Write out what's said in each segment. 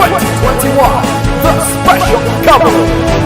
2021, the Special Cavalry.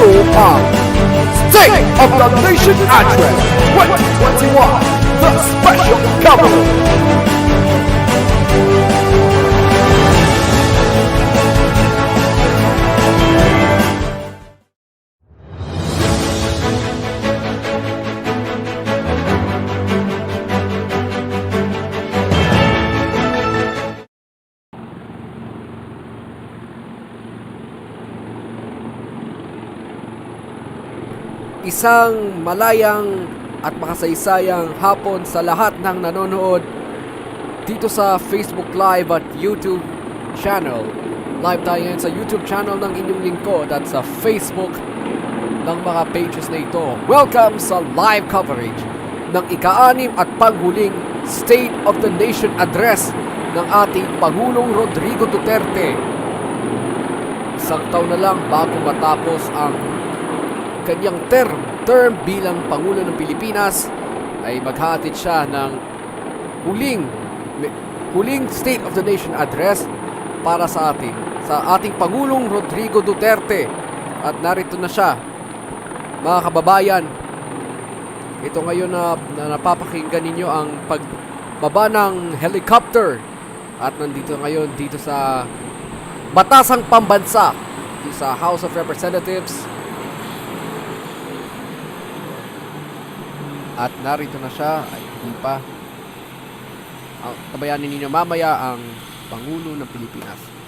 ang State of the Nation Address 2021, the Special Government. Isang malayang at makasaysayang hapon sa lahat ng nanonood dito sa Facebook Live at YouTube channel. Live tayo ngayon sa YouTube channel ng inyong lingkod at sa Facebook ng mga pages na ito. Welcome sa live coverage ng ika-6 at panghuling State of the Nation Address ng ating Pangulong Rodrigo Duterte. Isang taon na lang bago matapos ang kanyang term bilang Pangulo ng Pilipinas, ay maghahatid siya ng huling State of the Nation Address para sa ating Pangulong Rodrigo Duterte. At narito na siya, mga kababayan. Ito ngayon na napapakinggan ninyo ang pagbaba ng helicopter, at nandito ngayon dito sa Batasang Pambansa, dito sa House of Representatives. At narito na siya, ay hindi pa. Tabayanin ninyo mamaya ang Pangulo ng Pilipinas.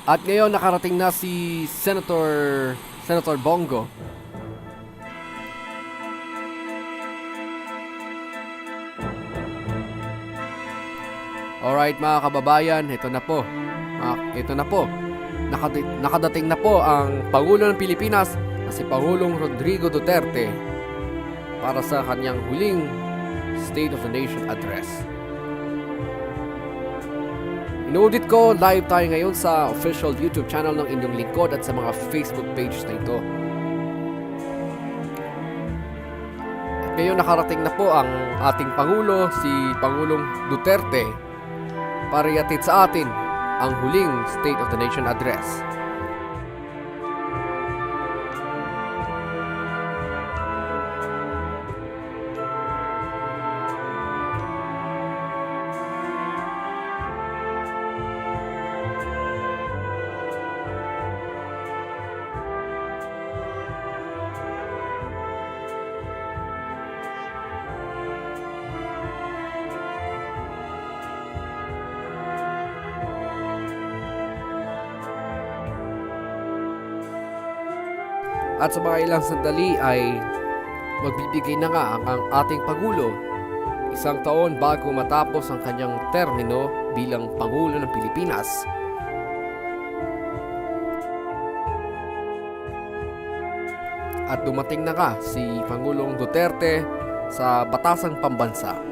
At ngayon nakarating na si Senator Bongo. Alright mga kababayan, ito na po. Nakadating na po ang Pangulo ng Pilipinas na si Pangulong Rodrigo Duterte para sa kanyang huling State of the Nation Address. Inuudit ko, live tayo ngayon sa official YouTube channel ng inyong lingkod at sa mga Facebook page na ito. At ngayon nakarating na po ang ating Pangulo, si Pangulong Duterte, para ihatid sa atin ang huling State of the Nation Address. At sa mga ilang sandali ay magbibigay na nga ang ating Pangulo, isang taon bago matapos ang kanyang termino bilang Pangulo ng Pilipinas. At dumating na nga si Pangulong Duterte sa Batasang Pambansa.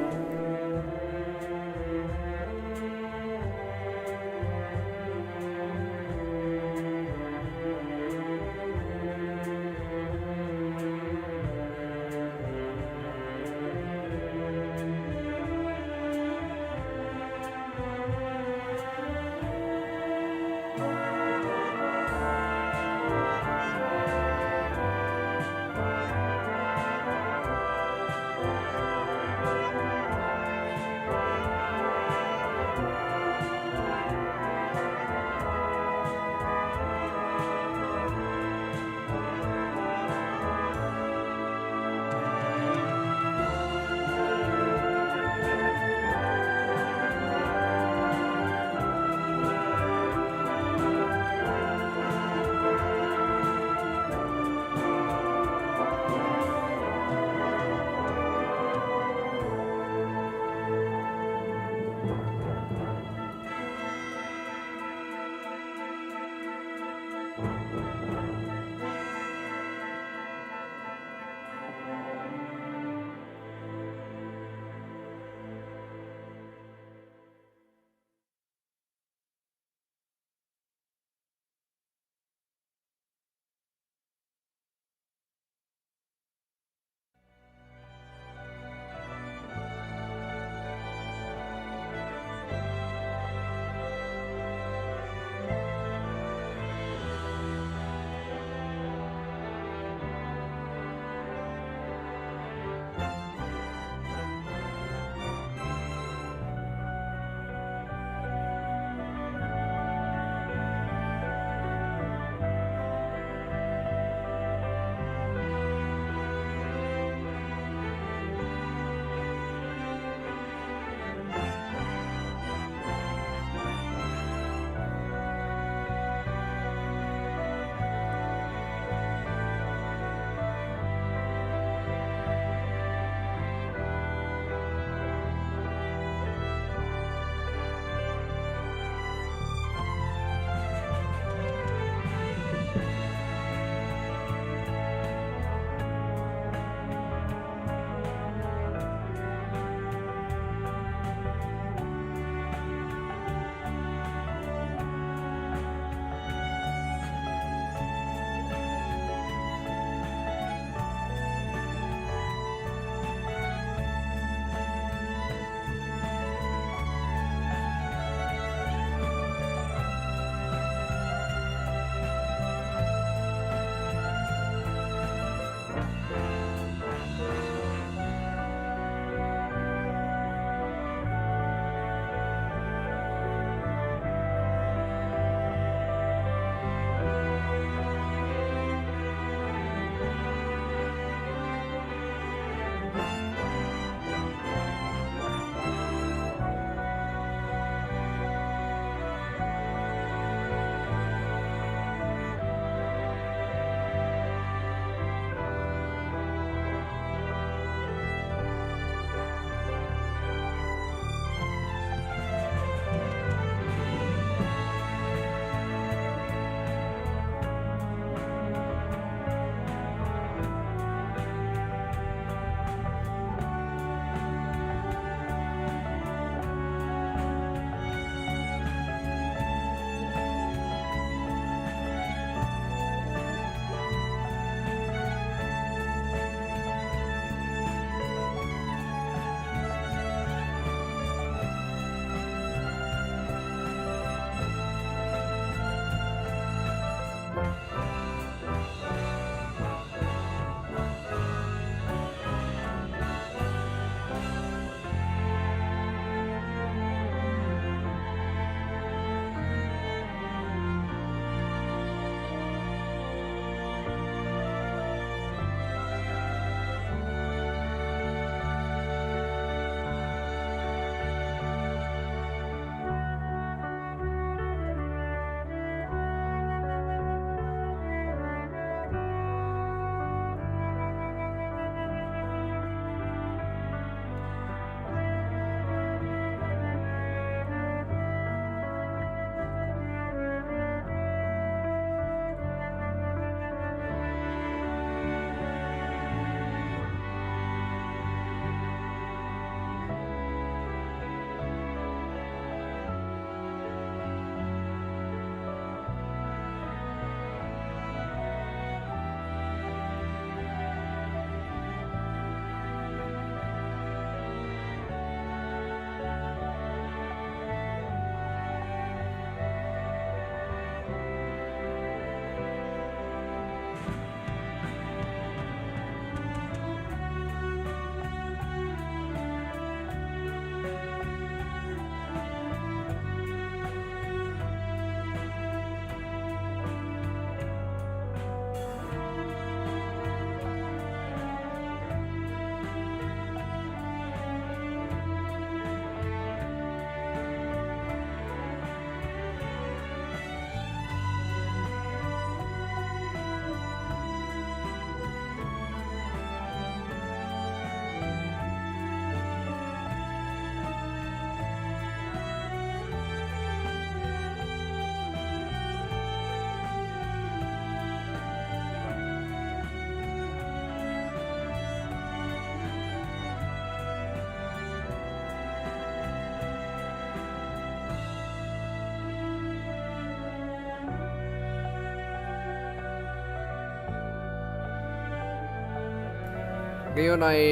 Ngayon ay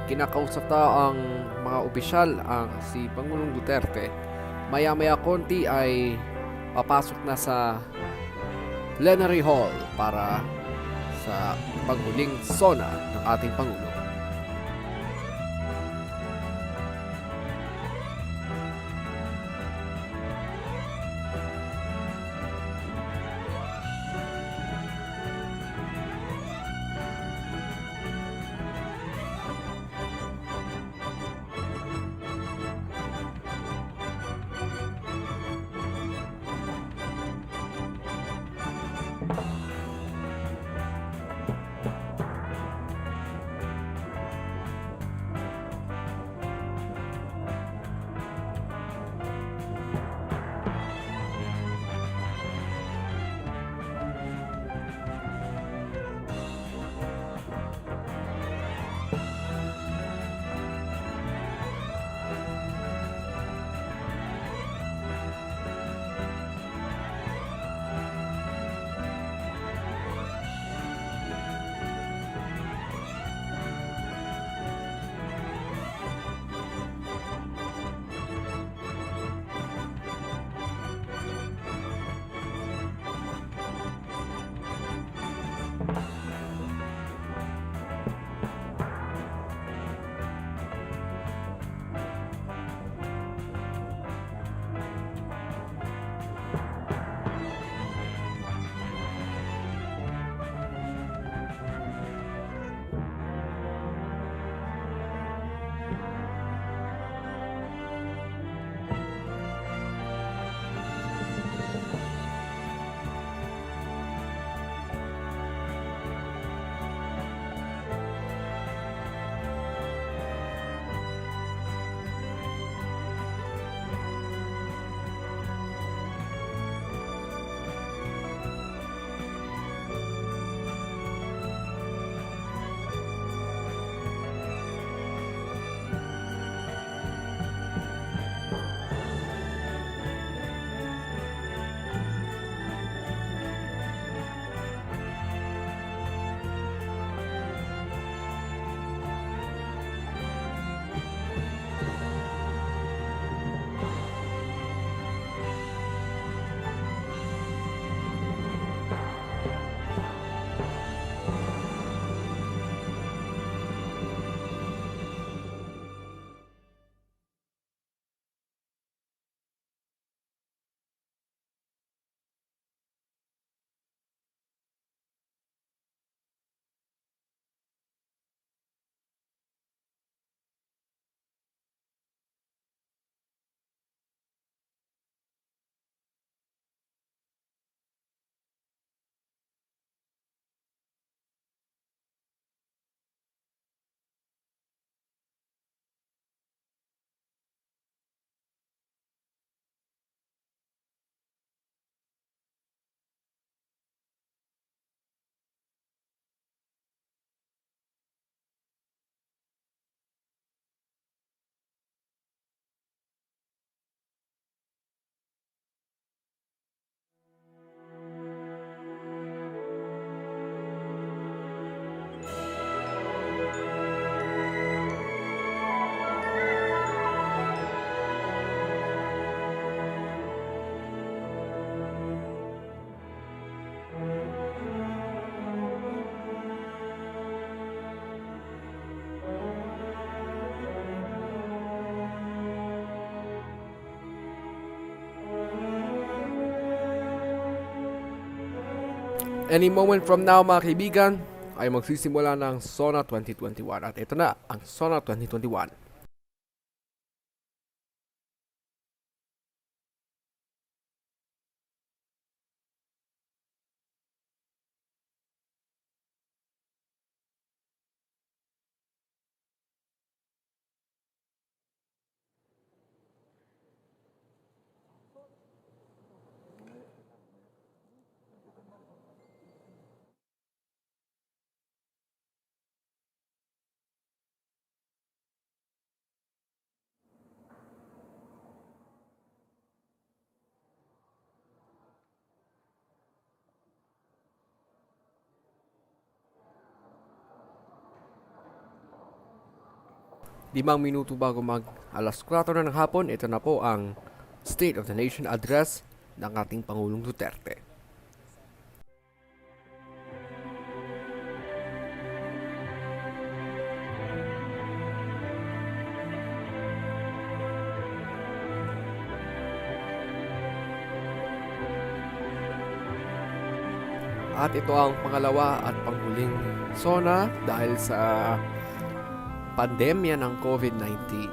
kinakausap na ang mga opisyal ang si Pangulong Duterte. Maya-maya konti ay papasok na sa plenary hall para sa panghuling SONA ng ating Pangulo. Any moment from now mga kaibigan ay magsisimula ng SONA 2021 at ito na ang SONA 2021. 5 minuto bago mag alas 4 na ng hapon, ito na po ang State of the Nation address ng ating Pangulong Duterte. At ito ang pangalawa at panghuling SONA dahil sa pandemya ng COVID-19.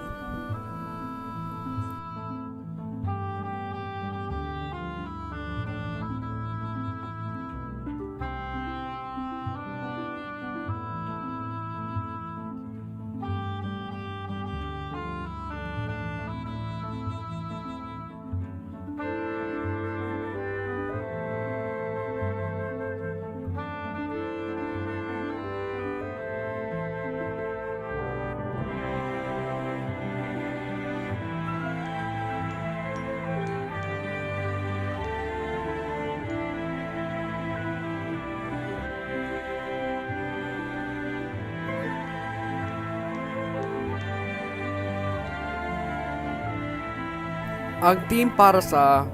Ang team para sa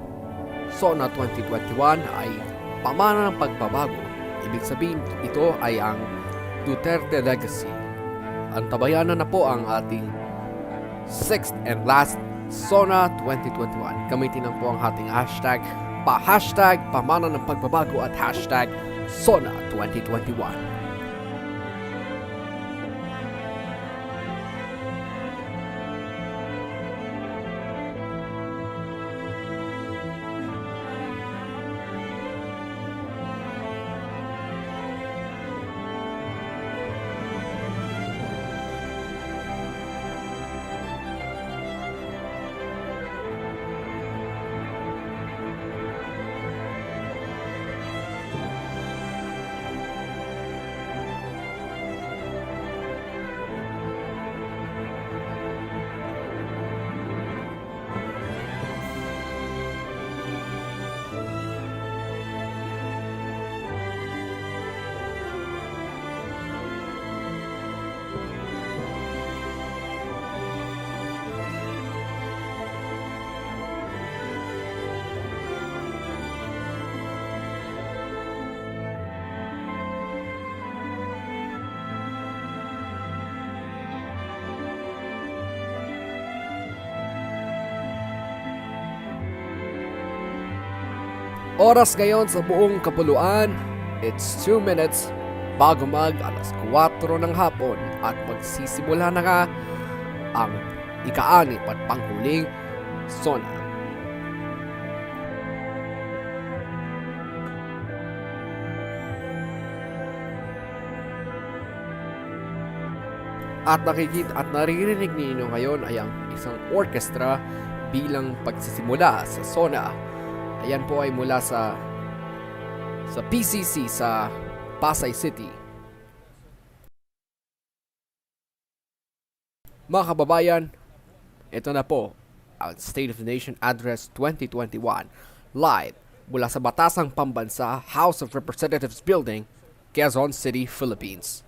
SONA 2021 ay pamana ng pagbabago. Ibig sabihin, ito ay ang Duterte Legacy. Antabayanan na po ang ating 6th and last SONA 2021. Gamitin lang po ang ating hashtag pamana ng pagbabago at hashtag SONA 2021. Oras ngayon sa buong kapuluan, it's 2 minutes bago mag alas 4 ng hapon at magsisimula na nga ang ika-6 at panghuling SONA. At nakikita at naririnig ninyo ngayon ay ang isang orchestra bilang pagsisimula sa SONA. Ayan po ay mula sa PCC sa Pasay City. Mga kababayan, ito na po ang State of the Nation Address 2021 live mula sa Batasang Pambansa, House of Representatives Building, Quezon City, Philippines.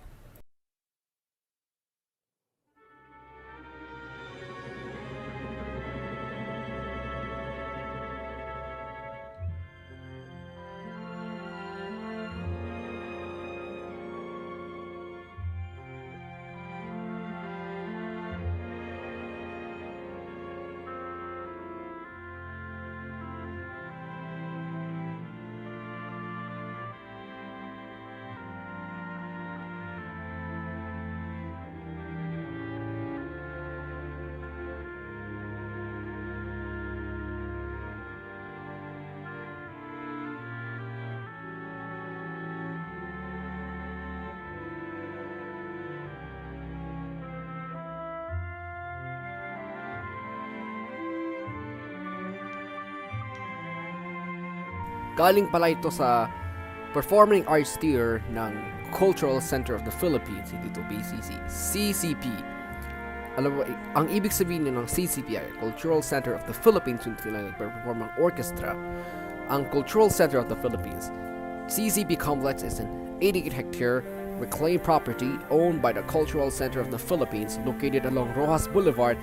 Galing pala ito sa Performing Arts Tier ng Cultural Center of the Philippines, hindi ito PCC, CCP. Alam mo, ang ibig sabihin ng CCP ay Cultural Center of the Philippines, yung sila nag-perform ng orchestra. Ang Cultural Center of the Philippines, CCP Complex is an 88-hectare reclaimed property owned by the Cultural Center of the Philippines located along Rojas Boulevard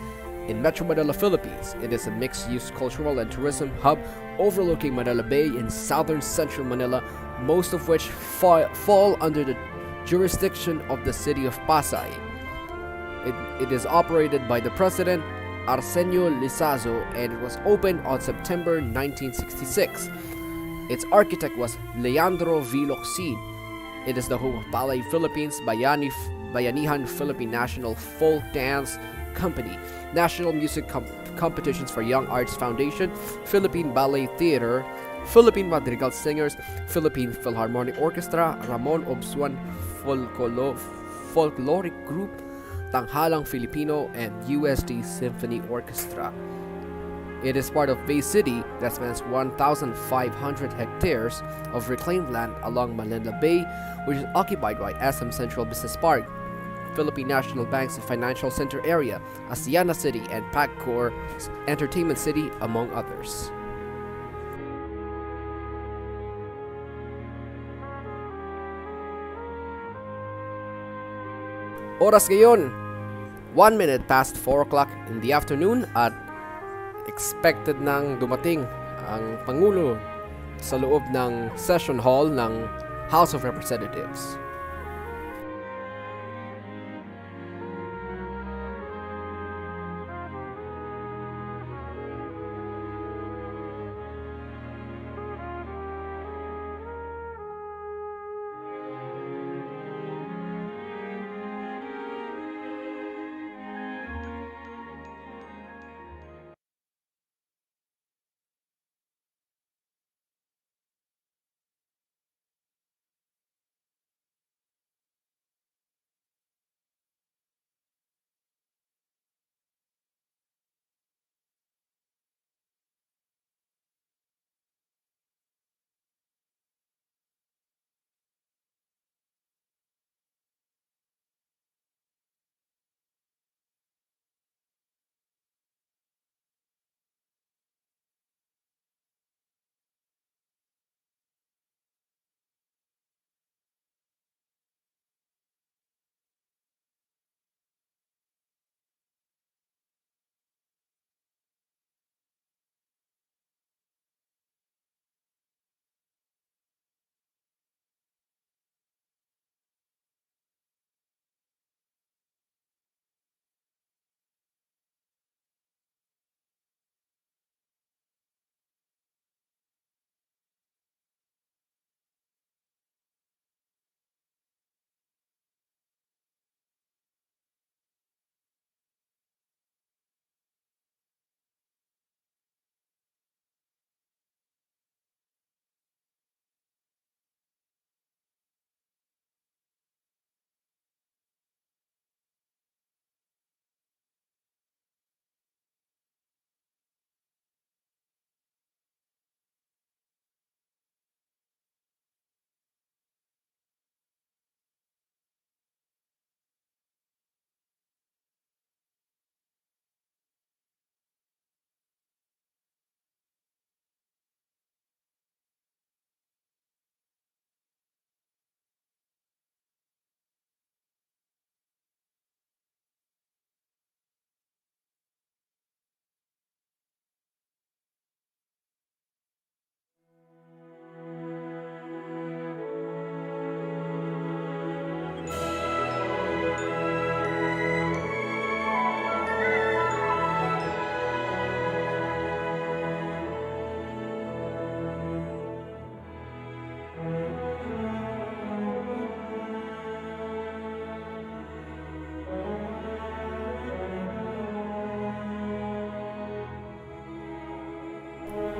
in Metro Manila, Philippines. It is a mixed-use cultural and tourism hub overlooking Manila Bay in southern central Manila, most of which fall under the jurisdiction of the city of Pasay. It is operated by the President Arsenio Lizazo and it was opened on September 1966. Its architect was Leandro V. Locsin. It is the home of Ballet Philippines, Bayanihan Philippine National Folk Dance Company, National Music Competitions for Young Arts Foundation, Philippine Ballet Theater, Philippine Madrigal Singers, Philippine Philharmonic Orchestra, Ramon Obsuan Folkloric Group, Tanghalang Filipino, and USD Symphony Orchestra. It is part of Bay City that spans 1,500 hectares of reclaimed land along Manila Bay, which is occupied by SM Central Business Park, Philippine National Bank's Financial Center area, Asiana City, and Pagcor Entertainment City, among others. Oras ngayon, 1 minute past 4 o'clock in the afternoon at expected nang dumating ang Pangulo sa loob ng session hall ng House of Representatives.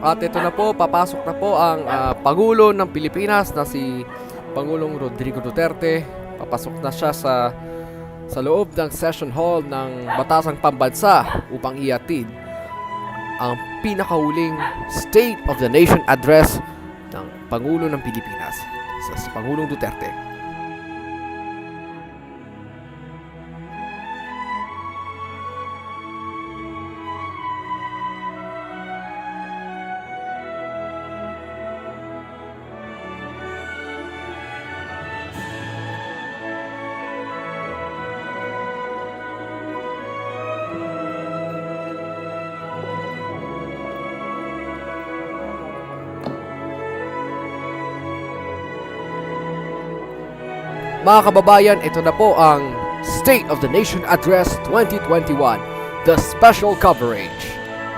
At ito na po, papasok na po ang Pangulo ng Pilipinas na si Pangulong Rodrigo Duterte. Papasok na siya sa loob ng session hall ng Batasang Pambansa upang ihatid ang pinakahuling State of the Nation Address ng Pangulo ng Pilipinas, si Pangulong Duterte. Mga kababayan, ito na po ang State of the Nation Address 2021, the special coverage.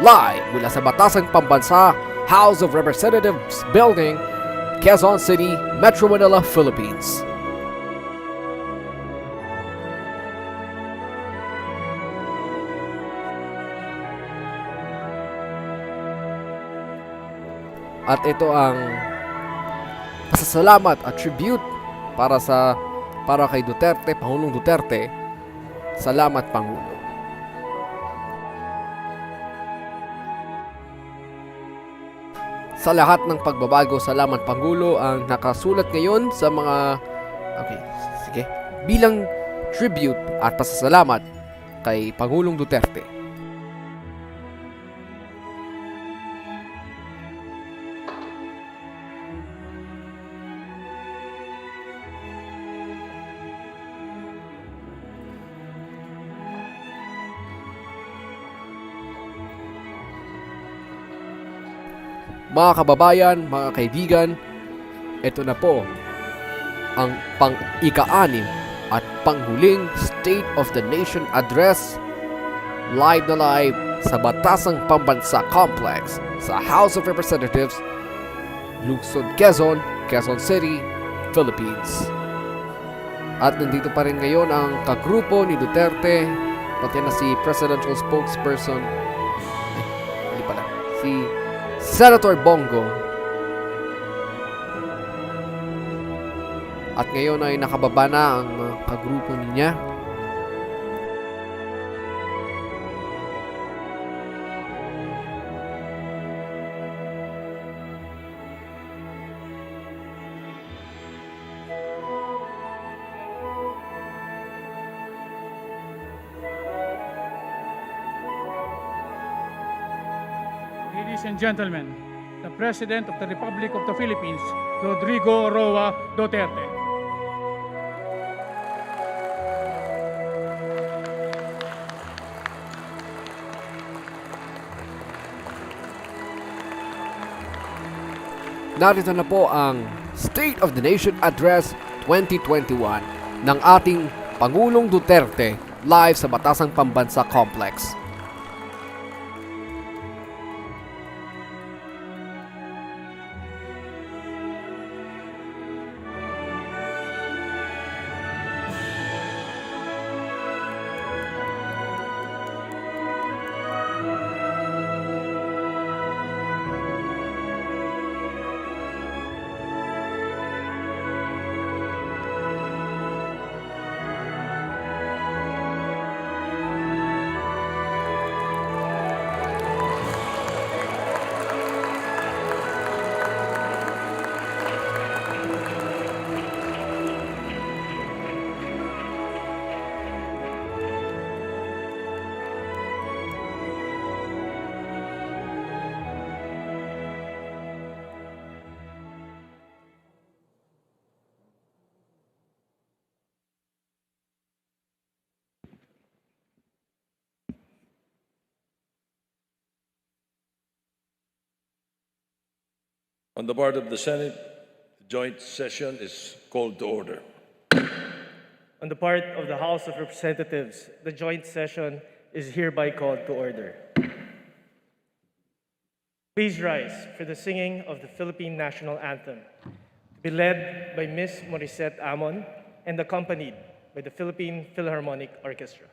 Live mula sa Batasang Pambansa, House of Representatives Building, Quezon City, Metro Manila, Philippines. At ito ang pasasalamat at tribute para kay Duterte, Pangulong Duterte. Salamat, Pangulo. Sa lahat ng pagbabago, salamat, Pangulo, ang nakasulat ngayon sa mga bilang tribute at pasasalamat kay Pangulong Duterte. Mga kababayan, mga kaibigan, ito na po ang pang-ika-anim at panghuling State of the Nation Address, live na live sa Batasang Pambansa Complex sa House of Representatives, Lungsod Quezon, Quezon City, Philippines. At nandito pa rin ngayon ang kagrupo ni Duterte, pati na si Presidential Spokesperson, si Senator Bongo. At ngayon ay nakababa na ang kagrupo niya. Ladies and gentlemen, the President of the Republic of the Philippines, Rodrigo Duterte. Narito na po ang State of the Nation Address 2021 ng ating Pangulong Duterte live sa Batasang Pambansa Complex. On the part of the Senate, the joint session is called to order. On the part of the House of Representatives, the joint session is hereby called to order. Please rise for the singing of the Philippine National Anthem, to be led by Ms. Morissette Amon and accompanied by the Philippine Philharmonic Orchestra.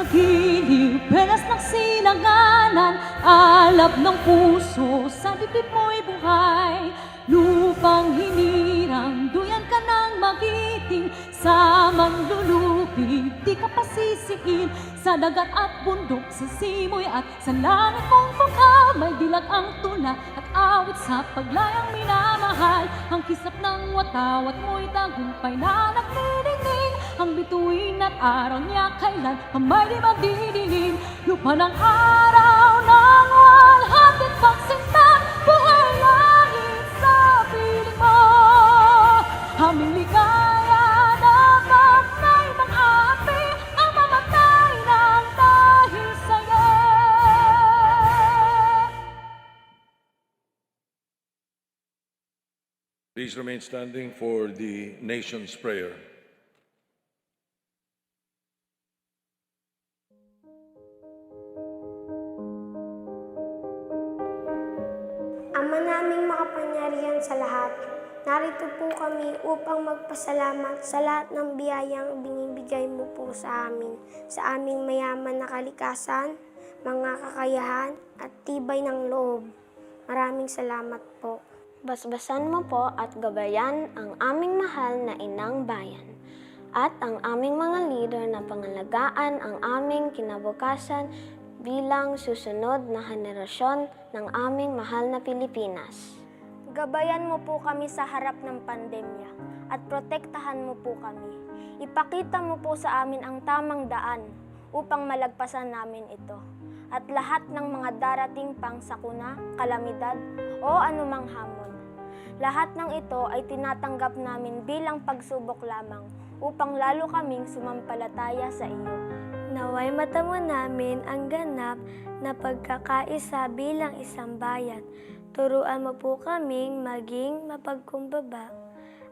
Magiliw, pelas ng sinanganan, alab ng puso, sa dibdib mo'y buhay. Lupang hinirang, duyan ka ng magiting, sa manlulupig, di ka pasisiin. Sa dagat at bundok, sa simoy at sa langit mong bangka, may dilag ang tula at awit sa paglayang minamahal. Ang kisap ng watawat mo'y tagumpay na nagdidingding, ang bituin at araw niya kailan kamay di magdidilim. Lupa ng araw ng walhating pagsinta, buhay langit sa piling mo. Aming ligaya na magnay ng api, ang mamatay ng dahil sa'yo. Please remain standing for the nation's prayer. Ama naming makapangyarihan sa lahat, narito po kami upang magpasalamat sa lahat ng biyayang binibigay mo po sa amin, sa aming mayaman na kalikasan, mga kakayahan at tibay ng loob. Maraming salamat po. Basbasan mo po at gabayan ang aming mahal na inang bayan at ang aming mga leader na pangalagaan ang aming kinabukasan bilang susunod na henerasyon ng aming mahal na Pilipinas. Gabayan mo po kami sa harap ng pandemya at protektahan mo po kami. Ipakita mo po sa amin ang tamang daan upang malagpasan namin ito at lahat ng mga darating pang sakuna, kalamidad o anumang hamon. Lahat ng ito ay tinatanggap namin bilang pagsubok lamang upang lalo kaming sumampalataya sa iyo. Naway matamo namin ang ganap na pagkakaisa bilang isang bayan. Turuan mo po kaming maging mapagkumbaba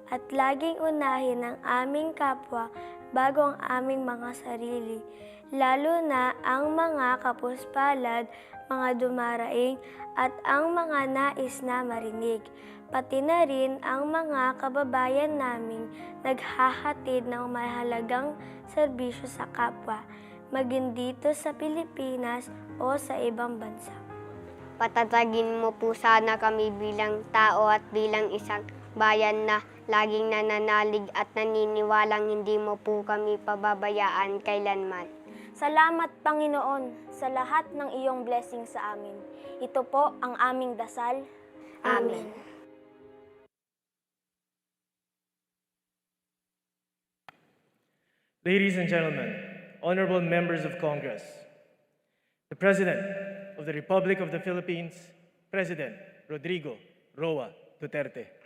at laging unahin ang aming kapwa bago ang aming mga sarili, lalo na ang mga kapuspalad, mga dumaraing at ang mga nais na marinig, pati na rin ang mga kababayan naming naghahatid ng mahalagang serbisyo sa kapwa, maging dito sa Pilipinas o sa ibang bansa. Patatagin mo po sana kami bilang tao at bilang isang bayan na laging nananalig at naniniwalang hindi mo po kami pababayaan kailanman. Salamat, Panginoon, sa lahat ng iyong blessing sa amin. Ito po ang aming dasal. Amen. Ladies and gentlemen, honorable members of Congress, the President of the Republic of the Philippines, President Rodrigo Roa Duterte.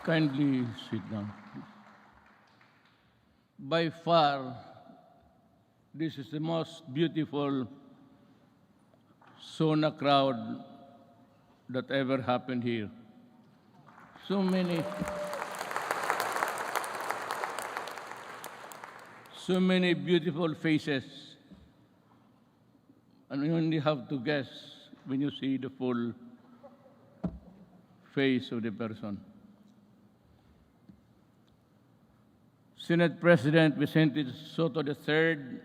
Kindly sit down. By far, this is the most beautiful SONA crowd that ever happened here. So many beautiful faces, and you only have to guess when you see the full face of the person. Senate President Vicente Soto III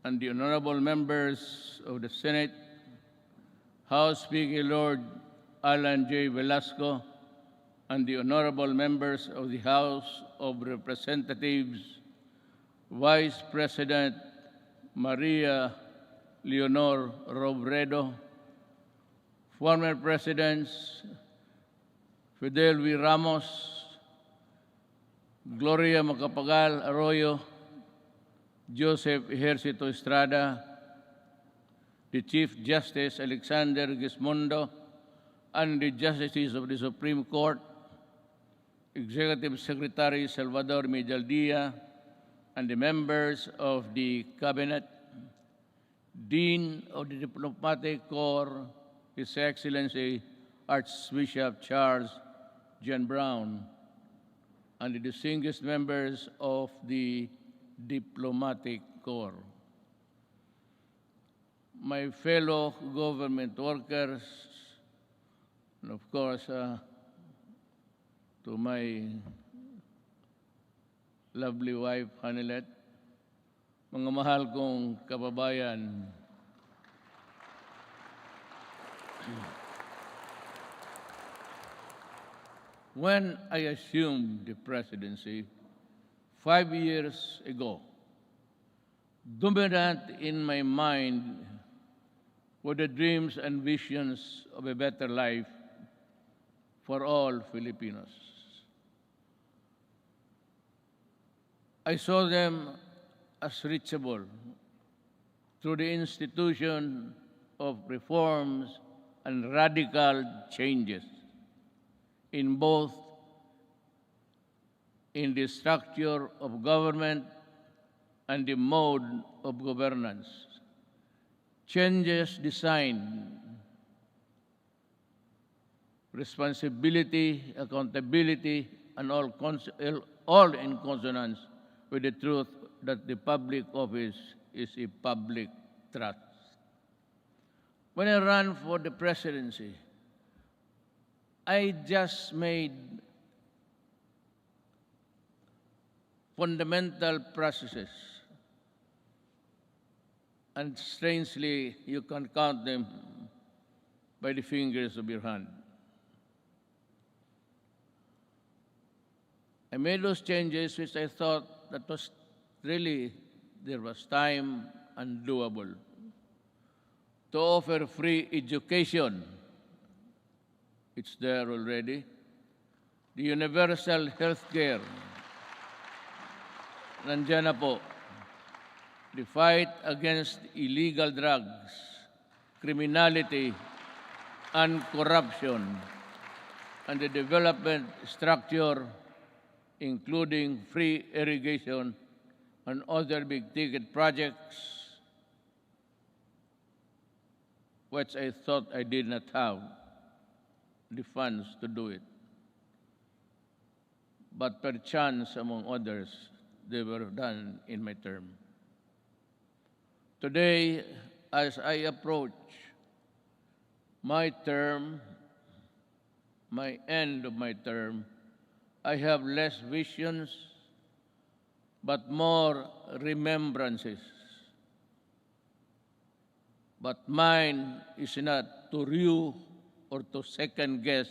and the honorable members of the Senate, House Speaker Lord Alan J. Velasco, and the honorable members of the House of Representatives, Vice President Maria Leonor Robredo, former Presidents Fidel V. Ramos, Gloria Macapagal Arroyo, Joseph Ejercito Estrada, the Chief Justice Alexander Gismondo, and the Justices of the Supreme Court, Executive Secretary Salvador Medialdia, and the members of the Cabinet, Dean of the Diplomatic Corps, His Excellency Archbishop Charles John Brown, and the distinguished members of the Diplomatic Corps. My fellow government workers, and of course, to my lovely wife, Hanilet, mga mahal kong kababayan, When I assumed the presidency 5 years ago, dominant in my mind were the dreams and visions of a better life for all Filipinos. I saw them as reachable through the institution of reforms and radical changes in both in the structure of government and the mode of governance. Changes designed responsibility, accountability, and all in consonance with the truth that the public office is a public trust. When I ran for the presidency, I just made fundamental processes, and strangely, you can count them by the fingers of your hand. I made those changes which I thought that was really, there was time and doable. To offer free education, it's there already. The universal health care, nandiyan na po. The fight against illegal drugs, criminality, and corruption, and the development structure, including free irrigation and other big-ticket projects, which I thought I did not have the funds to do it. But perchance, among others, they were done in my term. Today, as I approach my term, my end of my term, I have less visions, but more remembrances. But mine is not to rue or to second guess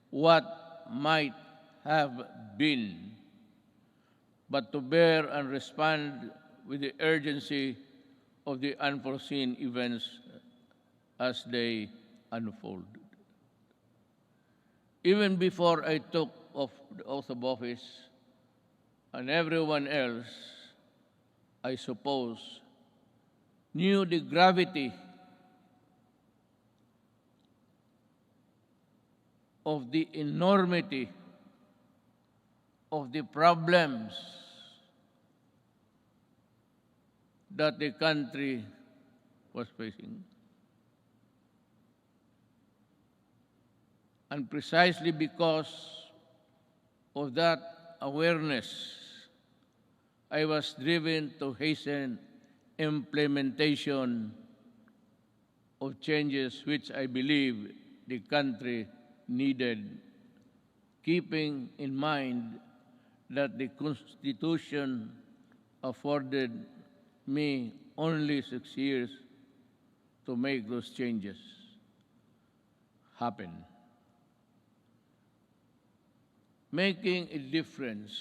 what might have been, but to bear and respond with the urgency of the unforeseen events as they unfold. Even before I took the oath of office, and everyone else, I suppose, knew the gravity of the enormity of the problems that the country was facing. And precisely because of that awareness, I was driven to hasten implementation of changes which I believe the country needed, keeping in mind that the Constitution afforded me only 6 years to make those changes happen. Making a difference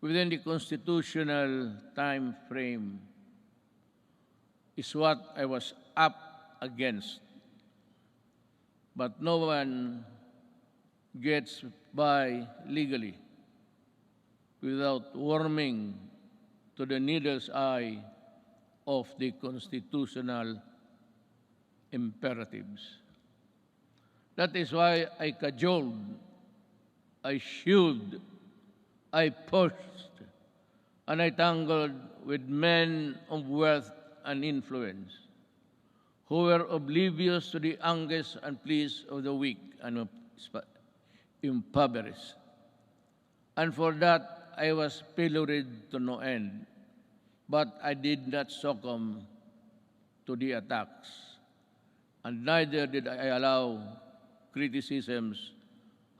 within the constitutional time frame is what I was up against. But no one gets by legally without warming to the needle's eye of the constitutional imperatives. That is why I cajoled, I shewed, I pushed, and I tangled with men of wealth and influence who were oblivious to the angst and pleas of the weak and impoverished. And for that, I was pilloried to no end. But I did not succumb to the attacks, and neither did I allow criticisms,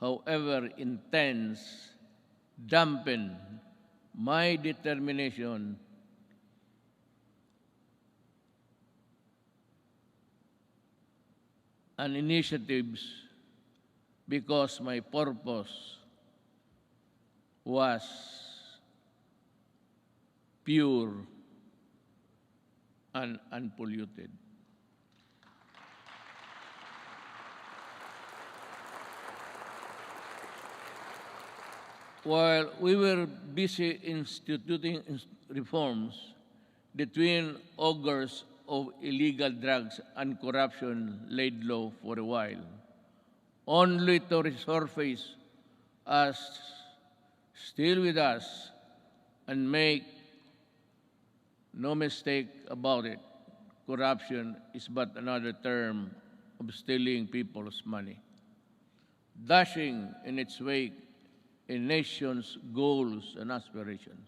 however intense, dampen my determination and initiatives because my purpose was pure and unpolluted. While we were busy instituting reforms, the twin augurs of illegal drugs and corruption laid low for a while, only to resurface as still with us and make no mistake about it. Corruption is but another term of stealing people's money, dashing in its wake a nation's goals and aspirations.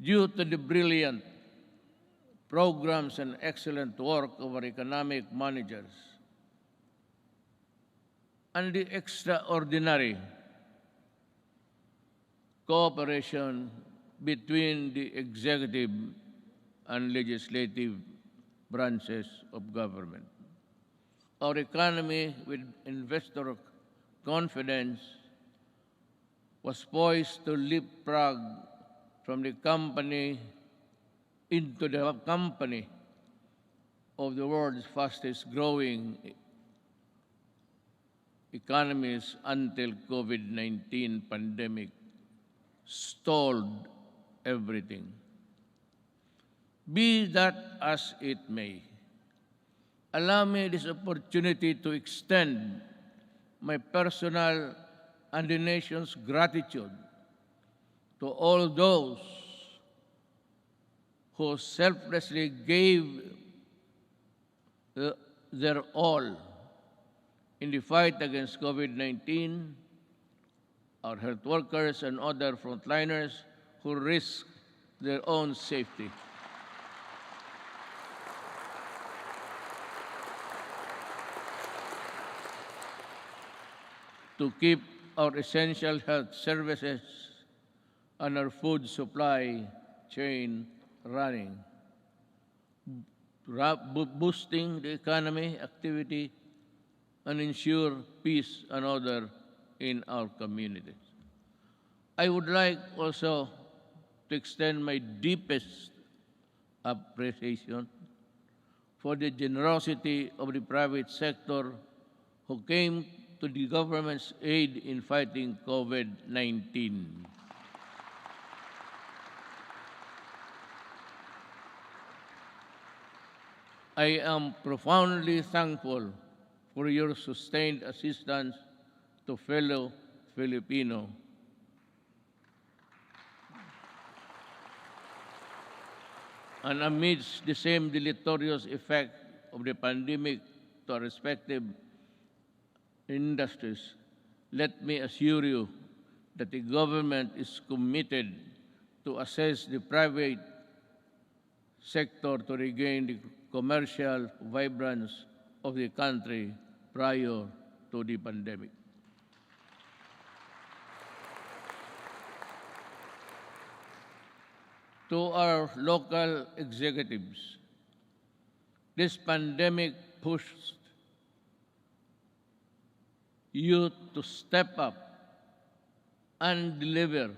Due to the brilliant programs and excellent work of our economic managers and the extraordinary cooperation between the executive and legislative branches of government, our economy, with investor confidence, was poised to leapfrog from the company into the company of the world's fastest growing economies until COVID-19 pandemic stalled everything. Be that as it may, allow me this opportunity to extend my personal and the nation's gratitude to all those who selflessly gave their all in the fight against COVID-19, our health workers and other frontliners who risk their own safety. To keep our essential health services and our food supply chain running, boosting the economy, activity, and ensure peace and order in our communities. I would like also to extend my deepest appreciation for the generosity of the private sector who came to the government's aid in fighting COVID-19. I am profoundly thankful for your sustained assistance to fellow Filipino. And amidst the same deleterious effect of the pandemic to our respective industries, let me assure you that the government is committed to assess the private sector to regain the commercial vibrance of the country prior to the pandemic. To our local executives, this pandemic pushed you to step up and deliver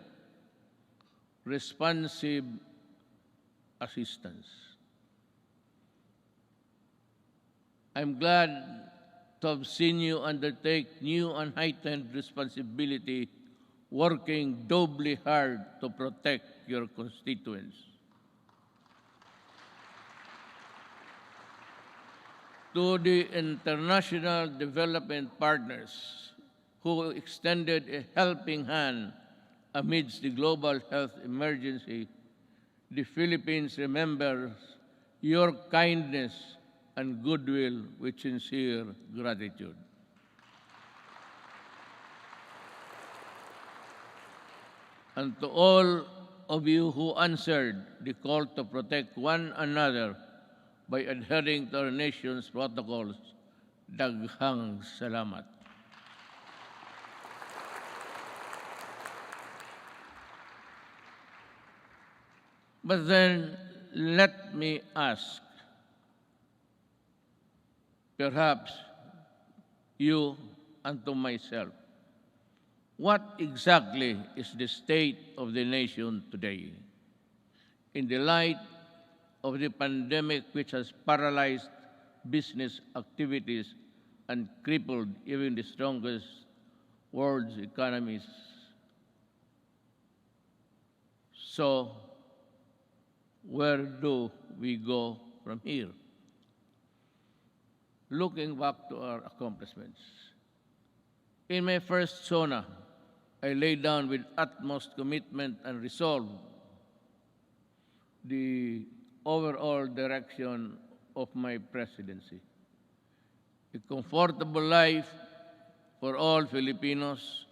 responsive assistance. I'm glad to have seen you undertake new and heightened responsibility, working doubly hard to protect your constituents. To the international development partners who extended a helping hand amidst the global health emergency, the Philippines remembers your kindness and goodwill with sincere gratitude. And to all of you who answered the call to protect one another by adhering to our nation's protocols, daghang salamat. But then, let me ask, perhaps you and to myself, what exactly is the state of the nation today? In the light of the pandemic which has paralyzed business activities and crippled even the strongest world's economies. So, where do we go from here? Looking back to our accomplishments. In my first SONA, I laid down with utmost commitment and resolve the overall direction of my presidency. A comfortable life for all Filipinos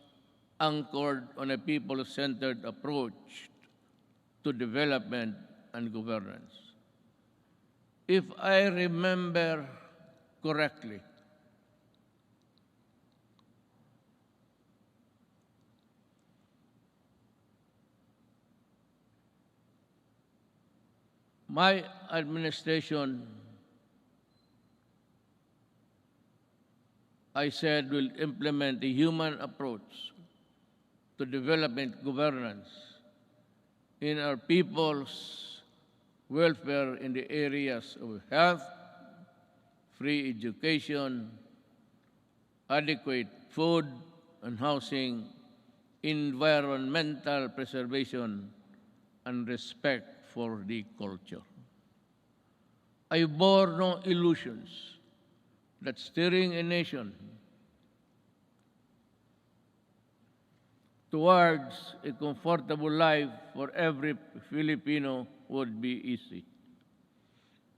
anchored on a people-centered approach to development and governance. If I remember correctly, my administration, I said, will implement a human approach to development governance in our people's welfare in the areas of health, free education, adequate food and housing, environmental preservation, and respect for the culture. I bore no illusions that steering a nation towards a comfortable life for every Filipino would be easy.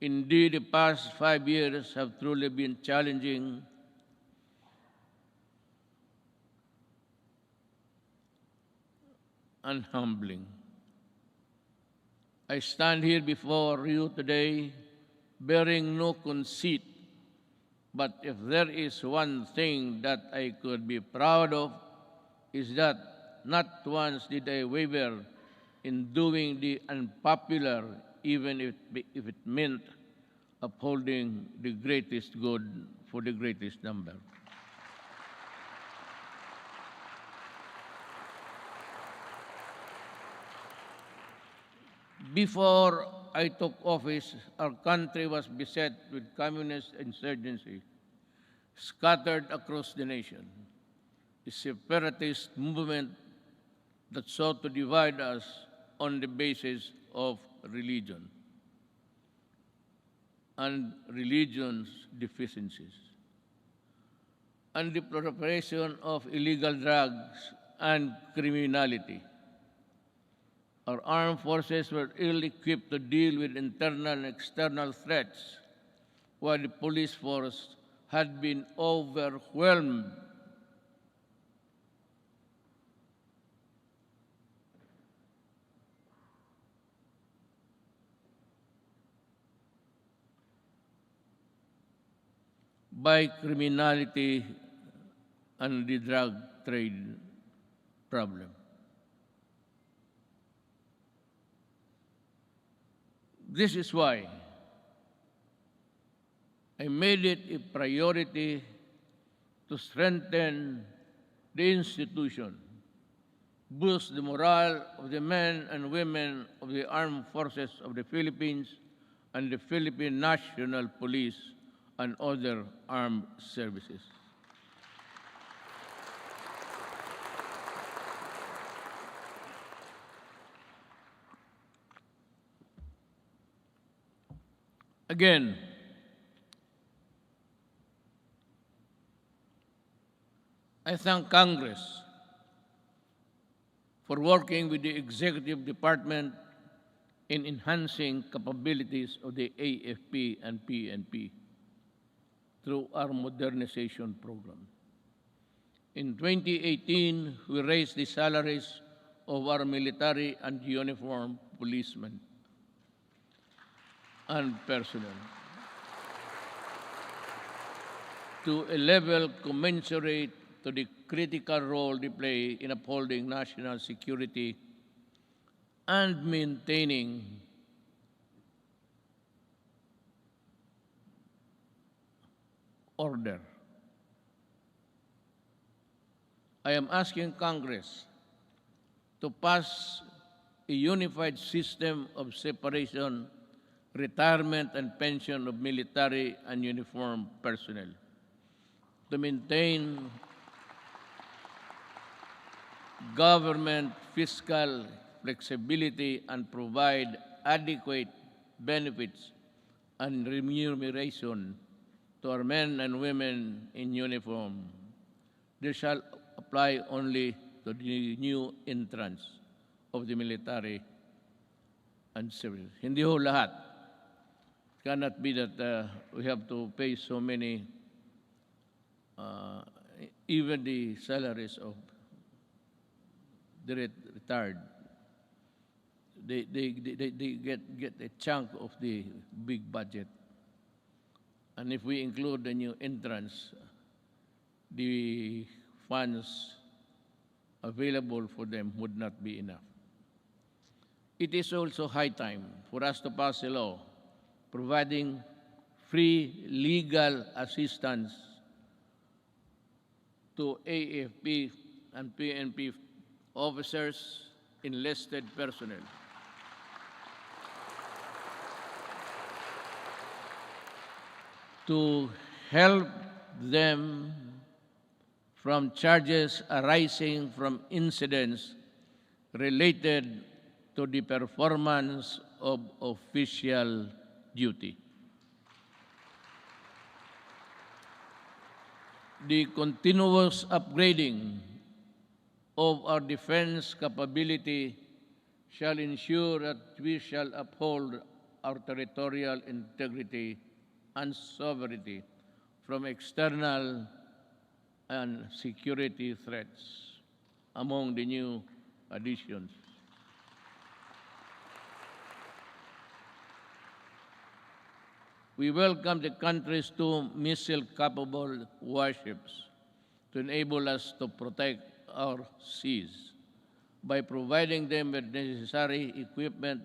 Indeed, the past 5 years have truly been challenging and humbling. I stand here before you today bearing no conceit, but if there is one thing that I could be proud of, is that not once did I waver in doing the unpopular, even if it meant upholding the greatest good for the greatest number. Before I took office, our country was beset with communist insurgency scattered across the nation. A separatist movement that sought to divide us on the basis of religion and religion's deficiencies, and the proliferation of illegal drugs and criminality. Our armed forces were ill-equipped to deal with internal and external threats, while the police force had been overwhelmed by criminality and the drug trade problem. This is why I made it a priority to strengthen the institution, boost the morale of the men and women of the armed forces of the Philippines and the Philippine National Police and other armed services. Again, I thank Congress for working with the Executive Department in enhancing capabilities of the AFP and PNP through our modernization program. In 2018, we raised the salaries of our military and uniformed policemen and personnel to a level commensurate to the critical role they play in upholding national security and maintaining order. I am asking Congress to pass a unified system of separation, retirement, and pension of military and uniformed personnel, to maintain government fiscal flexibility and provide adequate benefits and remuneration to our men and women in uniform. This shall apply only to the new entrants of the military and civil. Hindi ho lahat. It cannot be that we have to pay so many, even the salaries of the retired. They get a chunk of the big budget. And if we include the new entrants, the funds available for them would not be enough. It is also high time for us to pass a law providing free legal assistance to AFP and PNP officers, enlisted personnel. To help them from charges arising from incidents related to the performance of official duty. The continuous upgrading of our defense capability shall ensure that we shall uphold our territorial integrity and sovereignty from external and security threats. Among the new additions, we welcome the country's 2 missile-capable warships to enable us to protect our seas by providing them with necessary equipment,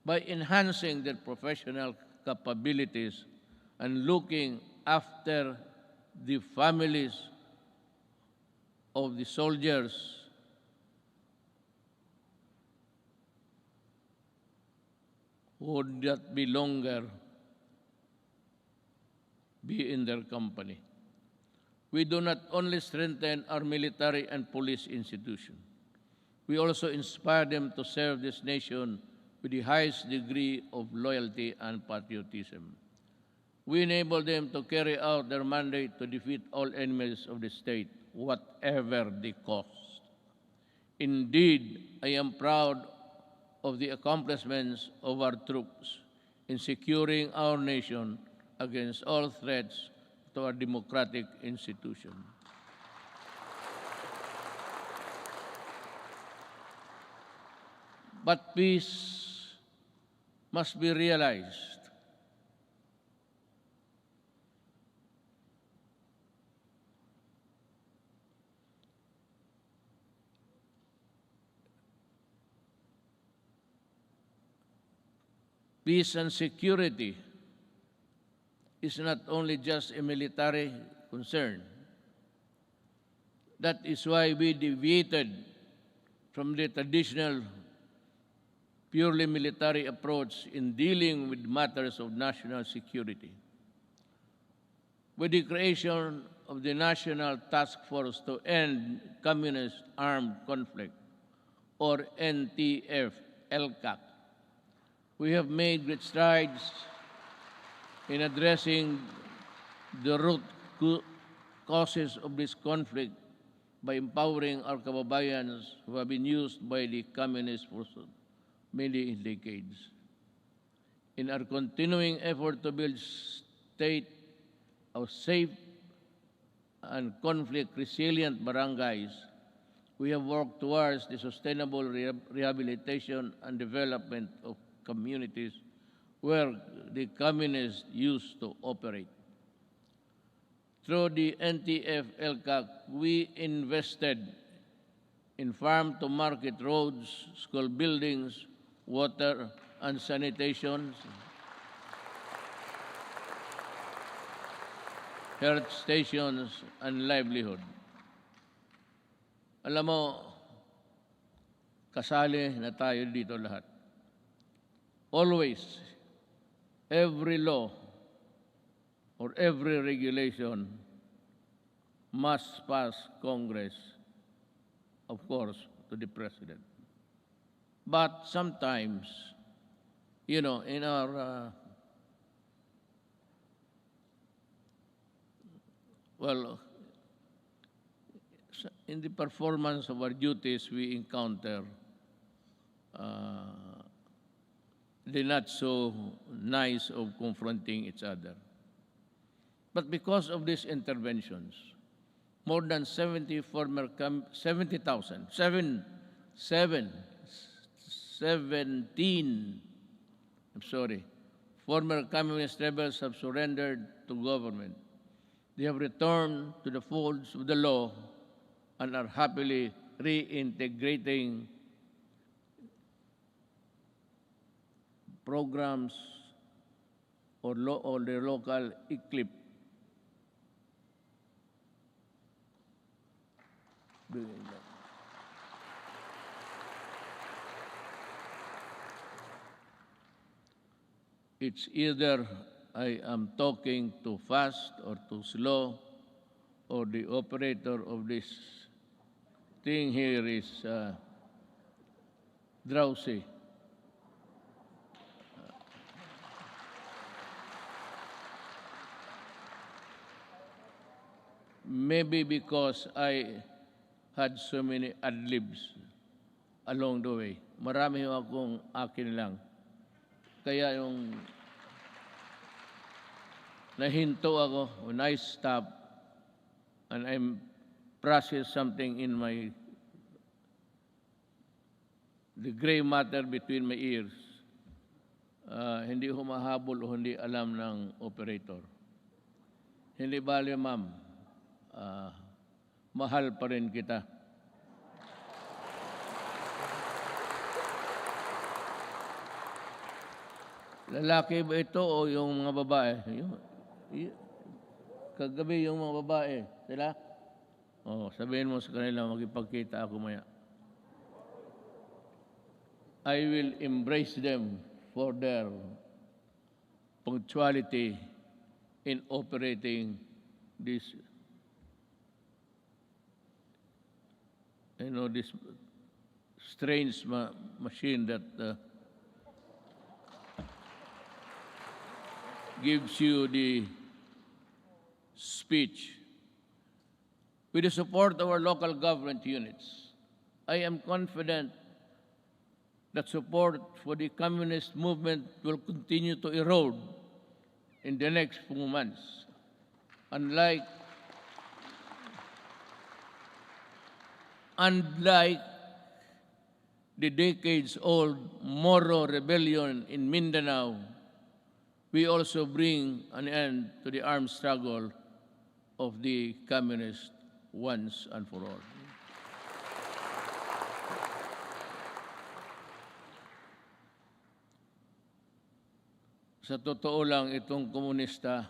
by enhancing their professional capabilities, and looking after the families of the soldiers who would not be longer be in their company. We do not only strengthen our military and police institutions, we also inspire them to serve this nation with the highest degree of loyalty and patriotism. We enable them to carry out their mandate to defeat all enemies of the state, whatever the cost. Indeed, I am proud of the accomplishments of our troops in securing our nation against all threats to our democratic institution. But peace must be realized. Peace and security is not only just a military concern. That is why we deviated from the traditional purely military approach in dealing with matters of national security. With the creation of the National Task Force to End Communist Armed Conflict, or NTF-LCAC, we have made great strides in addressing the root causes of this conflict by empowering our kababayans who have been used by the communists for many decades. In our continuing effort to build state of safe and conflict-resilient barangays, we have worked towards the sustainable rehabilitation and development of communities where the communists used to operate. Through the NTF-LCAC, we invested in farm-to-market roads, school buildings, water and sanitation, health stations, and livelihood. Alam mo, kasali na tayo dito lahat. Always, every law or every regulation must pass Congress, of course, to the President. But sometimes, in our, in the performance of our duties, we encounter the not so nice of confronting each other. But because of these interventions, more than 70 former 70,000, 17, former communist rebels have surrendered to government. They have returned to the folds of the law and are happily reintegrating programs or the local eclipse. It's either I am talking too fast or too slow, or the operator of this thing here is drowsy. Maybe because I had so many ad-libs along the way. Marami akong akin lang. Kaya yung nahinto ako when I stop and I'm process something in the gray matter between my ears, hindi humahabol o hindi alam ng operator. Hindi bale, ma'am, mahal pa rin kita. Lalaki ba ito o yung mga babae? Kagabi yung mga babae, sila? Sabihin mo sa kanila, magipagkita ako maya. I will embrace them for their punctuality in operating this this strange machine that gives you the speech. With the support of our local government units, I am confident that support for the communist movement will continue to erode in the next few months. Unlike the decades-old Moro rebellion in Mindanao, we also bring an end to the armed struggle of the communists once and for all. Sa totoo lang, itong komunista,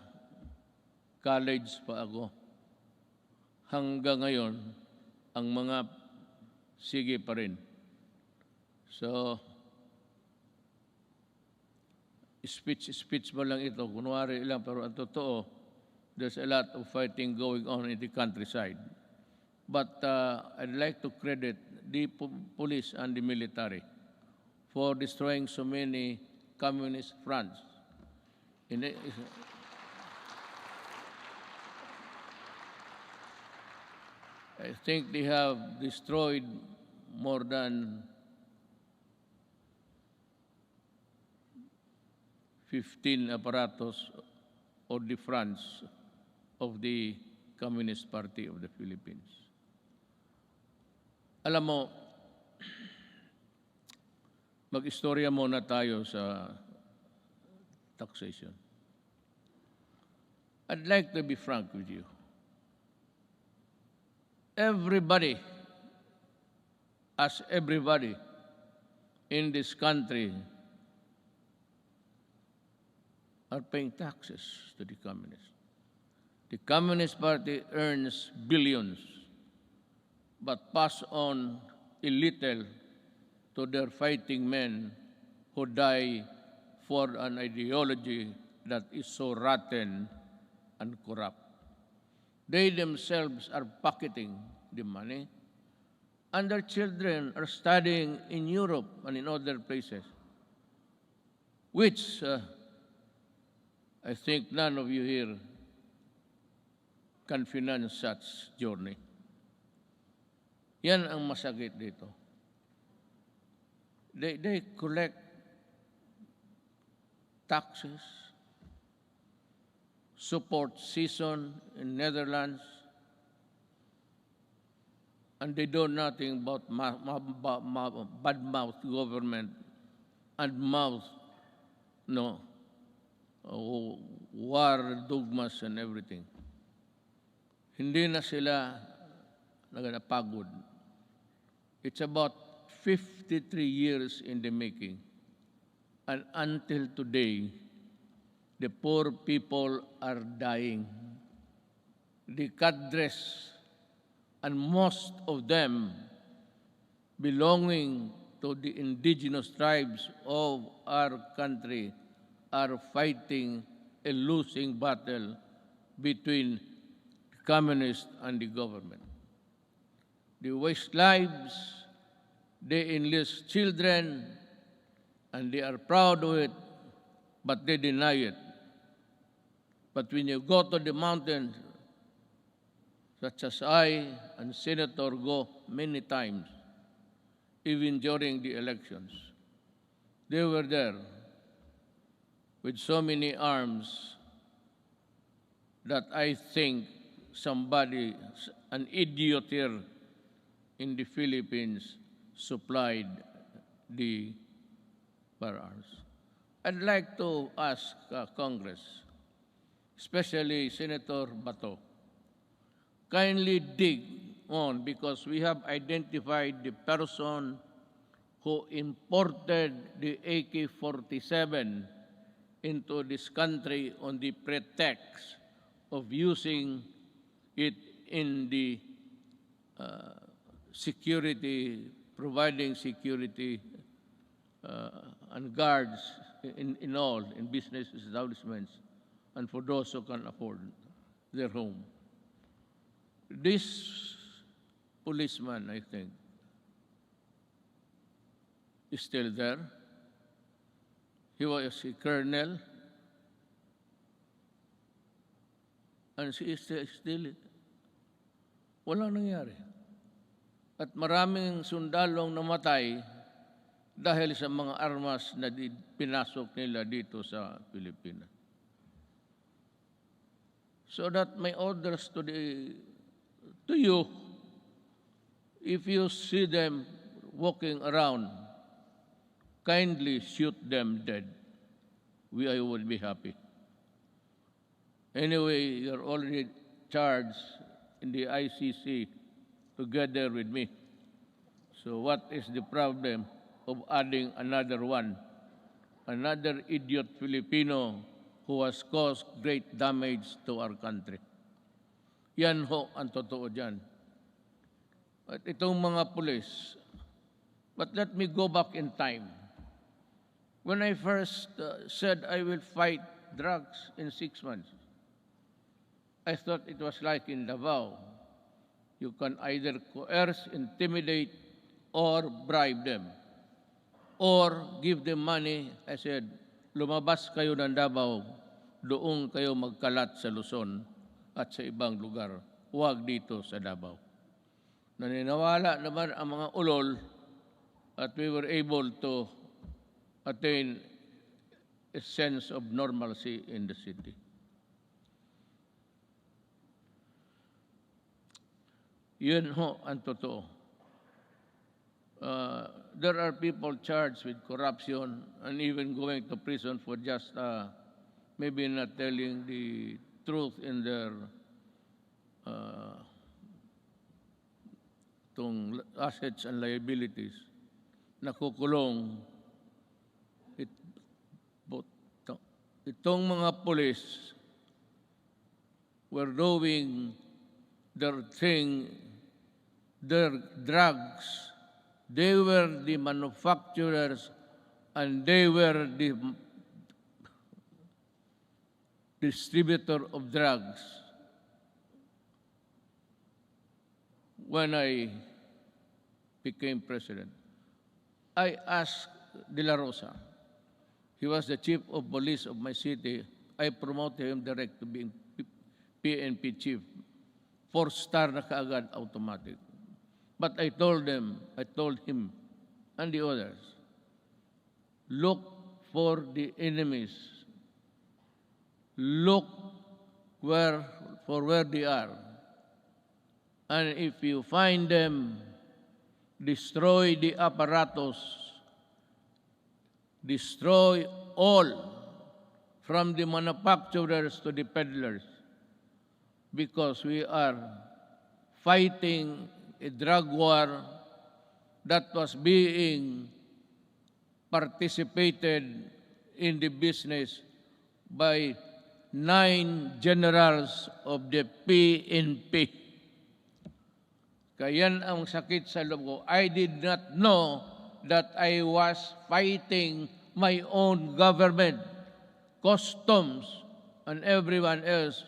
college pa ako. Hanggang ngayon, ang mga sige pa rin. So, speech mo lang ito, kunwari lang, pero ang totoo, there's a lot of fighting going on in the countryside. But I'd like to credit the police and the military for destroying so many communist fronts. I think they have destroyed more than 15 apparatus or the fronts of the Communist Party of the Philippines. Alam mo, mag-istorya muna tayo sa taxation. I'd like to be frank with you. Everybody in this country are paying taxes to the communists. The Communist Party earns billions but pass on a little to their fighting men who die for an ideology that is so rotten and corrupt. They themselves are pocketing the money, and their children are studying in Europe and in other places, which I think none of you here can finance such journey. Yan ang masakit dito. They collect taxes, support season in Netherlands, and they do nothing about bad-mouth government and mouth war dogmas and everything. Hindi na sila nagpagod. It's about 53 years in the making. And until today, the poor people are dying. The cadres, and most of them belonging to the indigenous tribes of our country, are fighting a losing battle between the communists and the government. They waste lives, they enlist children, and they are proud of it, but they deny it. But when you go to the mountains, such as I and Senator go many times, even during the elections, they were there with so many arms that I think somebody, an idiot here in the Philippines, supplied the firearms. I'd like to ask Congress, especially Senator Bato, kindly dig on, because we have identified the person who imported the AK-47 into this country on the pretext of using it in the security, providing security and guards in all, in business establishments, and for those who can afford their home. This policeman, I think, is still there. He was a colonel, and she is still walang nangyari. At maraming sundalong namatay dahil sa mga armas na pinasok nila dito sa Pilipinas. So that my orders to you, if you see them walking around, kindly shoot them dead. I would be happy. Anyway, you're already charged in the ICC together with me. So what is the problem of adding another one? Another idiot Filipino who has caused great damage to our country. Yan ho ang totoo dyan. At itong mga pulis, but let me go back in time. When I first said I will fight drugs in 6 months, I thought it was like in Davao. You can either coerce, intimidate, or bribe them, or give them money. I said, lumabas kayo ng Davao, doon kayo magkalat sa Luzon at sa ibang lugar. Huwag dito sa Davao. Naniniwala naman ang mga ulol at we were able to attain a sense of normalcy in the city. Yun ho ang totoo. There are people charged with corruption and even going to prison for just maybe not telling the truth in their assets and liabilities. Nakukulong. Itong mga police were doing their thing their drugs. They were the manufacturers and they were the distributor of drugs. When I became president, I asked De La Rosa, he was the chief of police of my city. I promoted him direct to being PNP chief. 4-star na kaagad, automatic. But I told him, and the others, look for the enemies. Look for where they are. And if you find them, destroy the apparatus. Destroy all, from the manufacturers to the peddlers, because we are fighting a drug war that was being participated in the business by 9 generals of the PNP. Kaya yan ang sakit sa loob ko. I did not know that I was fighting my own government. Customs and everyone else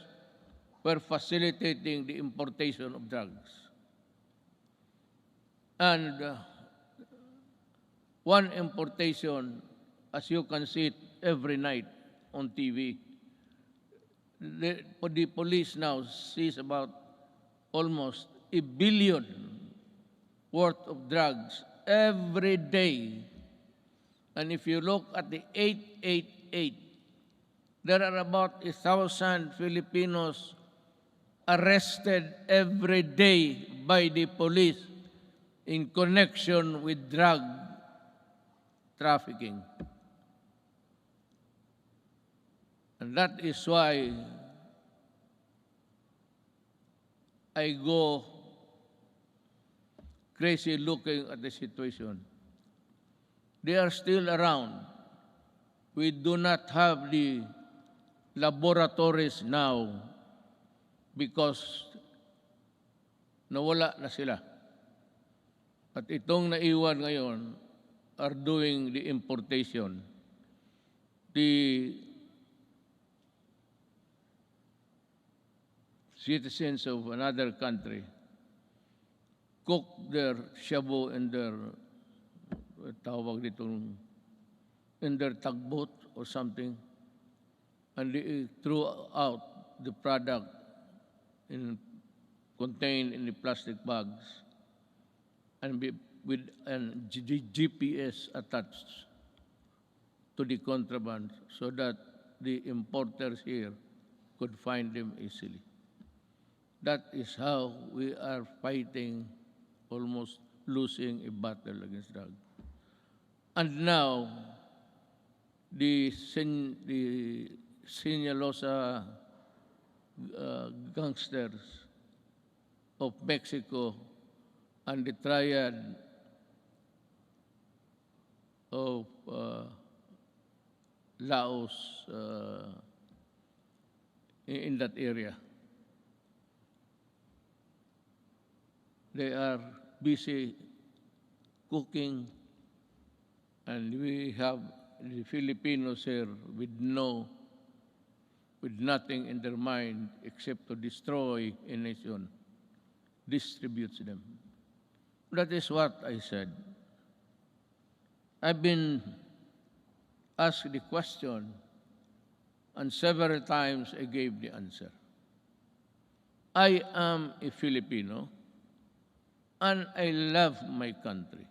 were facilitating the importation of drugs. And one importation, as you can see it every night on TV, the police now sees about almost $1 billion worth of drugs every day. And if you look at the 888, there are about 1,000 Filipinos arrested every day by the police in connection with drug trafficking. And that is why I go crazy looking at the situation. They are still around. We do not have the laboratories now because nawala na sila. At itong naiwan ngayon are doing the importation. The citizens of another country cook their shabu in their in their tugboat or something, and they threw out the product contained in the plastic bags and with GPS attached to the contraband so that the importers here could find them easily. That is how we are fighting, almost losing a battle against drugs. And now, the Sinaloa gangsters of Mexico and the triad of Laos in that area. They are busy cooking, and we have the Filipinos here with nothing in their mind except to destroy a nation, distributes them. That is what I said. I've been asked the question, and several times I gave the answer. I am a Filipino, and I love my country.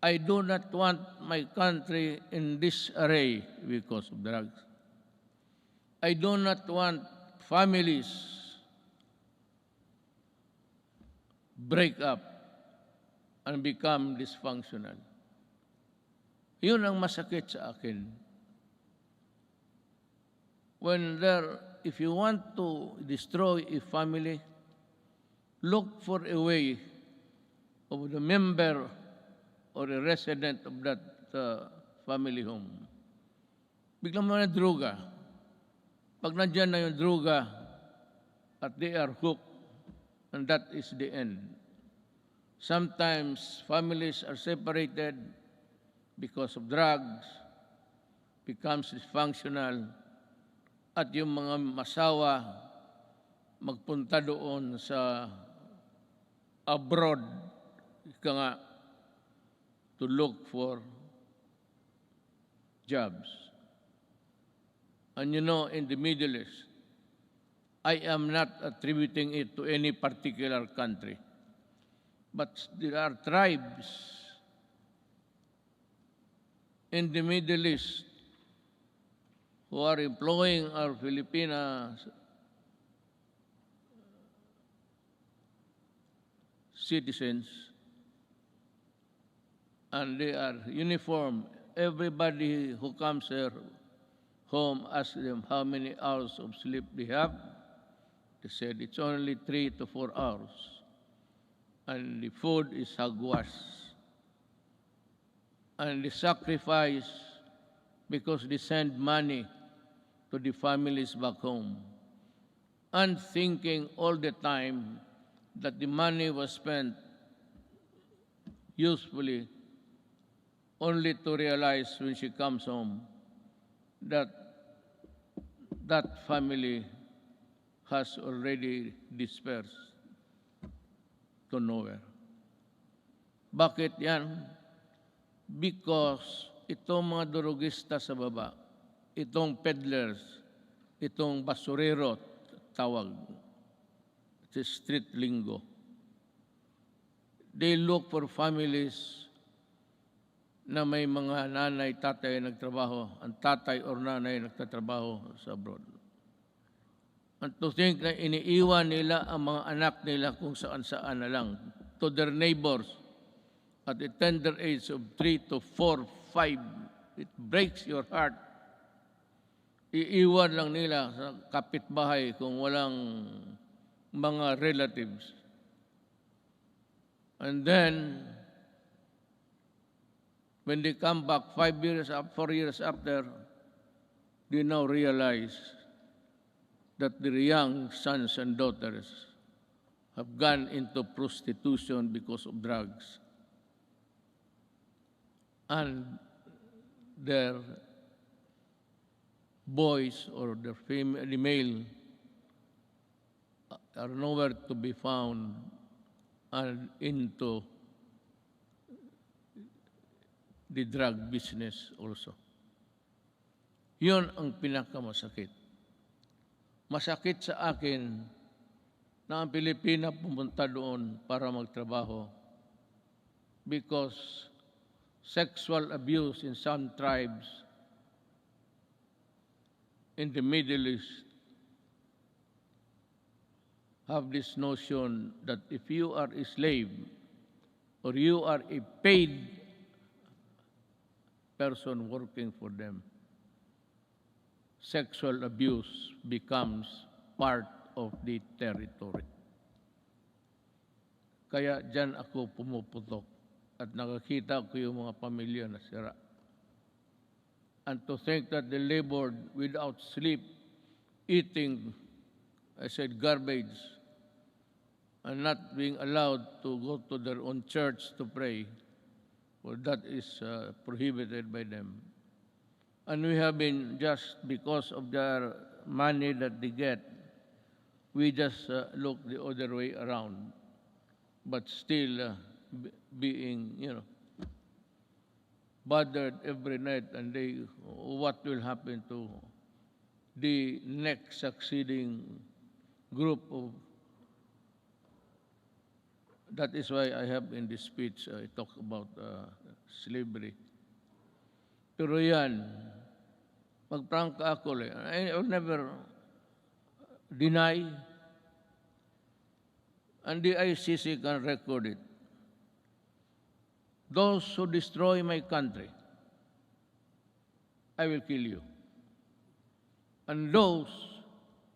I do not want my country in disarray because of drugs. I do not want families break up and become dysfunctional. Yun ang masakit sa akin. If you want to destroy a family, look for a way of the member or a resident of that family home. Biglang mga droga. Pag nandyan na yung droga at they are hooked and that is the end. Sometimes families are separated because of drugs, becomes dysfunctional, at yung mga masawa magpunta doon sa abroad, ika nga, to look for jobs. And you know, in the Middle East, I am not attributing it to any particular country, but there are tribes in the Middle East who are employing our Filipino citizens, and they are uniform. Everybody who comes here home asks them how many hours of sleep they have. They said it's only 3 to 4 hours. And the food is hogwash. And the sacrifice because they send money to the families back home. And thinking all the time that the money was spent usefully, only to realize when she comes home that that family has already dispersed to nowhere. Bakit yan? Because itong mga durugista sa baba, itong peddlers, itong basurero, tawag, it's street lingo, they look for families na may mga nanay, tatay nagtrabaho, ang tatay or nanay nagtatrabaho sa abroad. And to think na iniiwan nila ang mga anak nila kung saan-saan na lang to their neighbors at the tender age of 3 to 4, 5, it breaks your heart. Iiwan lang nila sa kapitbahay kung walang mga relatives. And then, when they come back 5 years, 4 years after, they now realize that their young sons and daughters have gone into prostitution because of drugs. And their boys or their the male are nowhere to be found and into the drug business also. Yun ang pinakamasakit. Masakit sa akin na ang Pilipina pumunta doon para magtrabaho because sexual abuse in some tribes in the Middle East have this notion that if you are a slave or you are a paid person working for them, sexual abuse becomes part of the territory. Kaya dyan ako pumuputok at nakakita ko yung mga pamilya na sira. And to think that they labored without sleep, eating, I said, garbage, and not being allowed to go to their own church to pray, well, that is prohibited by them. And we have been, just because of their money that they get, we just look the other way around, but still being, bothered every night and day, what will happen to the next succeeding group of. That is why I have in this speech, I talk about slavery. Pero yan, magprangka ako, I will never deny, and the ICC can record it. Those who destroy my country, I will kill you. And those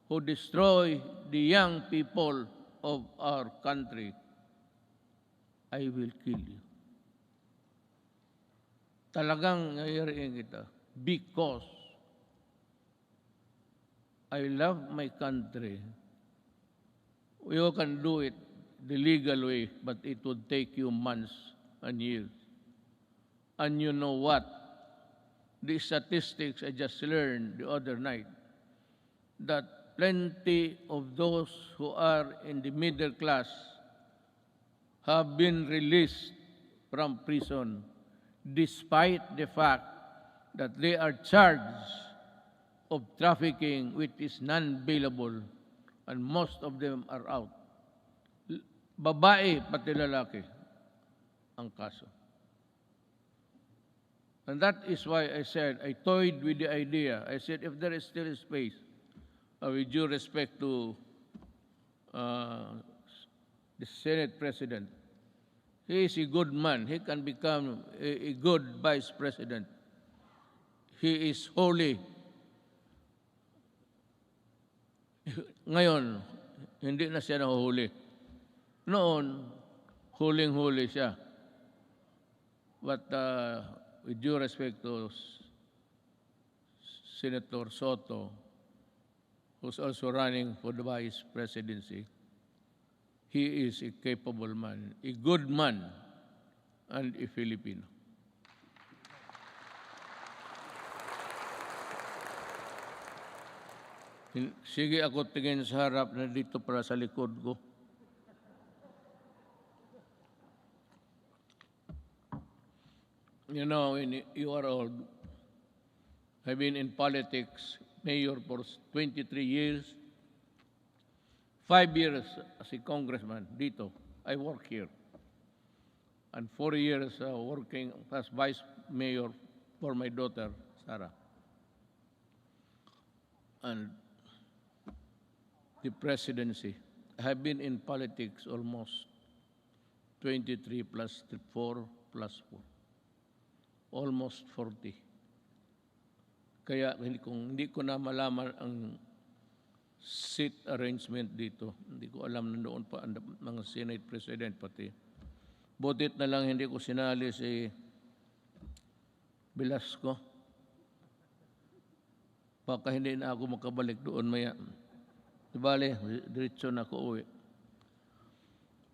who destroy the young people of our country, I will kill you. Talagang ngayariin kita because I love my country. You can do it the legal way, but it would take you months and years. And you know what? The statistics I just learned the other night, that plenty of those who are in the middle class have been released from prison despite the fact that they are charged of trafficking which is non-bailable, and most of them are out. Babae pati lalaki ang kaso. And that is why I said, I toyed with the idea. I said, if there is still a space, with due respect to the Senate President, he is a good man. He can become a good Vice President. He is holy. Ngayon, hindi na siya nahuhuli. Noon, huling-huli siya. But with due respect to Senator Soto, who's also running for the Vice Presidency, he is a capable man, a good man, and a Filipino. Sige ako tingin sa harap na dito para sa likod ko. You know, when you are old, I've been in politics, mayor for 23 years, 5 years as a congressman dito. I work here. And 4 years working as vice mayor for my daughter, Sarah. And the presidency. I have been in politics almost 23 plus 4 plus 4. Almost 40. Kaya hindi ko na malaman ang seat arrangement dito. Hindi ko alam na noon pa ang mga Senate President pati. Butit na lang hindi ko sinali si Velasco. Baka hindi na ako makabalik doon maya. Dibale, diretso na ako uwi.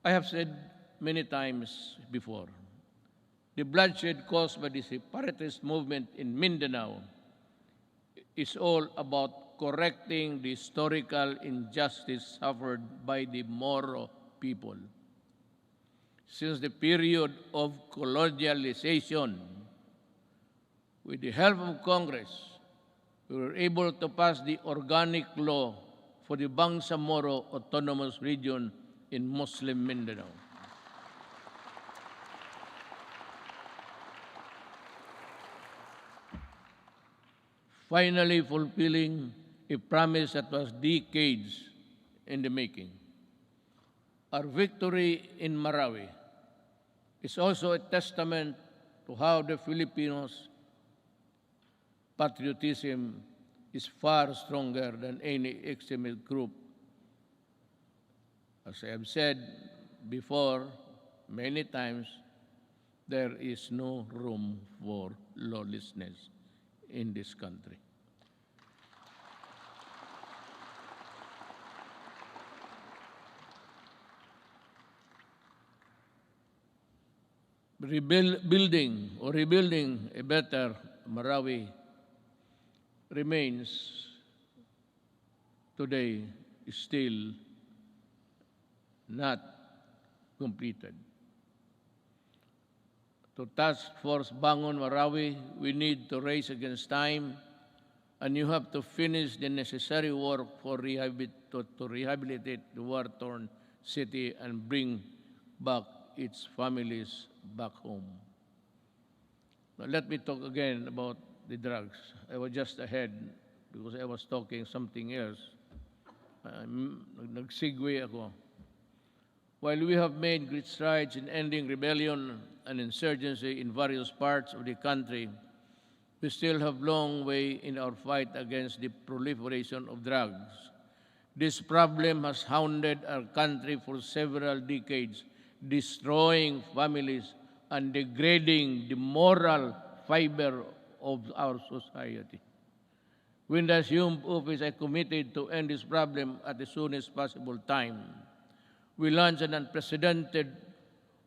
I have said many times before, the bloodshed caused by the separatist movement in Mindanao is all about correcting the historical injustice suffered by the Moro people. Since the period of colonialization, with the help of Congress, we were able to pass the organic law for the Bangsamoro Autonomous Region in Muslim Mindanao. Finally fulfilling a promise that was decades in the making. Our victory in Marawi is also a testament to how the Filipinos' patriotism is far stronger than any extremist group. As I have said before many times, there is no room for lawlessness in this country. Rebuilding a better Marawi remains today still not completed. To Task Force Bangon Marawi, we need to race against time, and you have to finish the necessary work for to rehabilitate the war-torn city and bring back its families back home. Now, let me talk again about the drugs. I was just ahead because I was talking something else. Nag-segue ako. While we have made great strides in ending rebellion and insurgency in various parts of the country, we still have a long way in our fight against the proliferation of drugs. This problem has hounded our country for several decades, destroying families and degrading the moral fiber of our society. When the assumed office, I committed to end this problem at the soonest possible time. We launched an unprecedented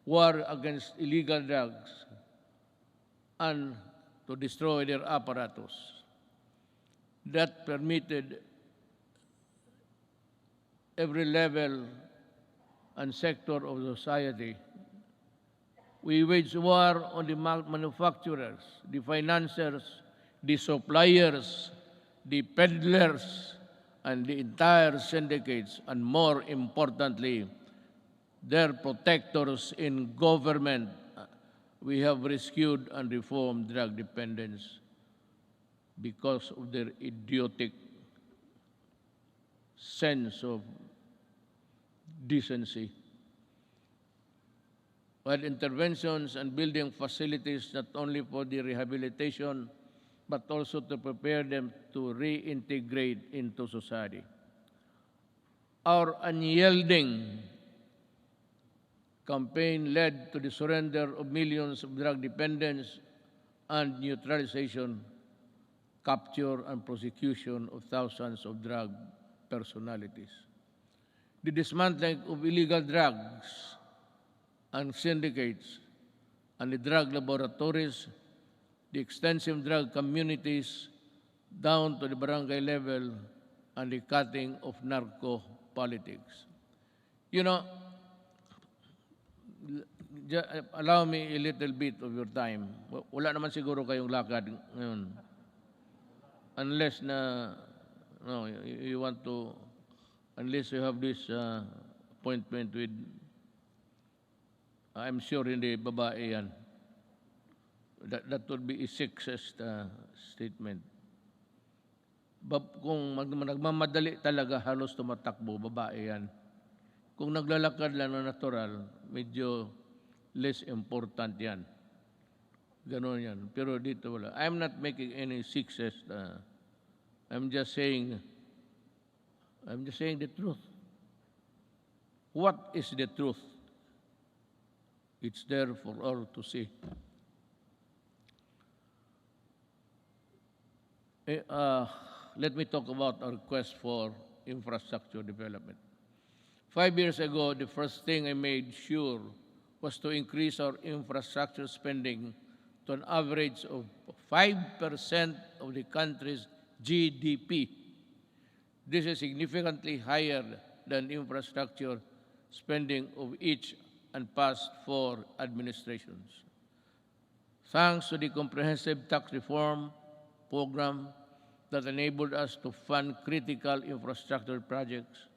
war against illegal drugs and to destroy their apparatus. That permitted every level and sector of society. We waged war on the manufacturers, the financiers, the suppliers, the peddlers, and the entire syndicates, and more importantly, their protectors in government. We have rescued and reformed drug dependence because of their idiotic sense of decency. While interventions and building facilities not only for the rehabilitation, but also to prepare them to reintegrate into society. Our unyielding campaign led to the surrender of millions of drug dependents and neutralization, capture, and prosecution of thousands of drug personalities. The dismantling of illegal drugs and syndicates and the drug laboratories, the extensive drug communities down to the barangay level, and the cutting of narco politics. You know, allow me a little bit of your time. Wala naman siguro kayong lakad ngayon. Unless na, no, you want to, unless you have this appointment with, I'm sure hindi babae yan. That would be a sexist statement. Kung nagmamadali talaga, halos tumatakbo, babae yan. Kung naglalakad lang na natural, medyo less important yan. Ganon yan. Pero dito wala. I'm not making any sexist. I'm just saying the truth. What is the truth? It's there for all to see. Let me talk about our quest for infrastructure development. 5 years ago, the first thing I made sure was to increase our infrastructure spending to an average of 5% of the country's GDP. This is significantly higher than infrastructure spending of each and past 4 administrations. Thanks to the comprehensive tax reform program that enabled us to fund critical infrastructure projects,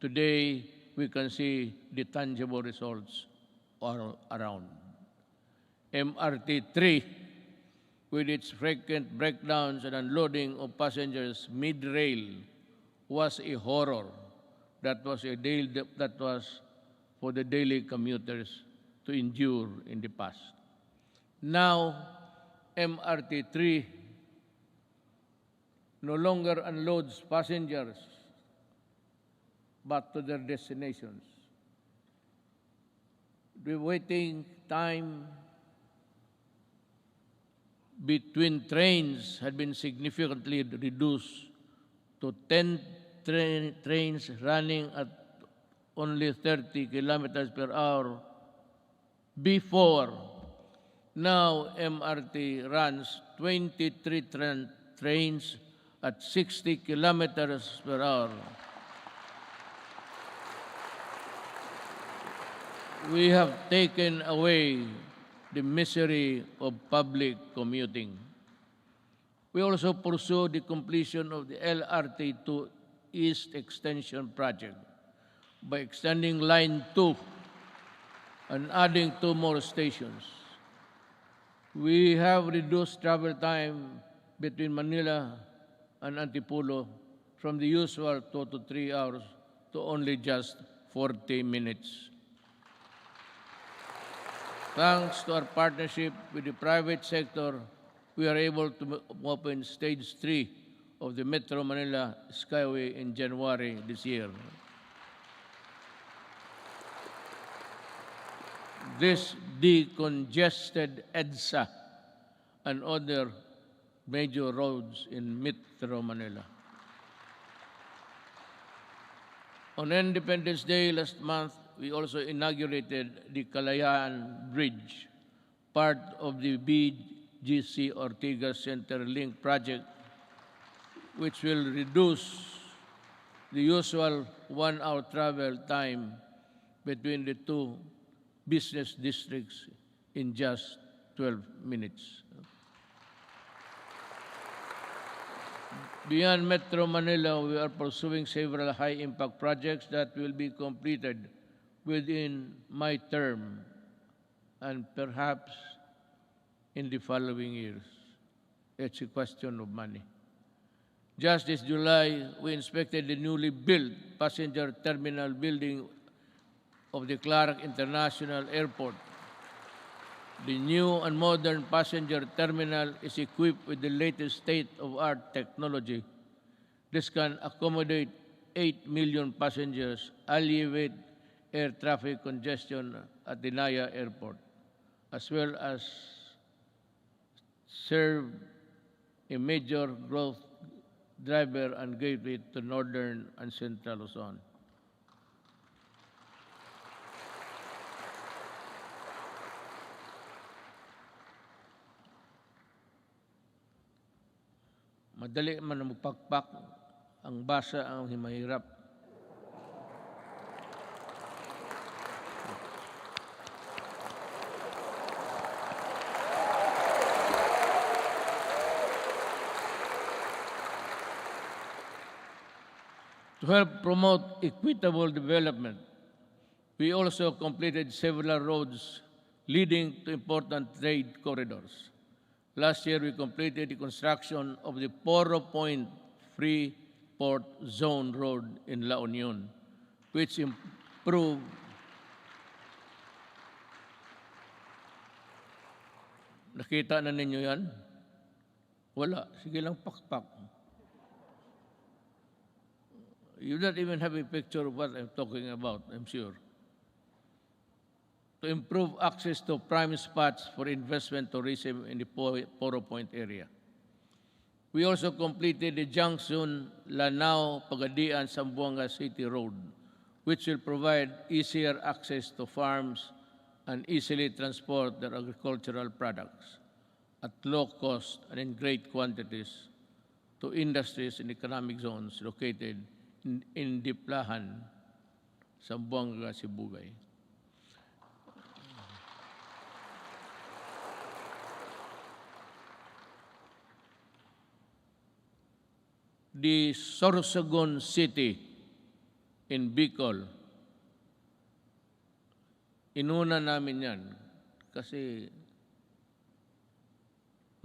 today we can see the tangible results all around. MRT-3, with its frequent breakdowns and unloading of passengers mid-rail, was a horror. That was for the daily commuters to endure in the past. Now, MRT-3 no longer unloads passengers but to their destinations. The waiting time between trains had been significantly reduced to 10 trains running at only 30 kilometers per hour before. Now MRT runs 23 trains at 60 kilometers per hour. We have taken away the misery of public commuting. We also pursue the completion of the LRT to East Extension Project by extending Line 2 and adding 2 more stations. We have reduced travel time between Manila and Antipolo from the usual 2 to 3 hours to only just 40 minutes. Thanks to our partnership with the private sector, we are able to open Stage 3 of the Metro Manila Skyway in January this year. This decongested EDSA and other major roads in Metro Manila. On Independence Day last month, we also inaugurated the Kalayaan Bridge, part of the BGC Ortigas Centerlink project, which will reduce the usual 1-hour travel time between the two business districts in just 12 minutes. Beyond Metro Manila, we are pursuing several high-impact projects that will be completed within my term and perhaps in the following years. It's a question of money. Just this July, we inspected the newly built passenger terminal building of the Clark International Airport. The new and modern passenger terminal is equipped with the latest state-of-art technology. This can accommodate 8 million passengers, alleviate air traffic congestion at the Naya Airport, as well as serve a major growth driver and gateway to northern and central Luzon. Madali man na magpakpak, ang basa ang mahirap. To help promote equitable development, we also completed several roads leading to important trade corridors. Last year, we completed the construction of the Poro Point Free Port Zone Road in La Union, which improved nakita na ninyo yan? Wala. Sige lang pakpak. You don't even have a picture of what I'm talking about, I'm sure. To improve access to prime spots for investment tourism in the Poro Point area. We also completed the junction Lanao-Pagadian-Zamboanga City Road, which will provide easier access to farms and easily transport their agricultural products at low cost and in great quantities to industries in economic zones located in Diplahan, Zamboanga, Sibugay. The Sorsogon City in Bicol, inuna namin yan kasi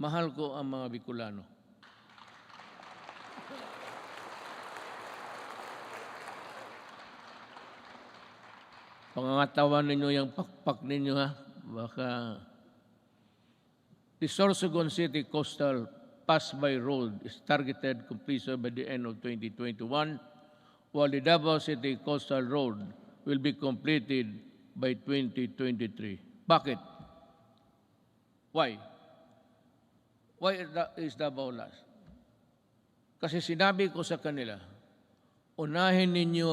mahal ko ang mga Bicolano. Pangangatawan ninyo yung pakpak ninyo ha. Baka the Sorsogon City Coastal Pass-by Road is targeted completion by the end of 2021, while the Davao City Coastal Road will be completed by 2023. Bakit? Why? Why is Davao last? Kasi sinabi ko sa kanila, unahin ninyo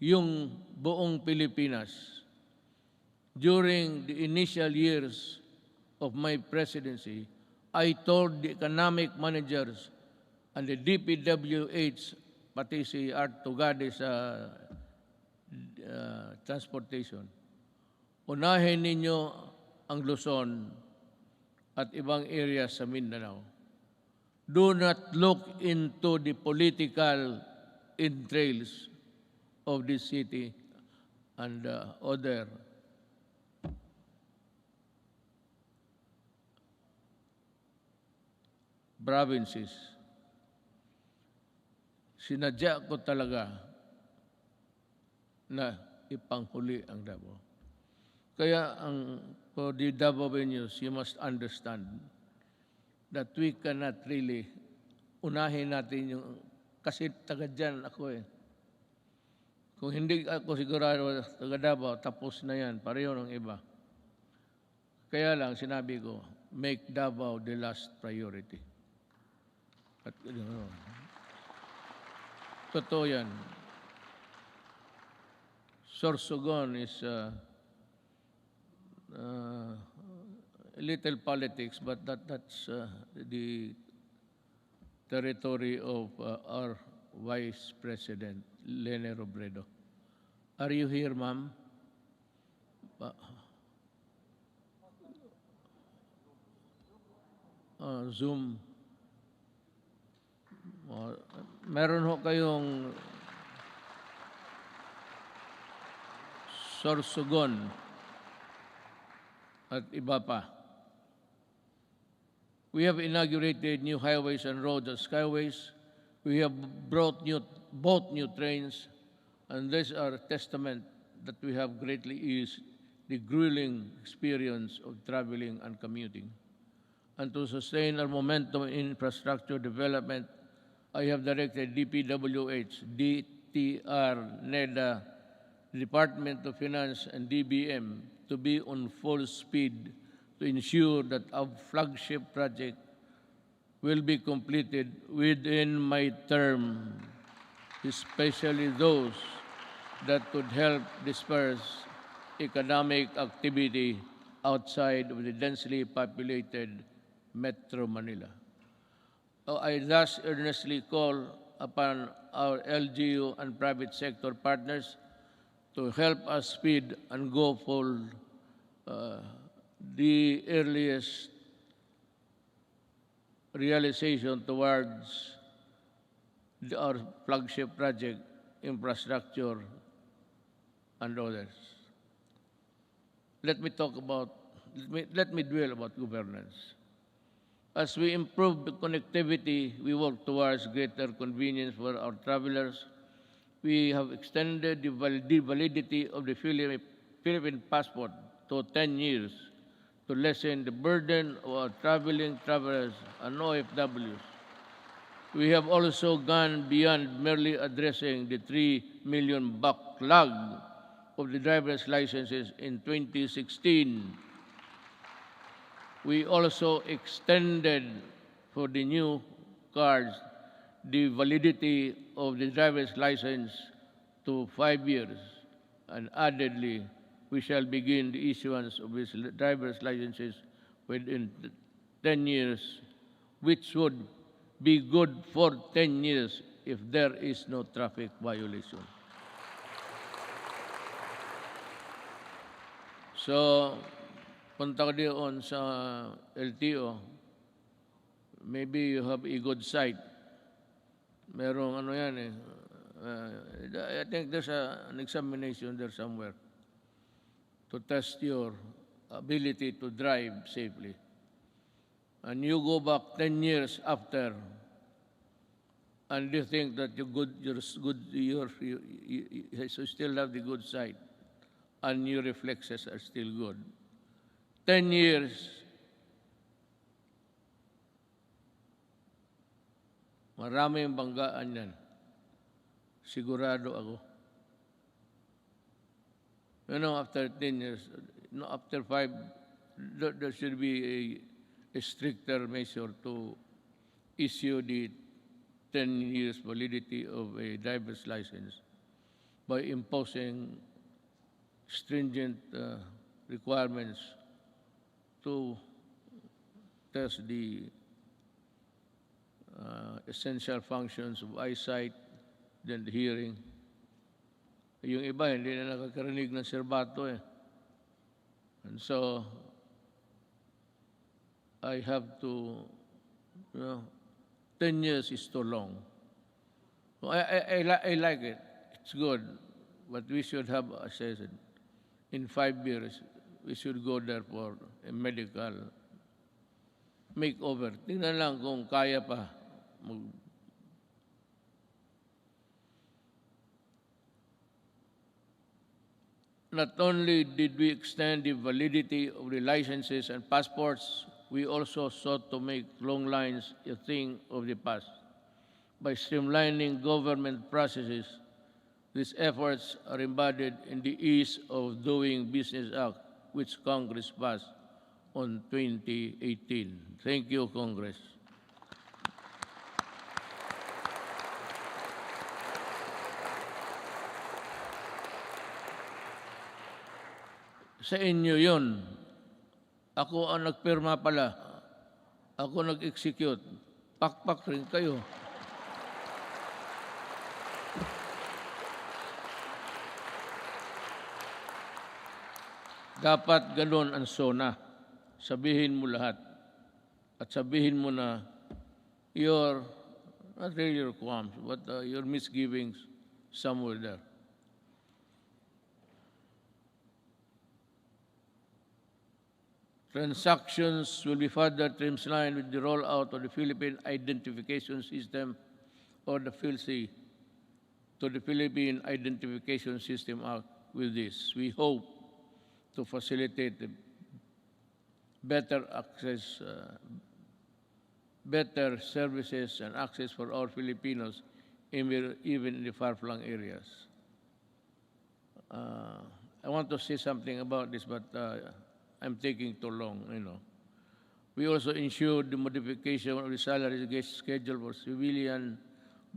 yung buong Pilipinas. During the initial years of my presidency, I told the economic managers and the DPWH, pati si Art Tugade sa transportation, unahin ninyo ang Luzon at ibang areas sa Mindanao. Do not look into the political entrails of this city and other provinces. Sinadya ko talaga na ipanghuli ang Davao. Kaya for the Davaoenos, you must understand that we cannot really unahin natin yung, kasi taga dyan ako eh. Kung hindi ako sigurado taga Davao, tapos na yan, pareho ng iba. Kaya lang sinabi ko, make Davao the last priority. At, totoo yan. Sorsogon is a little politics, but that's the territory of our Vice President, Lene Robredo. Are you here, ma'am? Zoom. Meron ho kayong Sorsogon at iba pa. We have inaugurated new highways and roads and skyways. We have bought new trains, and these are a testament that we have greatly eased the grueling experience of traveling and commuting. And to sustain our momentum in infrastructure development, I have directed DPWH, DTR, NEDA, Department of Finance, and DBM to be on full speed to ensure that our flagship project will be completed within my term, especially those that could help disperse economic activity outside of the densely populated Metro Manila. I thus earnestly call upon our LGU and private sector partners to help us speed and go for the earliest realization towards our flagship project, infrastructure, and others. Let me dwell about governance. As we improve the connectivity, we work towards greater convenience for our travelers. We have extended the validity of the Philippine passport to 10 years to lessen the burden of our traveling travelers and OFWs. We have also gone beyond merely addressing the 3 million backlog of the driver's licenses in 2016. We also extended for the new cars the validity of the driver's license to 5 years, and addedly, we shall begin the issuance of these driver's licenses within 10 years, which would be good for 10 years if there is no traffic violation. So, punta ka doon sa LTO, maybe you have a good sight. Merong ano yan eh. I think there's an examination there somewhere to test your ability to drive safely. And you go back 10 years after, and you think that you still have the good sight, and your reflexes are still good. 10 years, maraming banggaan yan. Sigurado ako. You know, after 10 years, after 5, there should be a stricter measure to issue the 10 years validity of a driver's license by imposing stringent requirements to test the essential functions of eyesight, then the hearing. Yung iba, hindi na nakakarinig ng serbato eh. And so, I have to, 10 years is too long. So I like it. It's good. But we should have, as I said, in 5 years, we should go there for a medical makeover. Tingnan lang kung kaya pa. Not only did we extend the validity of the licenses and passports, we also sought to make long lines a thing of the past. By streamlining government processes, these efforts are embodied in the Ease of Doing Business Act, which Congress passed on 2018. Thank you, Congress. Sa inyo yun. Ako ang nagpirma pala. Ako nag-execute. Pakpak rin kayo. Dapat ganun ang SONA. Sabihin mo lahat. At sabihin mo na your, not really your qualms, but your misgivings somewhere there. Transactions will be further streamlined with the rollout of the Philippine Identification System, or the PhilSy, to the Philippine Identification System Act. With this, we hope to facilitate the better access, better services and access for all Filipinos, even in the far-flung areas. I want to say something about this, but I'm taking too long, you know. We also ensured the modification of the salary schedule for civilian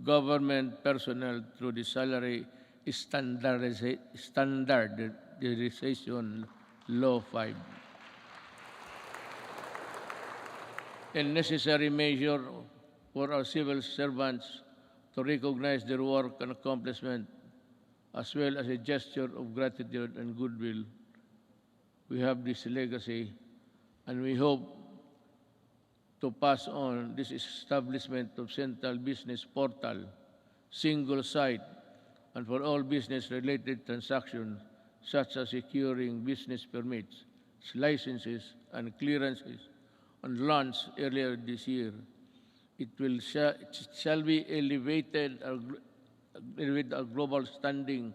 government personnel through the salary standardization Law 5. A necessary measure for our civil servants to recognize their work and accomplishment, as well as a gesture of gratitude and goodwill. We have this legacy, and we hope to pass on this establishment of central business portal, single site, and for all business-related transactions, such as securing business permits, licenses, and clearances, and launched earlier this year. It shall be elevated our global standing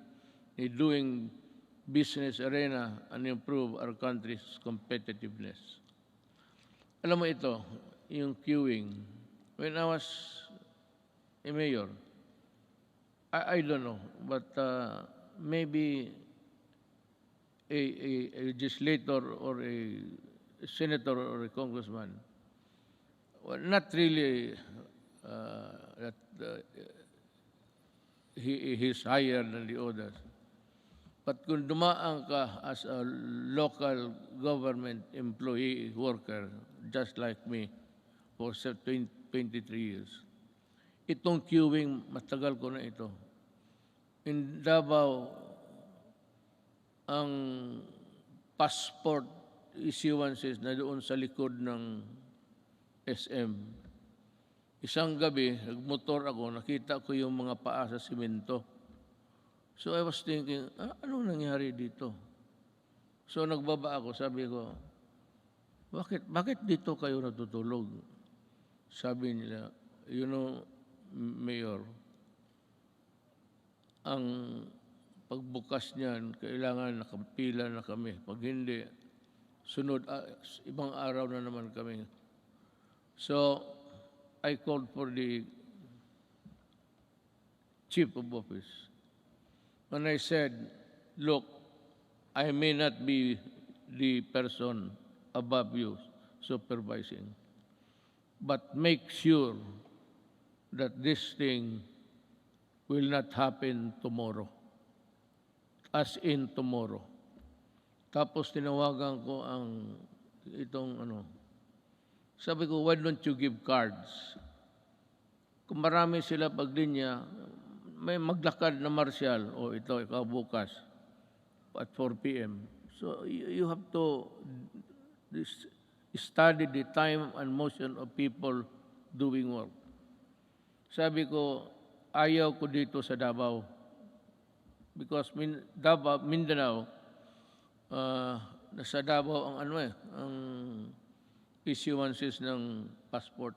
in doing business arena and improve our country's competitiveness. Alam mo ito, yung queuing. When I was a mayor, I don't know, but maybe a legislator or a senator or a congressman, well, not really that he's higher than the others. But kung dumaan ka as a local government employee, worker, just like me, for 23 years, itong queuing, matagal ko na ito. In Davao, ang passport issuances na doon sa likod ng SM, isang gabi, nagmotor ako, nakita ko yung mga paa sa simento. So I was thinking, anong nangyari dito? So nagbaba ako, sabi ko, bakit dito kayo natutulog? Sabi nila, you know, Mayor, ang pagbukas niyan, kailangan nakapila na kami. Pag hindi, sunod, ibang araw na naman kami. So, I called for the chief of office. And I said, look, I may not be the person above you supervising, but make sure that this thing will not happen tomorrow. As in tomorrow. Tapos tinawagan ko ang itong sabi ko, why don't you give cards? Kung marami sila paglinya, may maglakad na martial, ito, ikaw bukas, at 4 p.m. So you have to study the time and motion of people doing work. Sabi ko, ayaw ko dito sa Davao. Because Mindanao, nasa Davao ang ang issuances ng passport.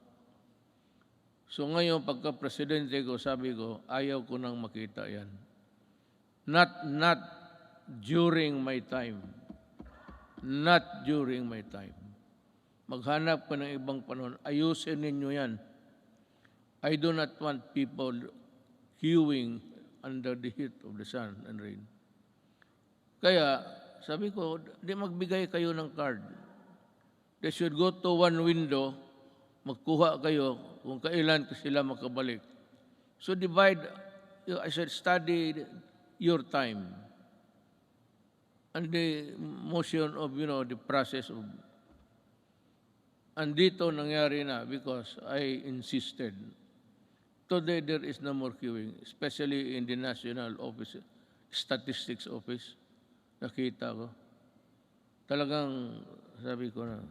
So ngayon, pagka-presidente ko, sabi ko, ayaw ko nang makita yan. Not during my time. Not during my time. Maghanap ka ng ibang panahon. Ayusin ninyo yan. I do not want people queuing under the heat of the sun and rain. Kaya, sabi ko, di magbigay kayo ng card. They should go to one window, magkuha kayo kung kailan sila makabalik. So divide, I said, study your time. and the motion of, the process of, andito nangyari na because I insisted. Today, there is no more queuing, especially in the National Office, Statistics Office. Nakita ko. Talagang, sabi ko na,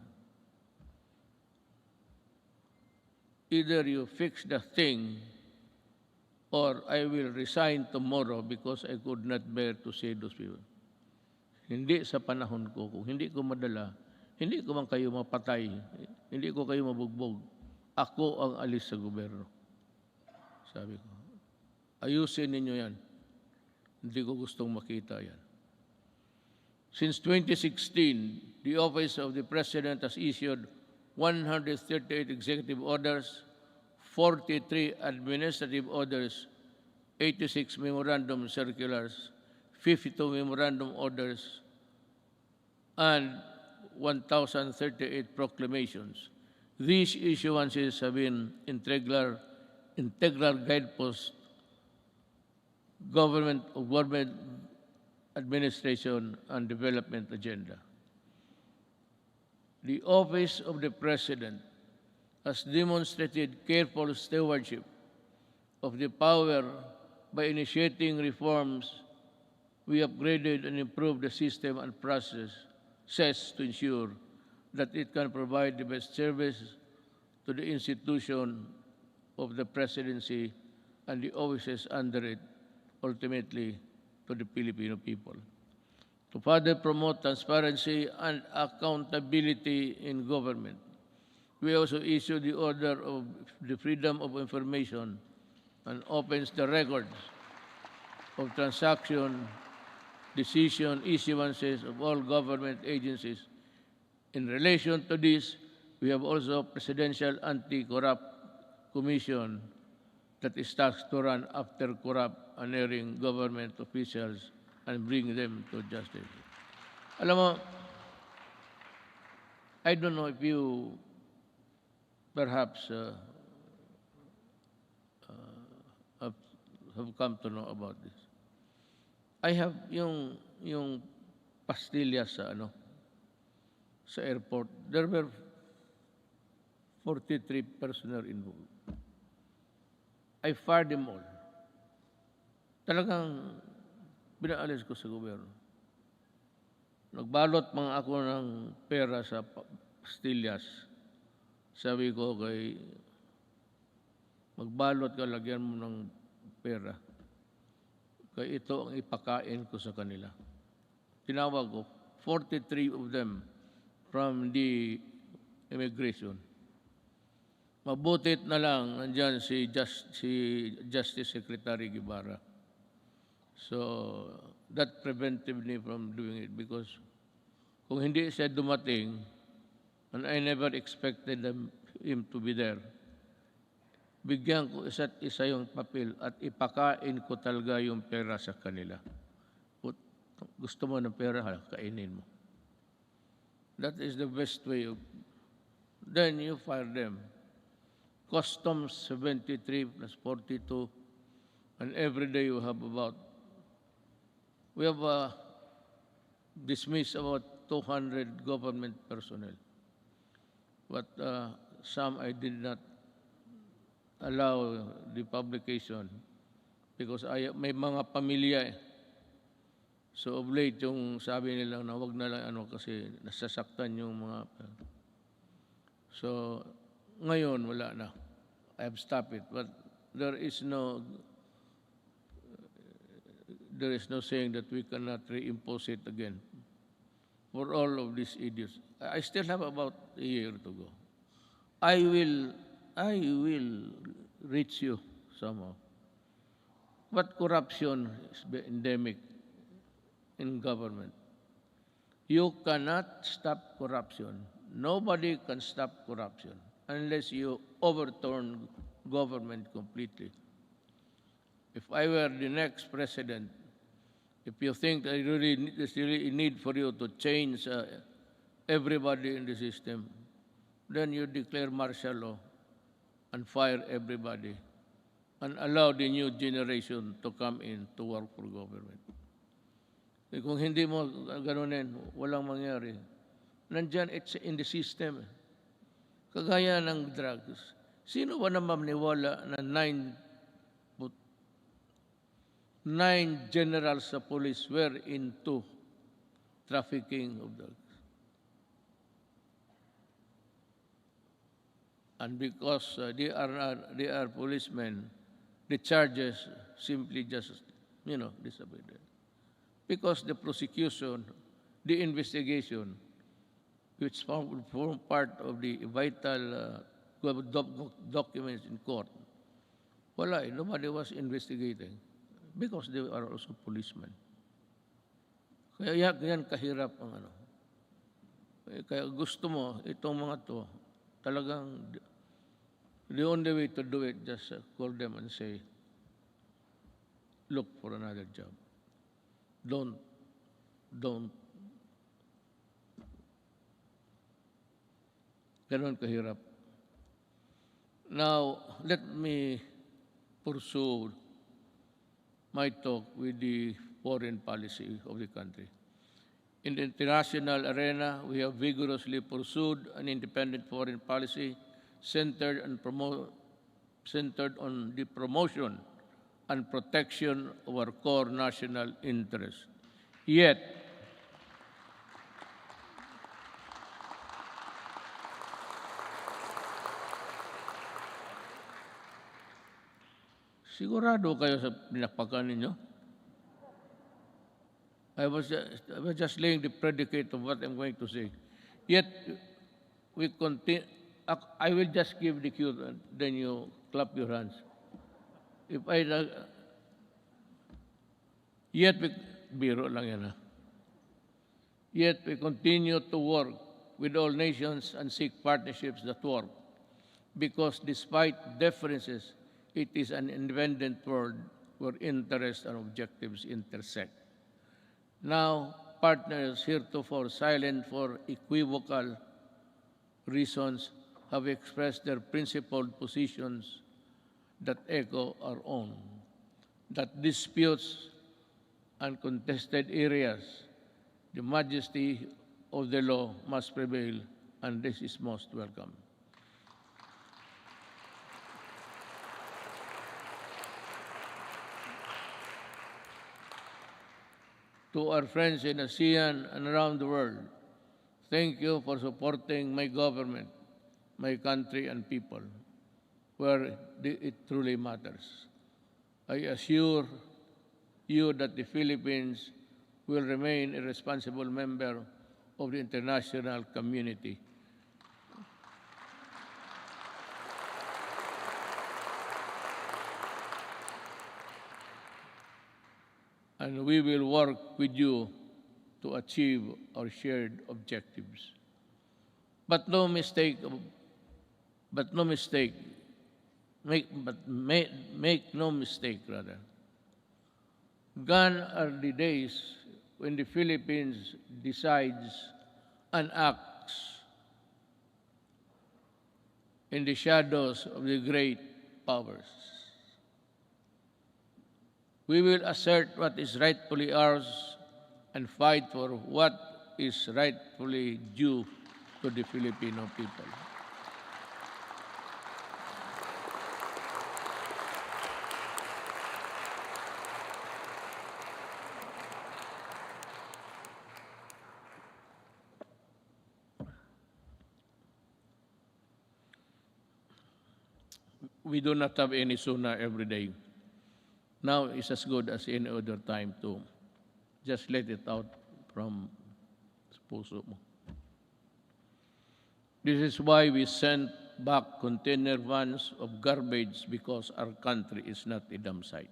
either you fix the thing or I will resign tomorrow because I could not bear to see those people. Hindi sa panahon ko. Kung hindi ko madala, hindi ko man kayo mapatay, hindi ko kayo mabugbog. Ako ang alis sa gobyerno. Sabi ko, ayusin ninyo yan. Hindi ko gustong makita yan. Since 2016, the Office of the President has issued 138 executive orders, 43 administrative orders, 86 memorandum circulars, 52 memorandum orders, and 1,038 proclamations. These issuances have been integral guideposts government administration and development agenda. The Office of the President has demonstrated careful stewardship of the power by initiating reforms. We upgraded and improved the system and processes to ensure that it can provide the best service to the institution of the presidency and the offices under it, ultimately to the Filipino people. To further promote transparency and accountability in government, we also issued the Order of the Freedom of Information and opens the records of transaction, decision, issuances of all government agencies. In relation to this, we have also Presidential Anti-Corrupt Commission that is tasked to run after corrupt and erring government officials and bring them to justice. Alam mo, I don't know if you perhaps have come to know about this. I have yung pastillas sa airport. There were 43 personnel involved. I fired them all. Talagang binaalis ko sa gobyerno. Nagbalot mga ako ng pera sa pastillas. Sabi ko magbalot ka, lagyan mo ng pera. Kaya ito ang ipakain ko sa kanila. Tinawag ko, 43 of them from the immigration. Mabutit na lang, nandyan si Justice Secretary Guevara. So, that prevented me from doing it because kung hindi siya dumating, and I never expected him to be there, bigyan ko isa't isa yung papel at ipakain ko talaga yung pera sa kanila. Gusto mo ng pera, kainin mo. That is the best way of... Then you fire them. Customs 73 plus 42, and every day you have we have dismissed about 200 government personnel. But some I did not allow the publication because may mga pamilya eh. So of late yung sabi nila na wag na lang kasi nasasaktan yung mga... So ngayon wala na. I have stopped it, but there is no saying that we cannot reimpose it again for all of these idiots. I still have about a year to go. I will reach you somehow. But corruption is endemic in government. You cannot stop corruption. Nobody can stop corruption unless you overturn government completely. If I were the next president, if you think there's really a need for you to change everybody in the system, then you declare martial law and fire everybody and allow the new generation to come in to work for government. Kung hindi mo ganunin, walang mangyari. Nandyan, it's in the system. Kagaya ng drugs. Sino ba naman niwala na nine generals sa police were into trafficking of drugs? And because they are policemen, the charges simply just, disappear. Because the prosecution, the investigation, which form part of the vital documents in court, nobody was investigating because they are also policemen. Kaya yan kahirap ang ano. Kaya gusto mo, itong mga to, talagang the only way to do it, just call them and say, look for another job. Don't. Ganon kahirap. Now, let me pursue my talk with the foreign policy of the country. In the international arena, we have vigorously pursued an independent foreign policy centered on the promotion and protection of our core national interests. Yet, sigurado kayo sa pinakpakan ninyo? I was just laying the predicate of what I'm going to say. Yet, we continue. I will just give the cue, then you clap your hands. Biro lang yan, ha? Yet we continue to work with all nations and seek partnerships that work. Because despite differences, it is an independent world where interests and objectives intersect. Now, partners heretofore silent for equivocal reasons have expressed their principled positions that echo our own, that disputes and contested areas, the majesty of the law must prevail, and this is most welcome. To our friends in ASEAN and around the world, thank you for supporting my government, my country and people, where it truly matters. I assure you that the Philippines will remain a responsible member of the international community. And we will work with you to achieve our shared objectives. Make no mistake, rather. Gone are the days when the Philippines decides and acts in the shadows of the great powers. We will assert what is rightfully ours and fight for what is rightfully due to the Filipino people. We do not have any SONA every day. Now is as good as any other time to just let it out from puso mo. This is why we sent back container vans of garbage, because our country is not a dump site.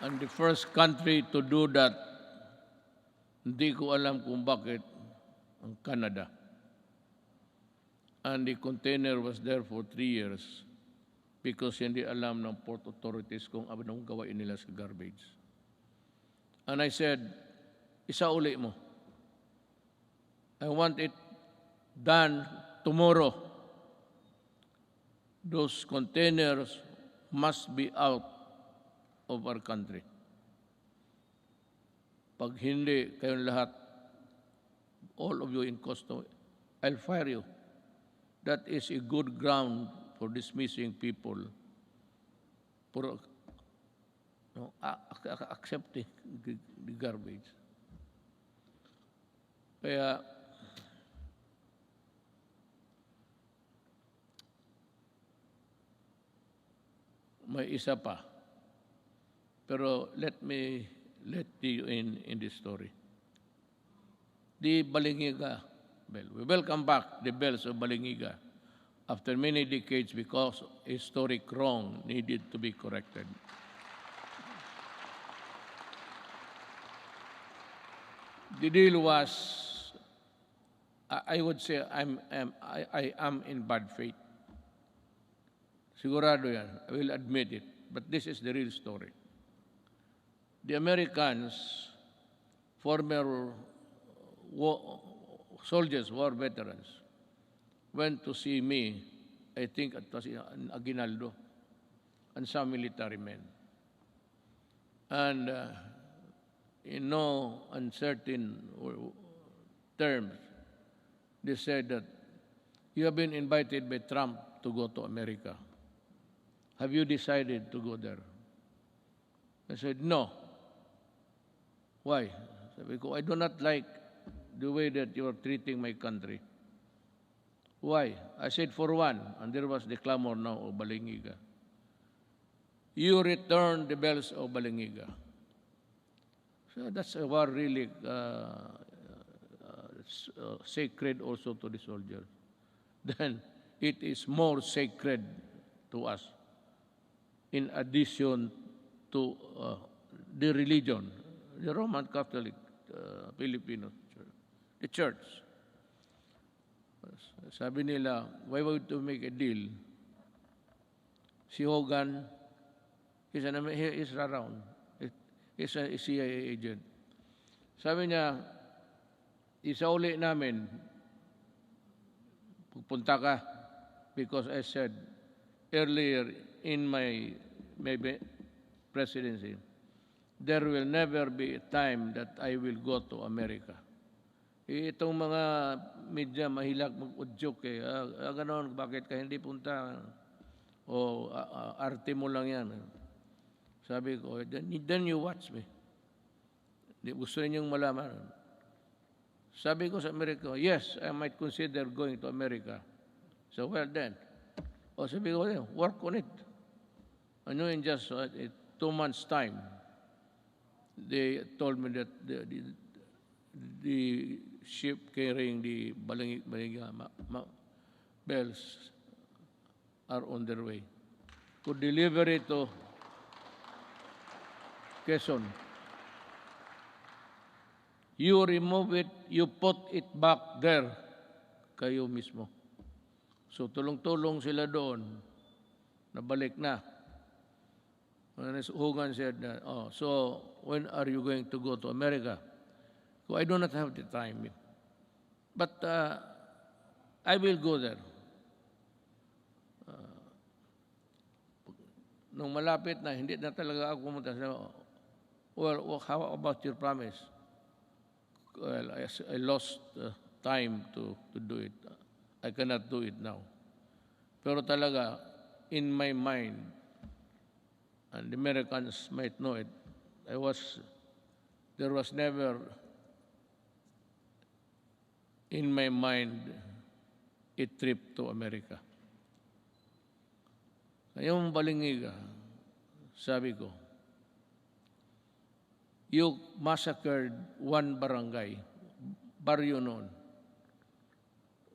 And the first country to do that, hindi ko alam kung bakit, ang Canada. And the container was there for 3 years because hindi alam ng port authorities kung anong gawain nila sa garbage. And I said, isauli mo. I want it done tomorrow. Those containers must be out of our country. Pag hindi kayong lahat, all of you in custody, I'll fire you. That is a good ground for dismissing people for accepting the garbage. Kaya may isa pa. Pero let you in this story. The Balingiga bell. We welcome back the bells of Balingiga after many decades because a historic wrong needed to be corrected. The deal was, I would say, I am in bad faith. Sigurado yan. I will admit it. But this is the real story. The Americans, former soldiers, war veterans, went to see me, I think it was in Aguinaldo, and some military men. And in no uncertain terms, they said that you have been invited by Trump to go to America. Have you decided to go there? I said, no. Why? Because I do not like the way that you are treating my country. Why? I said, for one, and there was the clamor now of Balingiga. You return the bells of Balingiga. So that's a war really sacred also to the soldiers. Then it is more sacred to us in addition to the religion, the Roman Catholic Filipino Church, the church. Sabi nila, why would to make a deal? Si Hogan, he is around. He's a CIA agent. Sabi niya, isauli namin, pupunta ka, because I said earlier in my presidency, there will never be a time that I will go to America. Itong mga media mahilag mag-udyok eh. Ganon, bakit ka hindi punta? O arte mo lang yan. Sabi ko, then you watch me. Gusto ninyong malaman. Sabi ko sa Amerika, yes, I might consider going to America. So well then. O sabi ko, work on it. Ano in just 2 months' time, they told me that the ship carrying the Balingiga bells are on their way to deliver it to Quezon. You remove it, you put it back there, kayo mismo. So tulong-tulong sila doon, nabalik na. And Hogan said, so when are you going to go to America? So I do not have the time. But I will go there. Nung malapit na, hindi na talaga ako pumunta. Well, how about your promise? Well, I lost time to do it. I cannot do it now. Pero talaga, in my mind, and the Americans might know it, there was never in my mind a trip to America. Ngayong Balingiga, sabi ko, you massacred one barangay, baryo noon,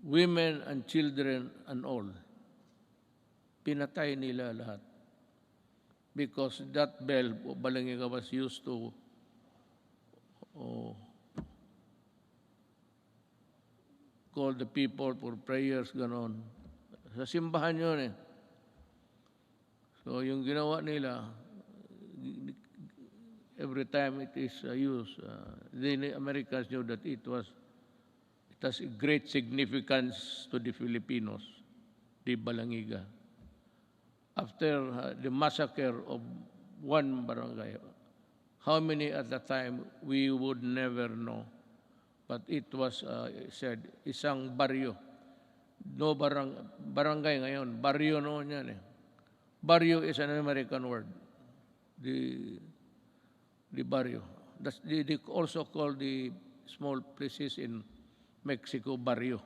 women and children and all. Pinatay nila lahat. Because that bell, Balingiga, was used to call the people for prayers, ganon. Sa simbahan yun eh. So yung ginawa nila, every time it is used, the Americans knew that it has a great significance to the Filipinos, the Balingiga. after the massacre of one barangay. How many at the time, we would never know. But it was said, isang baryo. No barangay ngayon, baryo noon yan eh. Baryo is an American word. The barrio. They also call the small places in Mexico barrio.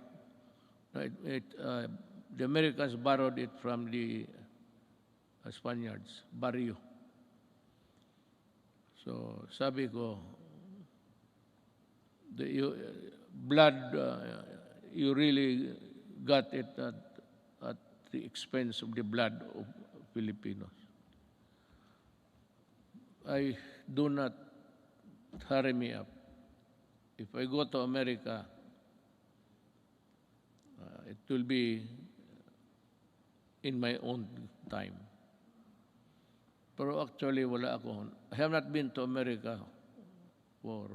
The Americans borrowed it from the Spaniards, barrio. So sabi ko, blood, you really got it at the expense of the blood of Filipinos. Do not hurry me up. If I go to America, it will be in my own time. Pero actually, wala ako. I have not been to America for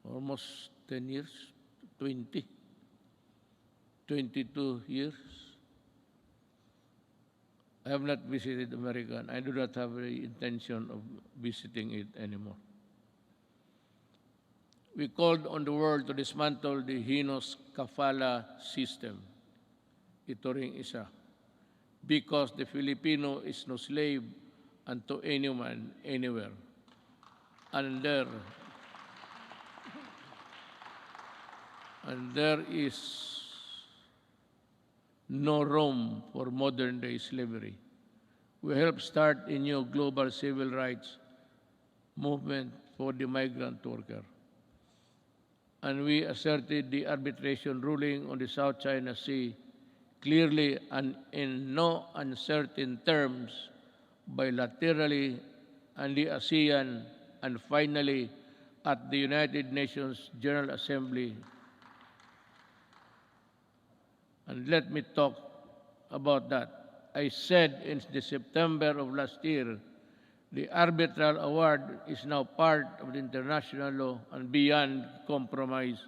almost 10 years, 22 years. I have not visited America, and I do not have the intention of visiting it anymore. We called on the world to dismantle the heinous kafala system. Ito ring isa. Because the Filipino is no slave unto anyone, anywhere. And there is no room for modern-day slavery. We helped start a new global civil rights movement for the migrant worker. And we asserted the arbitration ruling on the South China Sea clearly and in no uncertain terms, bilaterally, and the ASEAN, and finally at the United Nations General Assembly. And let me talk about that. I said in the September of last year, the arbitral award is now part of the international law and beyond compromise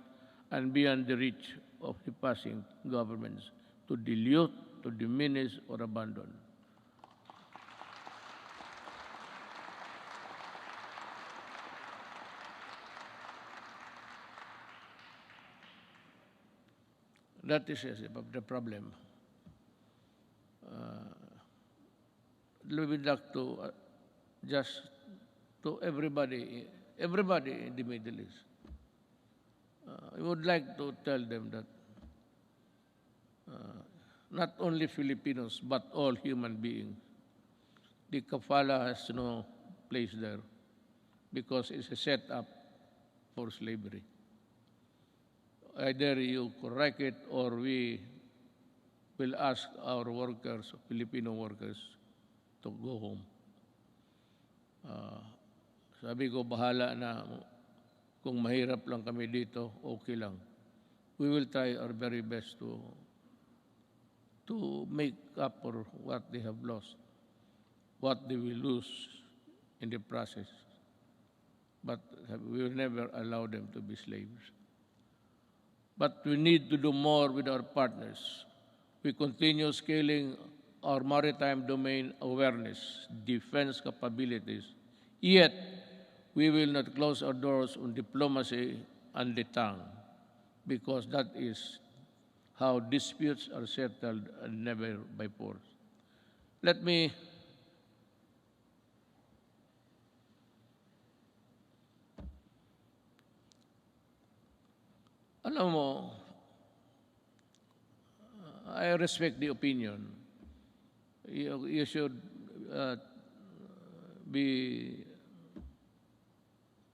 and beyond the reach of the passing governments to dilute, to diminish, or abandon. That is the problem. We would like to just to everybody in the Middle East. I would like to tell them that not only Filipinos, but all human beings, the kafala has no place there because it's a setup for slavery. Either you correct it or we will ask our workers, Filipino workers, to go home. Sabi ko, bahala na. Kung mahirap lang kami dito, okay lang. We will try our very best to make up for what they have lost, what they will lose in the process. But we will never allow them to be slaves. But we need to do more with our partners. We continue scaling our maritime domain awareness, defense capabilities. Yet, we will not close our doors on diplomacy and the tongue, because that is how disputes are settled and never by force. Let me alam mo, I respect the opinion. You should be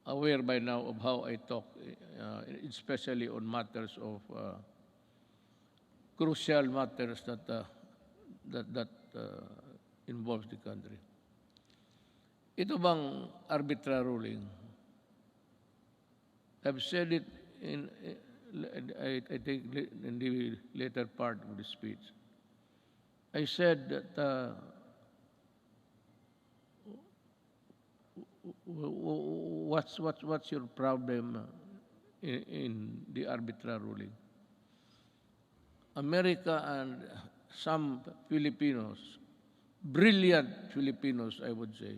aware by now of how I talk, especially on matters of crucial matters that involves the country. Ito bang arbitral ruling? I've said it I think in the later part of the speech. I said that what's your problem in the arbitral ruling? America and some Filipinos, brilliant Filipinos, I would say,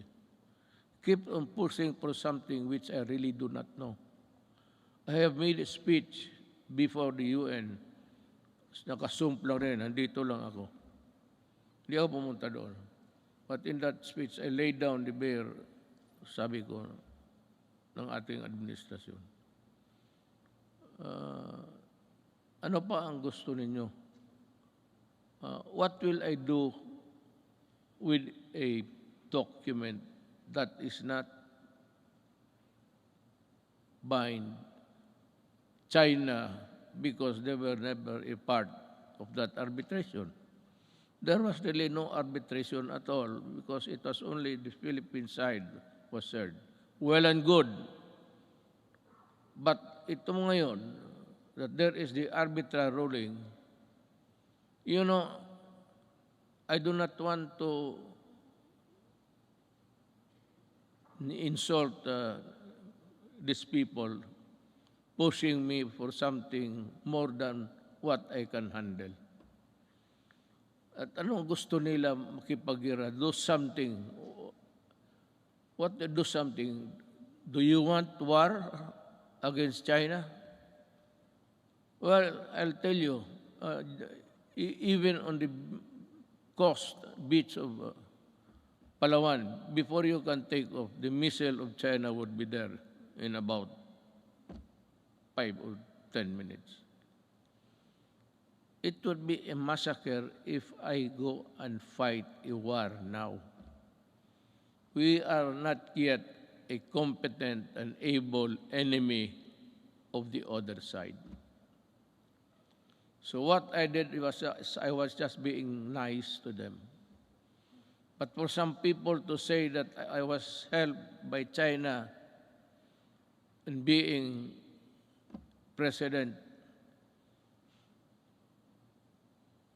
keep on pushing for something which I really do not know. I have made a speech before the UN. Nakasump lang rin, nandito lang ako. Hindi ako pumunta doon. But in that speech, I laid down the bare, sabi ko, ng ating administrasyon. Ano pa ang gusto ninyo? What will I do with a document that is not bind China because they were never a part of that arbitration? There was really no arbitration at all because it was only the Philippine side was served. Well and good. But ito ngayon, that there is the arbitral ruling, you know, I do not want to insult these people pushing me for something more than what I can handle. At anong gusto nila makipagira? Do something. What do something? Do you want war against China? Well, I'll tell you, even on the coast beach of Palawan, before you can take off, the missile of China would be there in about 5 or 10 minutes. It would be a massacre if I go and fight a war now. We are not yet a competent and able enemy of the other side. So what I did was I was just being nice to them. But for some people to say that I was helped by China in being president,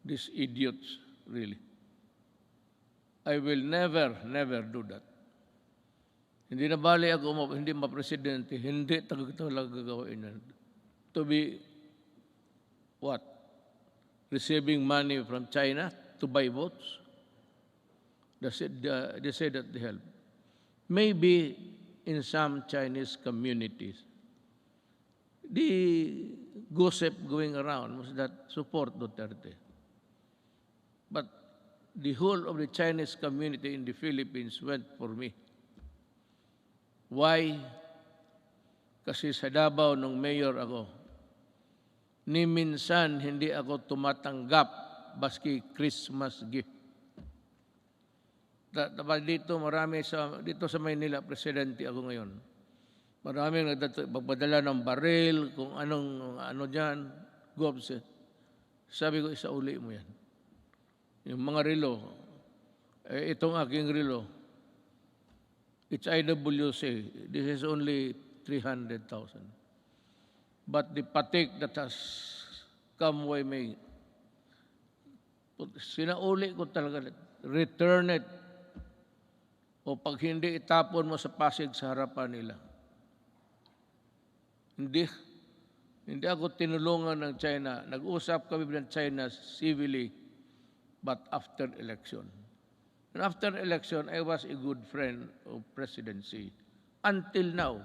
these idiots, really. I will never do that. Hindi na bali ako, hindi ma-presidente, hindi talaga gagawin yan. To be, what? Receiving money from China to buy votes? They said that they help. Maybe in some Chinese communities, the gossip going around was that support Duterte. But the whole of the Chinese community in the Philippines went for me. Why? Kasi sa Davao nung mayor ako, ni minsan hindi ako tumatanggap baski Christmas gift. Dito marami dito sa Manila, presidente ako ngayon. Maraming nagpadala ng baril, kung ano diyan, gobs. Sabi ko, isauli mo yan. Yung mga relo, itong aking relo, it's IWC. This is only 300,000. But the patik that has come way me, sinauli ko talaga, return it. O pag hindi, itapon mo sa Pasig sa harapan nila. Hindi ako tinulungan ng China. Nag-usap kami ng China civilly, but after election. And after election, I was a good friend of presidency. Until now,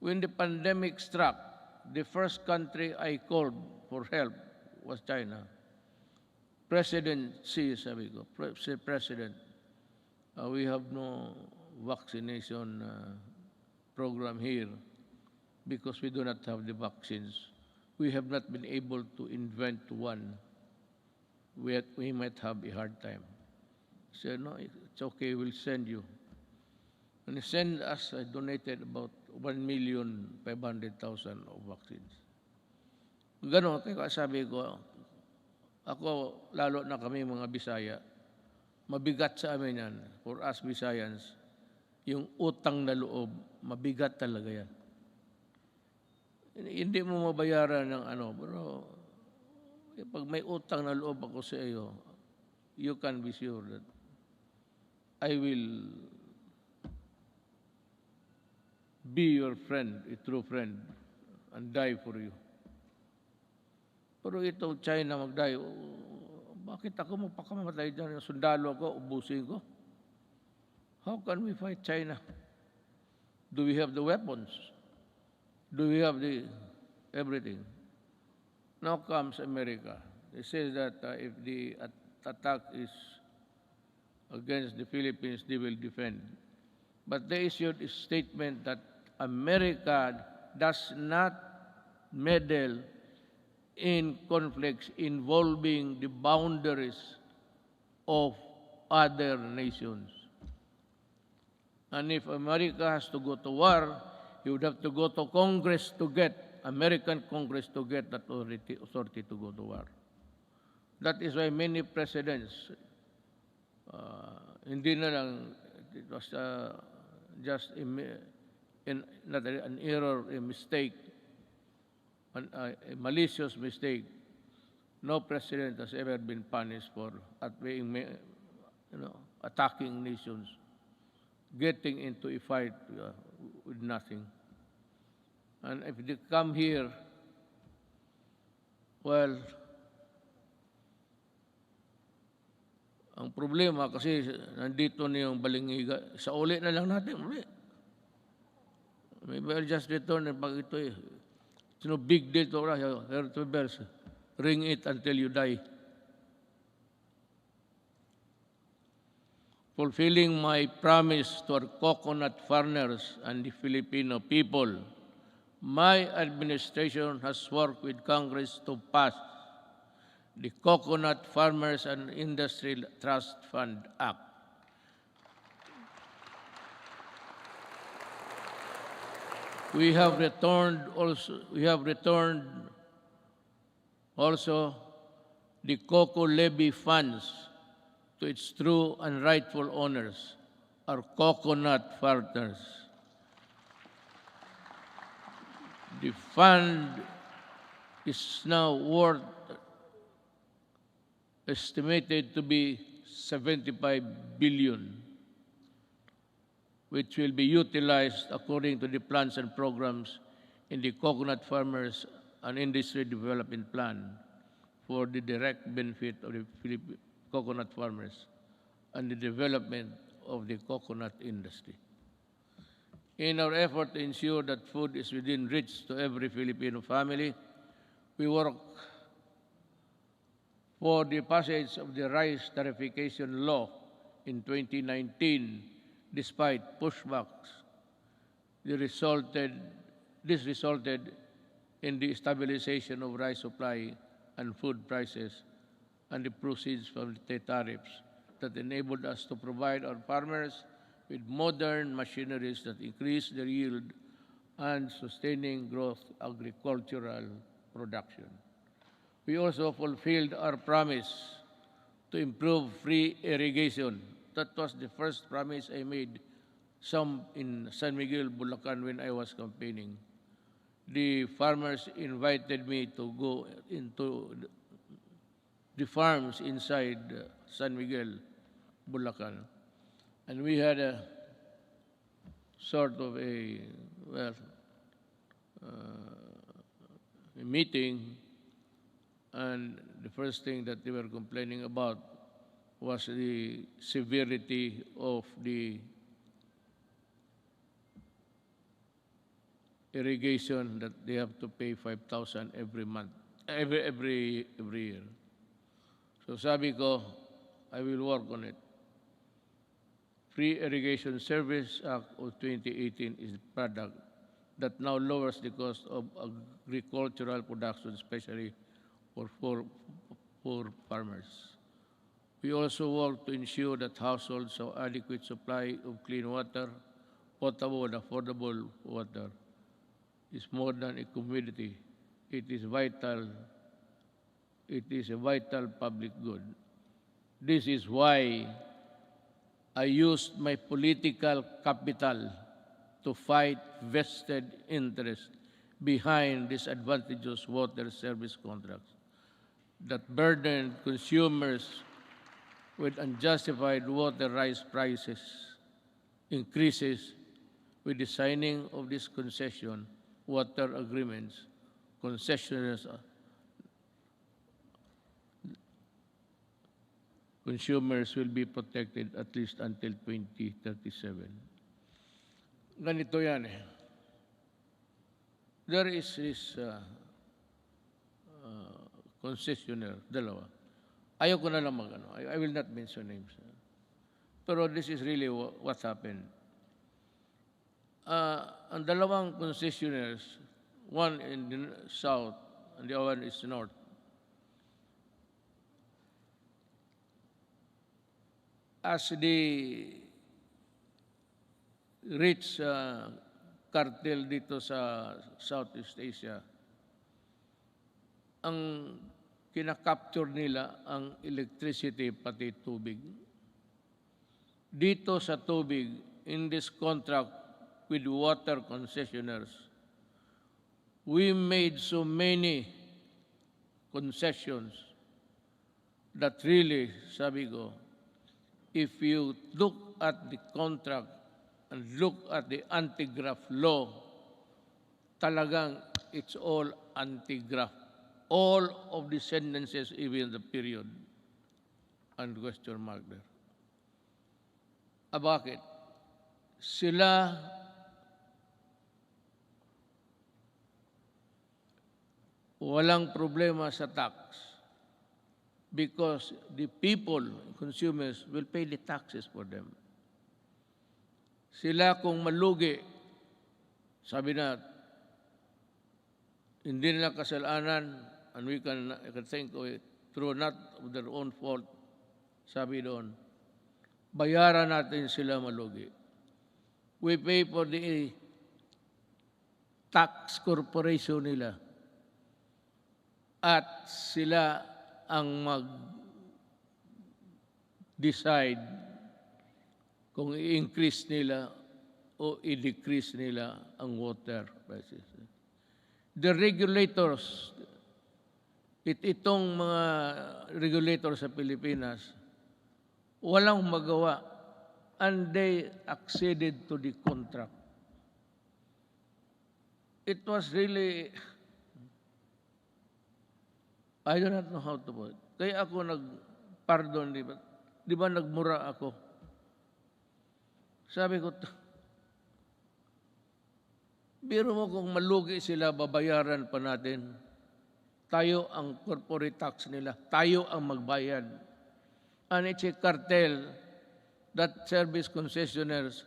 when the pandemic struck, the first country I called for help was China. President Xi, sabi ko, President, we have no vaccination program here because we do not have the vaccines. We have not been able to invent one. We might have a hard time. He said, no, it's okay, we'll send you. And he sent us, I donated about 1,500,000 of vaccines. Ganon, kaya sabi ko, ako, lalo na kami mga Bisaya, mabigat sa amin yan, for us Bisayans, yung utang na loob, mabigat talaga yan. Hindi mo mabayaran ng pero pag may utang na loob ako sa iyo, you can be sure that I will be your friend, a true friend, and die for you. Pero itong China magdayo, bakit ako magpakamatay dyan? Yung sundalo ko, ubusin ko. How can we fight China? Do we have the weapons? Do we have the everything? Now comes America. They say that if the attack is against the Philippines, they will defend. But they issued a statement that America does not meddle in conflicts involving the boundaries of other nations. And if America has to go to war, you would have to go to Congress to get, American Congress to get that authority to go to war. That is why many presidents, hindi na lang, it was just not an error, a mistake, a malicious mistake. No president has ever been punished for attacking nations, getting into a fight with nothing. And if they come here, well, ang problema kasi nandito na yung balingiga, sa uli na lang natin, uli. Maybe I'll just return and pag ito it's no big deal to us, ring it until you die. Fulfilling my promise to our coconut farmers and the Filipino people, my administration has worked with Congress to pass the Coconut Farmers and Industry Trust Fund Act. We have returned also the cocoa levy funds to its true and rightful owners, our coconut farmers. The fund is now worth estimated to be 75 billion, which will be utilized according to the plans and programs in the Coconut Farmers and Industry Development Plan for the direct benefit of the coconut farmers and the development of the coconut industry. In our effort to ensure that food is within reach to every Filipino family, we work for the passage of the rice tariffication law in 2019, despite pushbacks. This resulted in the stabilization of rice supply and food prices and the proceeds from the tariffs that enabled us to provide our farmers with modern machineries that increase their yield and sustaining growth agricultural production. We also fulfilled our promise to improve free irrigation. That was the first promise I made in San Miguel, Bulacan when I was campaigning. The farmers invited me to go into the farms inside San Miguel, Bulacan. And we had a sort of a meeting, and the first thing that they were complaining about was the severity of the irrigation, that they have to pay 5,000 every month, every year. So sabi ko, I will work on it. Free Irrigation Service Act of 2018 is the product that now lowers the cost of agricultural production, especially for poor farmers. We also work to ensure that households have adequate supply of clean water, potable and affordable water. It's more than a commodity. It is vital. It is a vital public good. This is why I used my political capital to fight vested interest behind disadvantageous water service contracts that burden consumers with unjustified water rights prices increases. With the signing of this concession water agreements, concessionaires consumers will be protected at least until 2037. Ganito yan eh. There is this concessionaire, dalawa. Ayaw ko na lang I will not mention names. Pero this is really what happened. Ang dalawang concessionaires, one in the south and the other one is north. As the rich cartel dito sa Southeast Asia, ang kinakapture nila ang electricity pati tubig. Dito sa tubig, in this contract with water concessionaires, we made so many concessions that really, sabi ko, if you look at the contract and look at the anti-graft law, talagang it's all anti-graft. All of the sentences, even the period, and question mark there. Bakit? Sila walang problema sa tax because the people, consumers, will pay the taxes for them. Sila kung malugi, sabi na, hindi nila kasalanan, and I can think of it, through not of their own fault, sabi doon, bayaran natin sila malugi. We pay for the tax corporation nila. At sila ang mag-decide kung i-increase nila o i-decrease nila ang water prices. The regulators, itong mga regulators sa Pilipinas, walang magawa and they acceded to the contract. It was really, I do not know how to put it. Kaya ako nag-pardon, di ba nagmura ako? Sabi ko, biro mo kung malugi sila, babayaran pa natin. Tayo ang corporate tax nila. Tayo ang magbayad. And it's a cartel that service concessionaires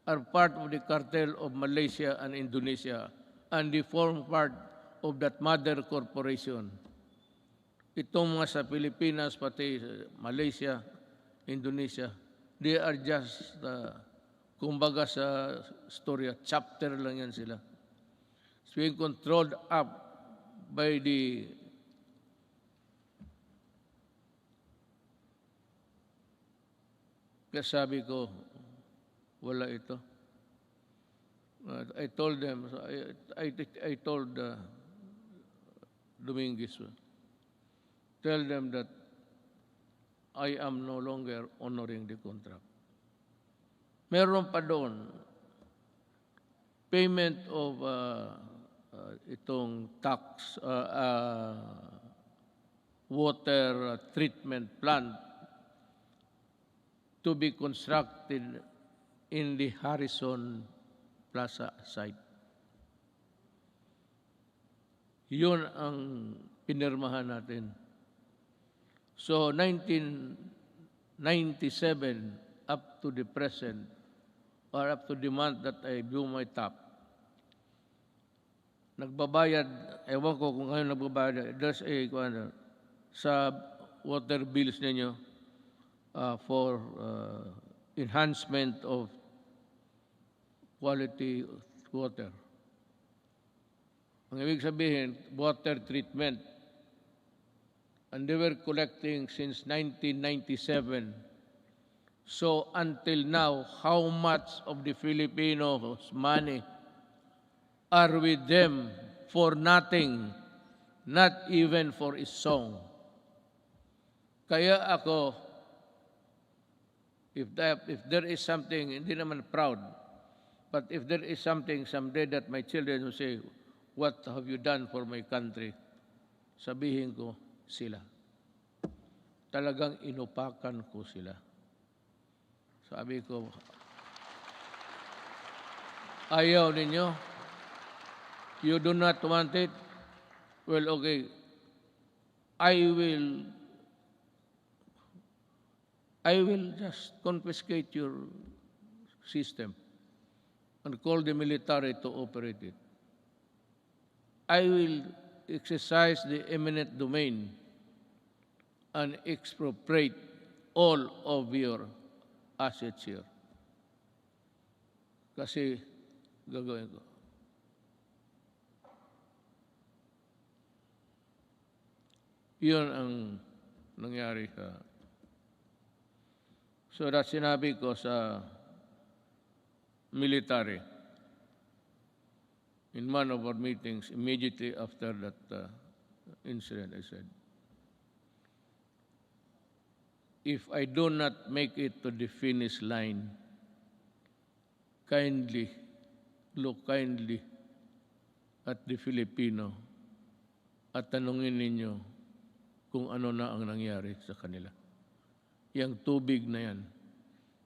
are part of the cartel of Malaysia and Indonesia and they form part of that mother corporation. Itong mga sa Pilipinas, pati Malaysia, Indonesia, they are just, kumbaga sa storya, chapter lang yan sila. It's being controlled up by the kaya sabi ko, wala ito. I told them, I told Dominguez, tell them that I am no longer honoring the contract. Meron pa doon, payment of itong tax, water treatment plant to be constructed in the Harrison Plaza site. Yun ang pinirmahan natin. So 1997 up to the present, or up to the month that I blew my top, nagbabayad, ewan ko kung ngayon nagbabayad, there's a, sa water bills ninyo for enhancement of quality water. Ang ibig sabihin, water treatment. And they were collecting since 1997. So until now, how much of the Filipinos' money are with them for nothing, not even for a song? Kaya ako, if there is something, hindi naman proud, but if there is something someday that my children will say, what have you done for my country? Sabihin ko, sila. talagang inupakan ko sila. Sabi ko, ayaw ninyo? You do not want it? Well, okay. I will just confiscate your system and call the military to operate it. I will exercise the eminent domain and expropriate all of your assets here. Kasi gagawin ko. Yun ang nangyari sa... So that sinabi ko sa military in one of our meetings immediately after that incident, I said, if I do not make it to the finish line, look kindly at the Filipino at tanungin ninyo kung ano na ang nangyari sa kanila. Yang tubig na yan.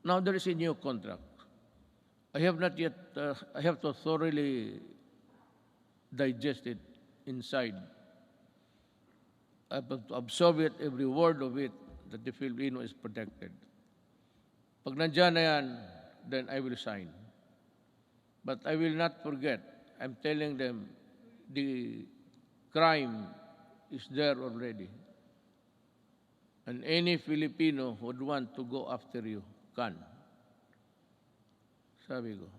Now there is a new contract. I have not yet, I have to thoroughly digest it inside. I have to absorb it, every word of it, that the Filipino is protected. Pag nandyan na yan, then I will sign. But I will not forget. I'm telling them the crime is there already. And any Filipino who would want to go after you can. Sabi ko,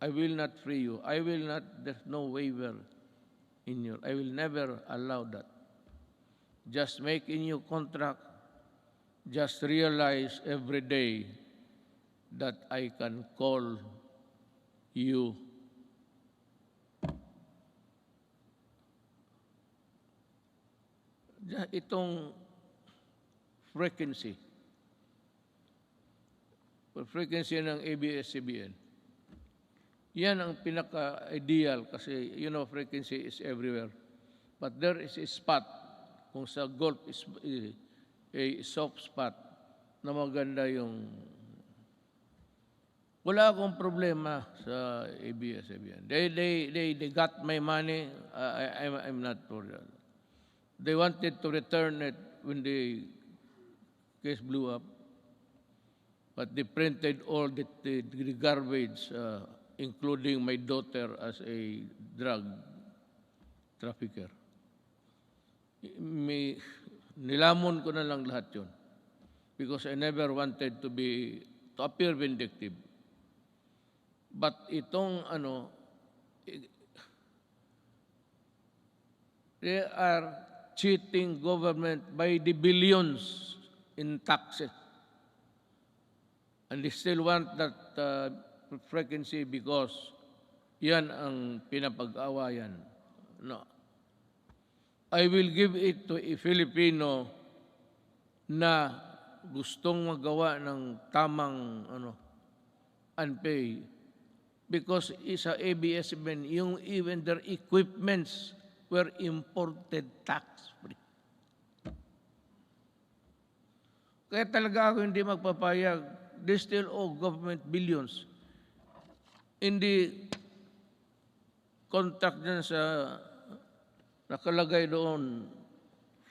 I will not free you. I will not, there's no waiver in you. I will never allow that. Just make a new contract. Just realize every day that I can call you itong frequency ng ABS-CBN. Yan ang pinaka-ideal kasi, you know, frequency is everywhere. But there is a spot, kung sa Gulf is a soft spot, na maganda yung... Wala akong problema sa ABS-CBN. They got my money. I'm not for that. They wanted to return it when the case blew up, but they printed all the garbage, including my daughter as a drug trafficker. Nilamon ko na lang lahat yun because I never wanted to appear vindictive. But itong they are cheating government by the billions in taxes. And they still want that frequency because yan ang pinapag-awayan. No. I will give it to a Filipino na gustong magawa ng tamang unpay. Because isa ABS-CBN, even their equipments were imported tax-free. Kaya talaga ako hindi magpapayag. They still owe government billions. In the contract dyan sa nakalagay doon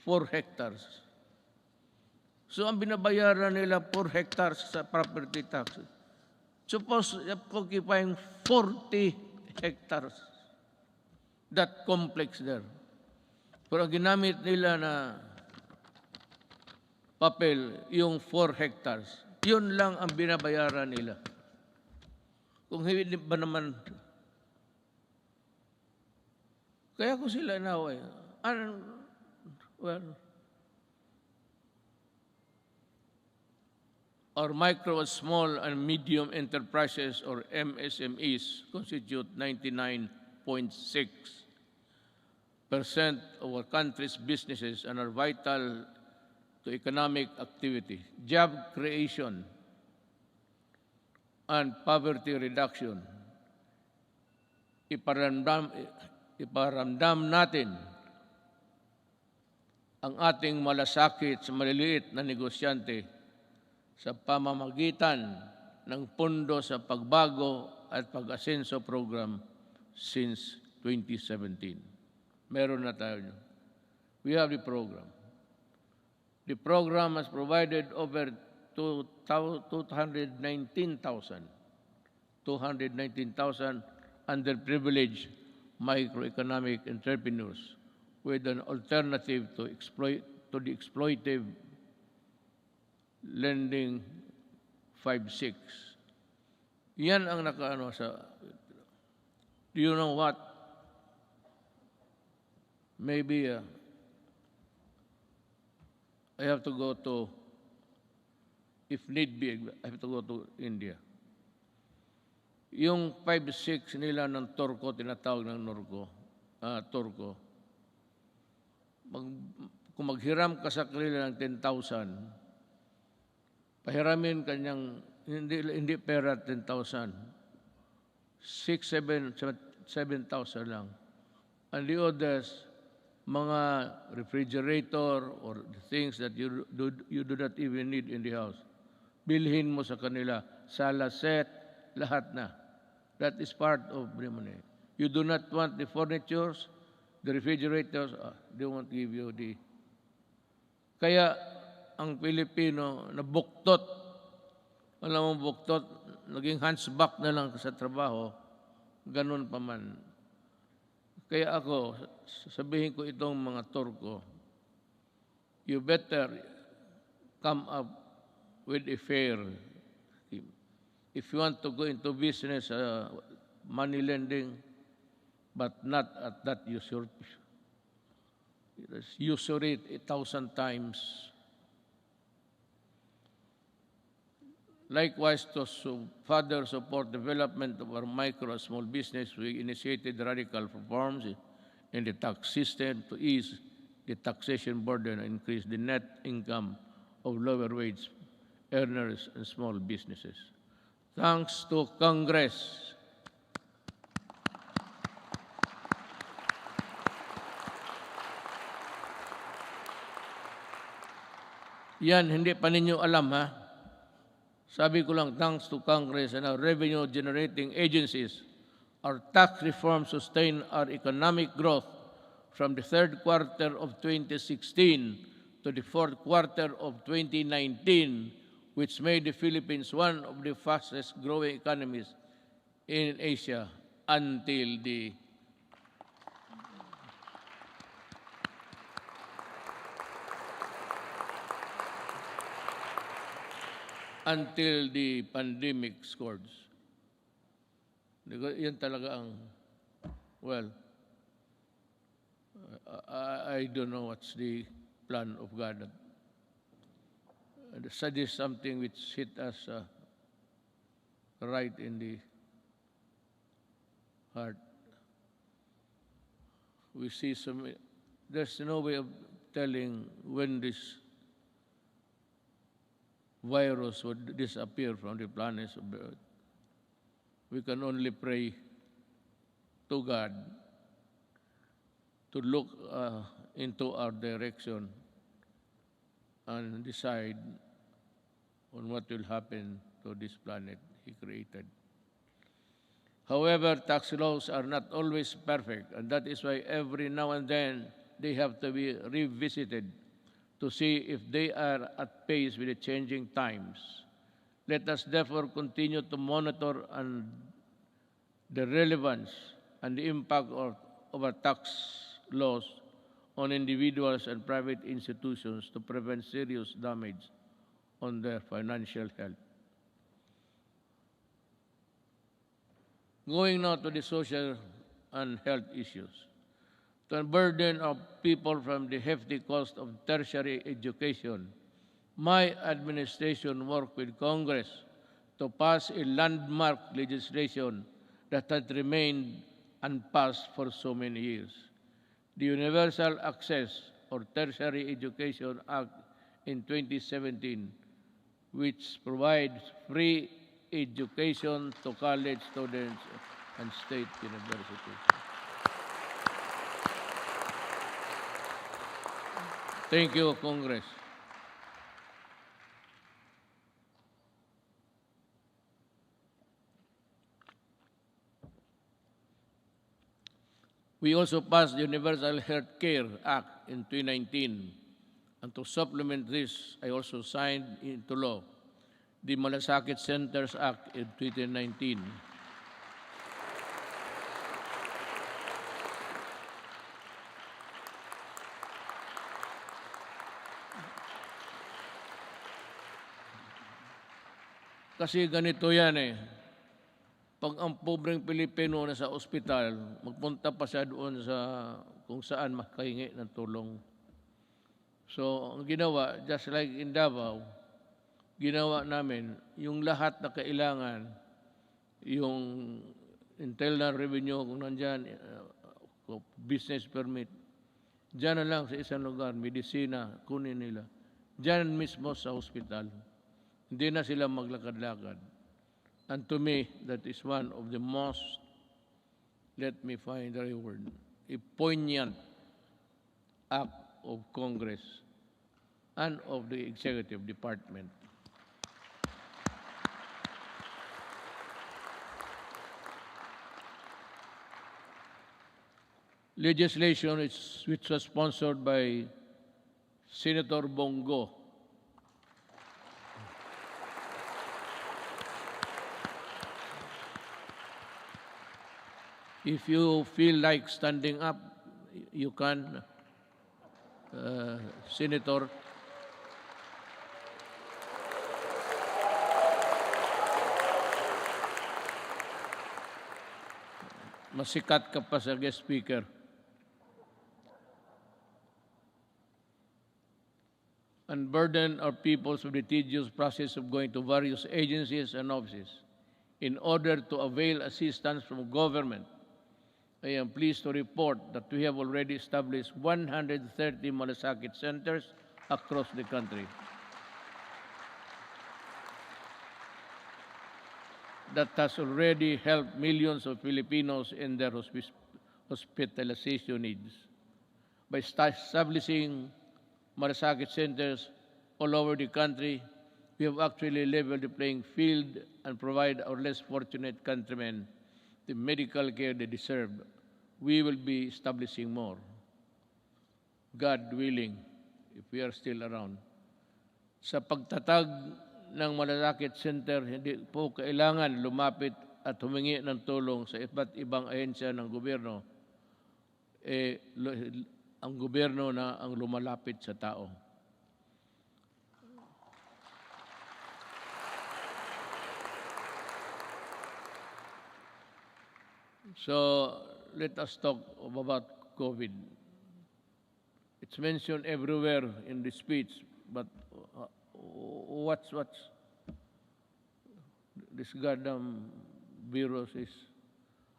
4 hectares. So ang binabayaran nila 4 hectares sa property tax. Suppose occupying 40 hectares. That complex there. Pero ginamit nila na papel, yung 4 hectares. Yun lang ang binabayaran nila. Kung hindi ba naman, kaya ko sila inaway. Well, our micro, small, and medium enterprises, or MSMEs, constitute 99.6% of our country's businesses and are vital to economic activity, job creation, and poverty reduction. Iparamdam natin ang ating malasakit sa maliliit na negosyante sa pamamagitan ng Pondo sa Pagbago at Pag-asenso Program since 2017. Meron na tayo yun. We have the program. The program has provided over 219,000 underprivileged microeconomic entrepreneurs with an alternative to the exploitive lending 5-6. Yan ang nakaano sa... Do you know what? Maybe I have to go to, if need be, I have to go to India. Yung 5-6 nila ng Turko, tinatawag ng Turko, kung maghiram ka sa kanila ng 10,000, pahiramin kanyang, hindi pera 10,000, 7,000 lang. And the others, mga refrigerator or the things that you do not even need in the house, bilhin mo sa kanila, sala set, lahat na. That is part of the money. You do not want the furnitures, the refrigerators, they won't give you the... Kaya ang Pilipino nabuktot, alam mo buktot, naging hunchback na lang sa trabaho, ganun pa man. Kaya ako, sabihin ko itong mga Turko, you better come up with a fair scheme. If you want to go into business, money lending, but not at that usury 1,000 times. Likewise, to further support development of our micro and small business, we initiated radical reforms in the tax system to ease the taxation burden and increase the net income of lower wage earners and small businesses. Thanks to Congress. Yan, hindi pa ninyo alam, ha? Sabi ko lang, thanks to Congress and our revenue-generating agencies, our tax reform sustained our economic growth from the third quarter of 2016 to the fourth quarter of 2019, which made the Philippines one of the fastest-growing economies in Asia until the pandemic scourge. Yan talaga ang, well, I don't know what's the plan of God. That is something which hit us right in the heart. We see there's no way of telling when this virus would disappear from the planets of the earth. We can only pray to God to look into our direction and decide on what will happen to this planet He created. However, tax laws are not always perfect, and that is why every now and then they have to be revisited to see if they are at pace with the changing times. Let us therefore continue to monitor the relevance and the impact of our tax laws on individuals and private institutions to prevent serious damage on their financial health. Going now to the social and health issues. To unburden of people from the hefty cost of tertiary education, my administration worked with Congress to pass a landmark legislation that had remained unpassed for so many years. The Universal Access or Tertiary Education Act in 2017, which provides free education to college students and state universities. Thank you, Congress. We also passed the Universal Health Care Act in 2019. And to supplement this, I also signed into law the Malasakit Centers Act in 2019. Kasi ganito yan eh. Pag ang pobreng Pilipino na sa ospital, magpunta pa siya doon sa kung saan makahingi ng tulong. So, ang ginawa, just like in Davao, ginawa namin, yung lahat na kailangan, yung internal revenue, kung nandyan, business permit, dyan na lang sa isang lugar, medisina, kunin nila. Dyan mismo sa hospital. Hindi na sila maglakad-lakad. And to me, that is one of the most, let me find the right word, a poignant act of Congress and of the Executive Department. Legislation which was sponsored by Senator Bongo. If you feel like standing up, you can, Senator. Masikat ka pa sa guest speaker. Unburden our peoples with the tedious process of going to various agencies and offices in order to avail assistance from government. I am pleased to report that we have already established 130 malasakit centers across the country. That has already helped millions of Filipinos in their hospitalization needs. By establishing malasakit centers all over the country, we have actually leveled the playing field and provide our less fortunate countrymen the medical care they deserve. We will be establishing more, God willing, if we are still around. Sa pagtatag ng malasakit center, hindi po kailangan lumapit at humingi ng tulong sa iba't ibang ahensya ng gobyerno. Ang gobyerno na ang lumalapit sa tao. So, let us talk about COVID. It's mentioned everywhere in the speech, but what's this goddamn virus is?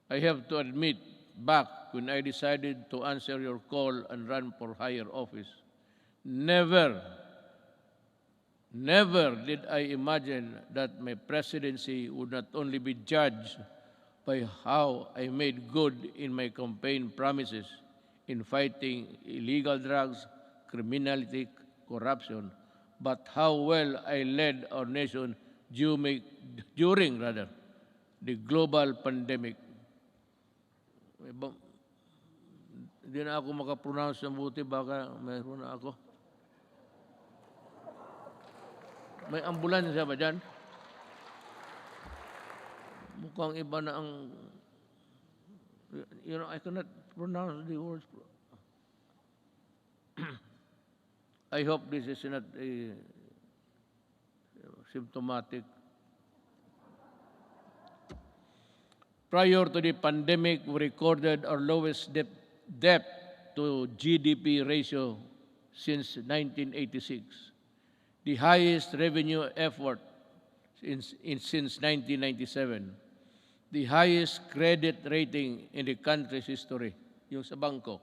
I have to admit, back when I decided to answer your call and run for higher office, never did I imagine that my presidency would not only be judged by how I made good in my campaign promises in fighting illegal drugs, criminality, corruption, but how well I led our nation during the global pandemic. Hindi na ako makapronounce ng buti, baka mayroon na ako. May ambulansya ba dyan? Mukhang iba na ang, I cannot pronounce the words. I hope this is not a symptomatic. Prior to the pandemic, we recorded our lowest debt to GDP ratio since 1986, the highest revenue effort since 1997, the highest credit rating in the country's history, yung sa bangko.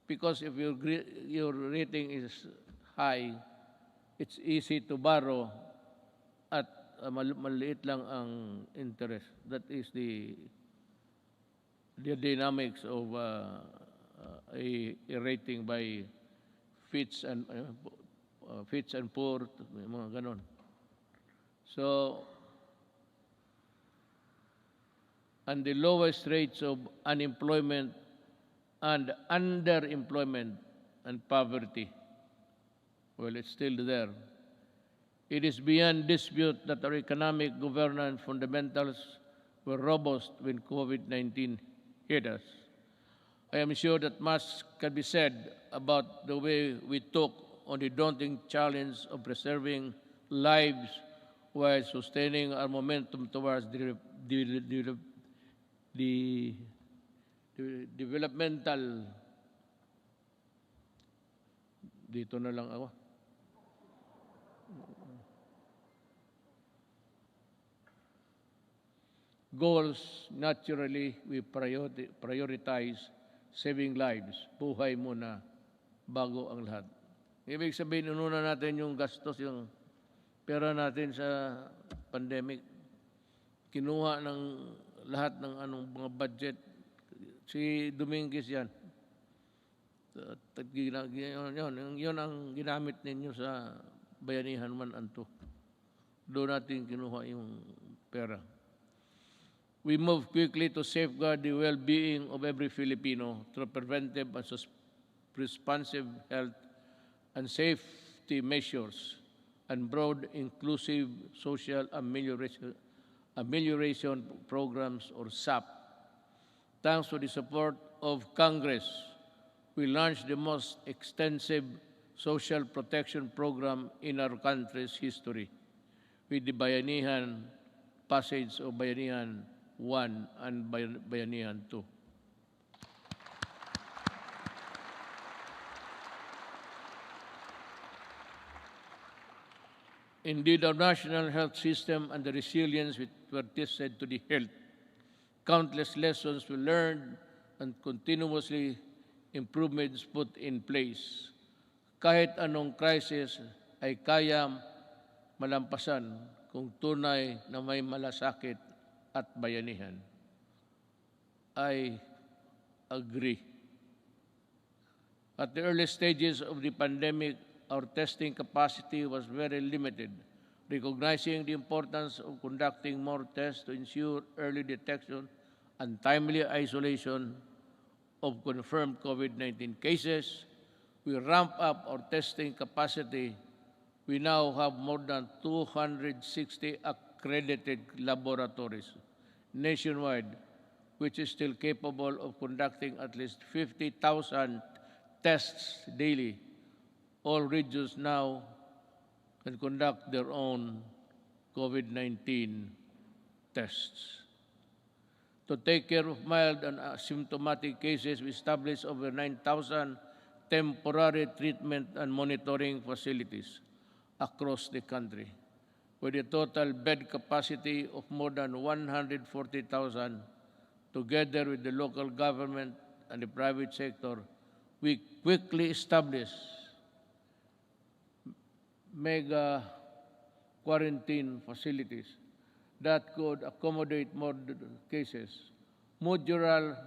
Because if your rating is high, it's easy to borrow at maliit lang ang interest. That is the dynamics of a rating by fits and poor, mga ganon. So, and the lowest rates of unemployment and underemployment and poverty, well, it's still there. It is beyond dispute that our economic governance fundamentals were robust when COVID-19 hit us. I am sure that much can be said about the way we took on the daunting challenge of preserving lives while sustaining our momentum towards the developmental, dito na lang ako, goals. Naturally, we prioritize saving lives. Buhay muna bago ang lahat. Ibig sabihin, inuna natin yung gastos, yung pera natin sa pandemic. Kinuha ng lahat ng mga budget. Si Dominguez yan. Yun ang ginamit ninyo sa Bayanihan 1 and 2. Doon natin kinuha yung pera. We move quickly to safeguard the well-being of every Filipino through preventive and responsive health and safety measures and broad inclusive social amelioration programs, or SAP. Thanks to the support of Congress, we launched the most extensive social protection program in our country's history with the Bayanihan passage of Bayanihan 1 and Bayanihan 2. Indeed, our national health system and the resilience which were tested to the health. Countless lessons we learned and continuously improvements put in place. Kahit anong crisis ay kaya malampasan kung tunay na may malasakit at bayanihan. I agree. At the early stages of the pandemic, our testing capacity was very limited. Recognizing the importance of conducting more tests to ensure early detection and timely isolation of confirmed COVID-19 cases, we ramped up our testing capacity. We now have more than 260 accredited laboratories nationwide, which is still capable of conducting at least 50,000 tests daily. All regions now can conduct their own COVID-19 tests. To take care of mild and asymptomatic cases, we established over 9,000 temporary treatment and monitoring facilities across the country, with a total bed capacity of more than 140,000. Together with the local government and the private sector, we quickly established mega quarantine facilities that could accommodate more cases. Modular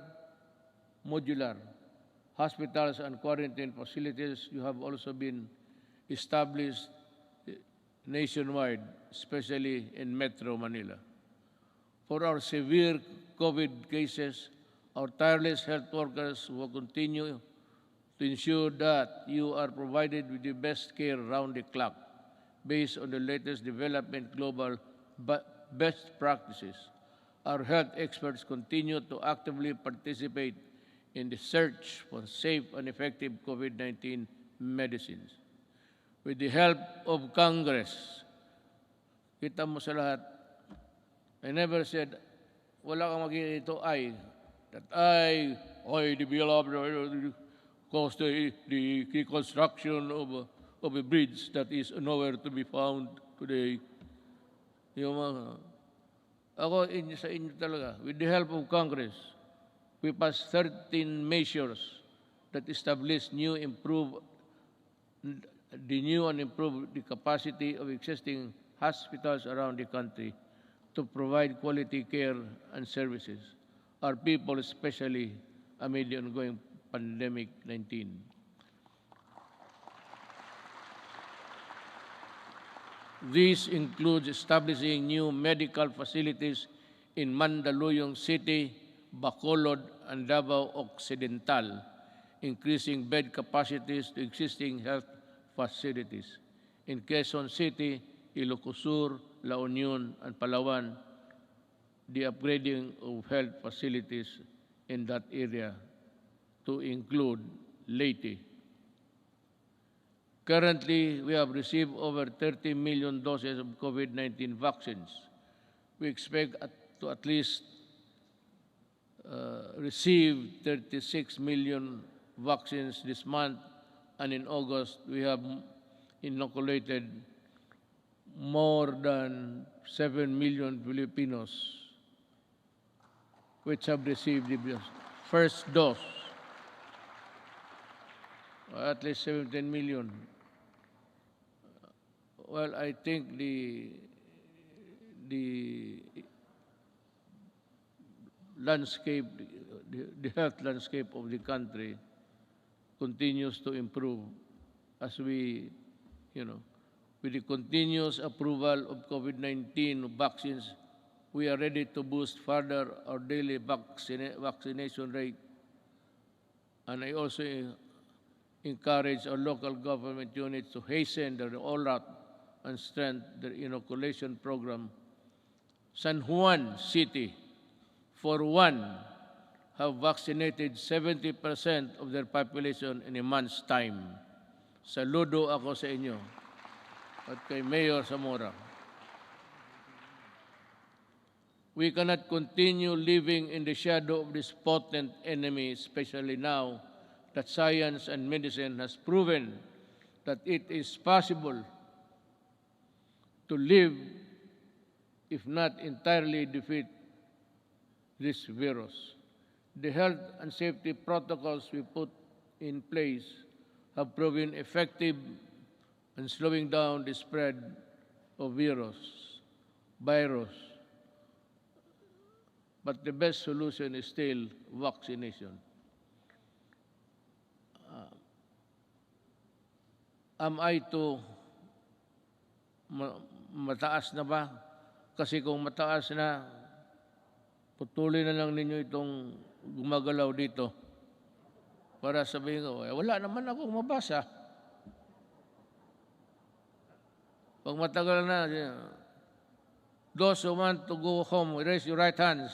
hospitals and quarantine facilities have also been established nationwide, especially in Metro Manila. For our severe COVID cases, our tireless health workers will continue to ensure that you are provided with the best care around the clock based on the latest development global best practices. Our health experts continue to actively participate in the search for safe and effective COVID-19 medicines. With the help of Congress, kita mo sa lahat, I never said, wala kang magiging ito that developed caused the construction of a bridge that is nowhere to be found today. Ako sa inyo talaga, with the help of Congress, we passed 13 measures that establish the new and improved the capacity of existing hospitals around the country to provide quality care and services. Our people, especially amid the ongoing pandemic-19. This includes establishing new medical facilities in Mandaluyong City, Bacolod, and Davao Occidental, increasing bed capacities to existing health facilities. In Quezon City, Ilocos Sur, La Union, and Palawan, the upgrading of health facilities in that area to include Leyte. Currently, we have received over 30 million doses of COVID-19 vaccines. We expect to at least receive 36 million vaccines this month, and in August, we have inoculated more than 7 million Filipinos which have received the first dose, at least 17 million. Well, I think the landscape, the health landscape of the country continues to improve as we, with the continuous approval of COVID-19 vaccines, we are ready to boost further our daily vaccination rate. And I also encourage our local government units to hasten their rollout and strengthen their inoculation program. San Juan City, for one, have vaccinated 70% of their population in a month's time. Saludo ako sa inyo at kay Mayor Zamora. We cannot continue living in the shadow of this potent enemy, especially now that science and medicine has proven that it is possible to live, if not entirely defeat this virus. The health and safety protocols we put in place have proven effective in slowing down the spread of virus. But the best solution is still vaccination. Am I to mataas na ba? Kasi kung mataas na, putulin na lang ninyo itong gumagalaw dito para sabihin ko, wala naman akong mabasa. Pag matagal na, those who want to go home, raise your right hands.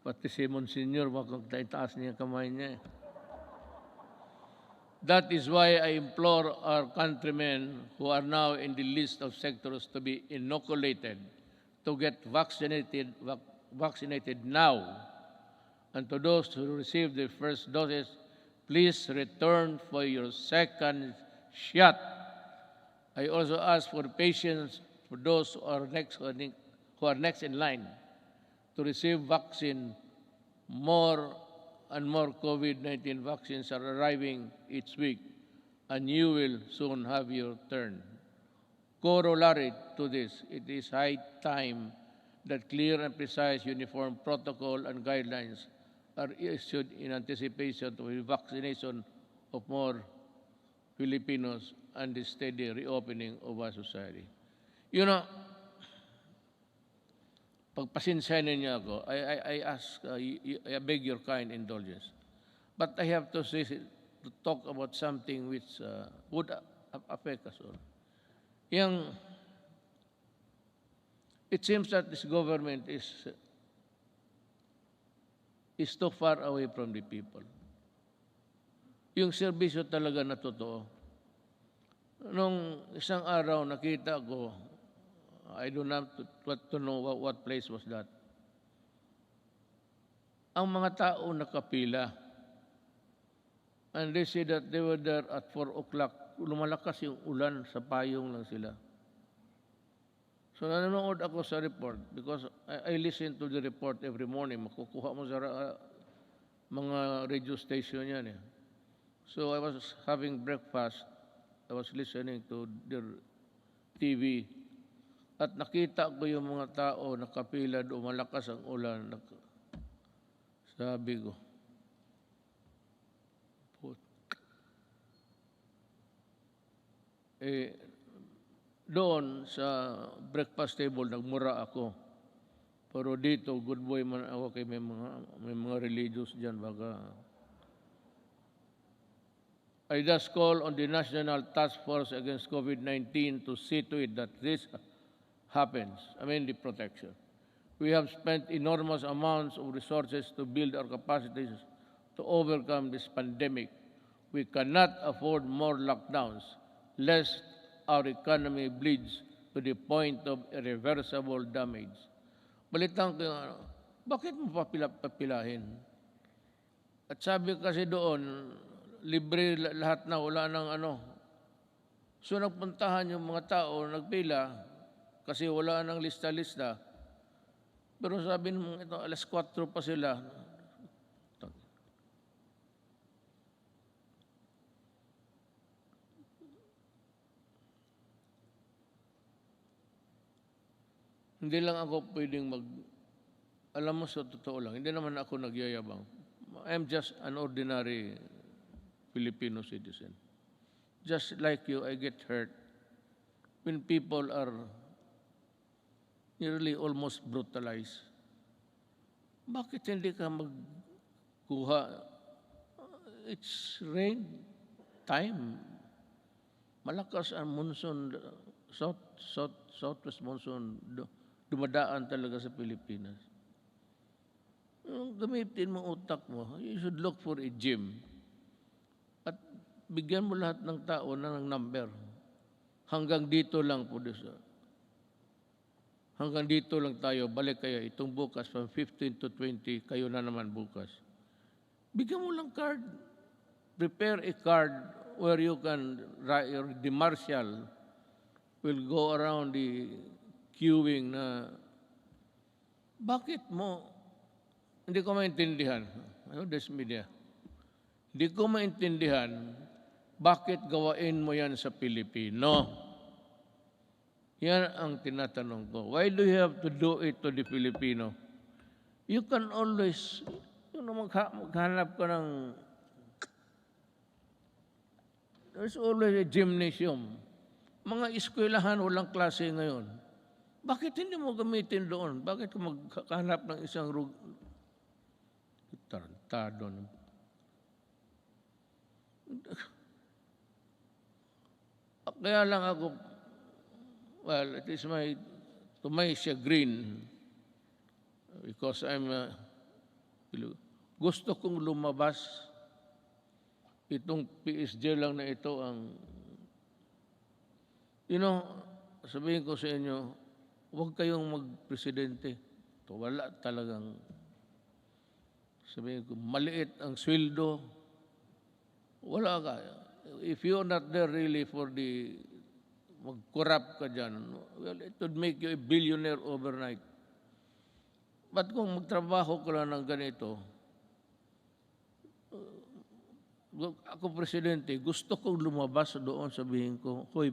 Pati si Monsignor, wakang taas niya kamay niya. That is why I implore our countrymen who are now in the list of sectors to be inoculated to get vaccinated now. And to those who received their first doses, please return for your second shot. I also ask for patience for those who are next in line to receive vaccine. More and more COVID-19 vaccines are arriving each week, and you will soon have your turn. Corollary to this, it is high time that clear and precise uniform protocol and guidelines are issued in anticipation of the vaccination of more Filipinos and the steady reopening of our society. Pagpasensyahan niyo ako, I beg your kind indulgence. But I have to talk about something which would affect us all. It seems that this government is too far away from the people. Yung serbisyo talaga na totoo. Nung isang araw nakita ko, I don't have to know what place was that. Ang mga tao nakapila. And they said that they were there at 4 o'clock. Lumalakas yung ulan, sa payong lang sila. So nanonood ako sa report because I listen to the report every morning. Makukuha mo sa mga radio station yan. So I was having breakfast. I was listening to their TV. At nakita ko yung mga tao nakapila doon, malakas ang ulan. Sabi ko, doon sa breakfast table, nagmura ako. Pero dito, good boy man ako kay may mga religious dyan. Baka I thus call on the National Task Force Against COVID-19 to see to it that this happens. The protection. We have spent enormous amounts of resources to build our capacities to overcome this pandemic. We cannot afford more lockdowns, lest our economy bleeds to the point of irreversible damage. Balitan ko yung bakit mo papilahin? At sabi kasi doon, libre lahat na, wala nang So nagpuntahan yung mga tao, nagpila, kasi wala nang lista-lista. Pero sabi nung ito, alas 4 pa sila. Hindi lang ako pwedeng alam mo, sa totoo lang, hindi naman ako nagyayabang. I'm just an ordinary Filipino citizen. Just like you, I get hurt when people are nearly almost brutalized. Bakit hindi ka magkuha? It's rain time. Malakas ang monsoon, southwest monsoon, dumadaan talaga sa Pilipinas. Gamitin mo utak mo. You should look for a gym. At bigyan mo lahat ng tao ng number. Hanggang dito lang po. Hanggang dito lang tayo. Balik kayo. Itong bukas, from 15 to 20, kayo na naman bukas. Bigyan mo lang card. Prepare a card where you can, the marshal will go around the queuing na bakit mo, hindi ko maintindihan, this media, hindi ko maintindihan bakit gawain mo yan sa Pilipino. Yan ang tinatanong ko. Why do you have to do it to the Filipino? You can always, maghanap ka ng, there's always a gymnasium. Mga eskwelahan, walang klase ngayon. Bakit hindi mo gamitin doon? Bakit maghanap ng isang tarantado? Kaya lang ako, well, it is to my chagrin, because gusto kong lumabas. Itong PSG lang na ito ang, sabihin ko sa inyo, huwag kayong magpresidente. Ito, wala talagang, sabihin ko, maliit ang sweldo. Wala ka. If you're not there really for mag-corrupt ka dyan, well, it would make you a billionaire overnight. But kung magtrabaho ka lang ng ganito, ako presidente, gusto kong lumabas doon, sabihin ko, hoy,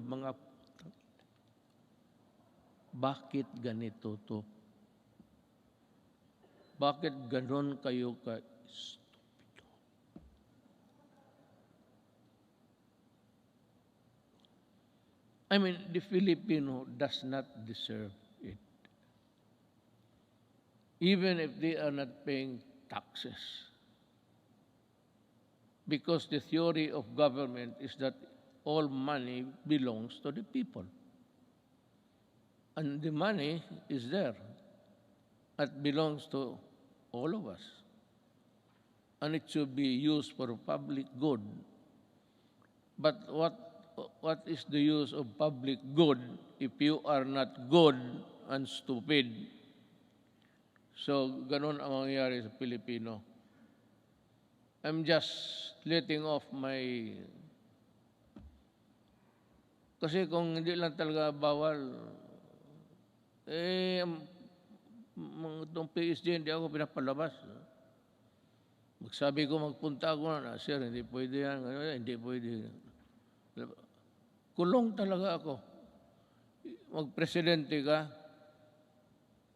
bakit ganito to? Bakit ganon kayo ka-stupido? The Filipino does not deserve it. Even if they are not paying taxes. Because the theory of government is that all money belongs to the people. And the money is there. It belongs to all of us. And it should be used for public good. But what is the use of public good if you are not good and stupid? So, ganun ang mangyayari sa Pilipino. I'm just letting off my... Kasi kung hindi lang talaga bawal, itong PSG, hindi ako pinapalabas. Magsabi ko, magpunta ako na, sir, hindi pwede yan, hindi pwede. Kulong talaga ako. magpresidente ka,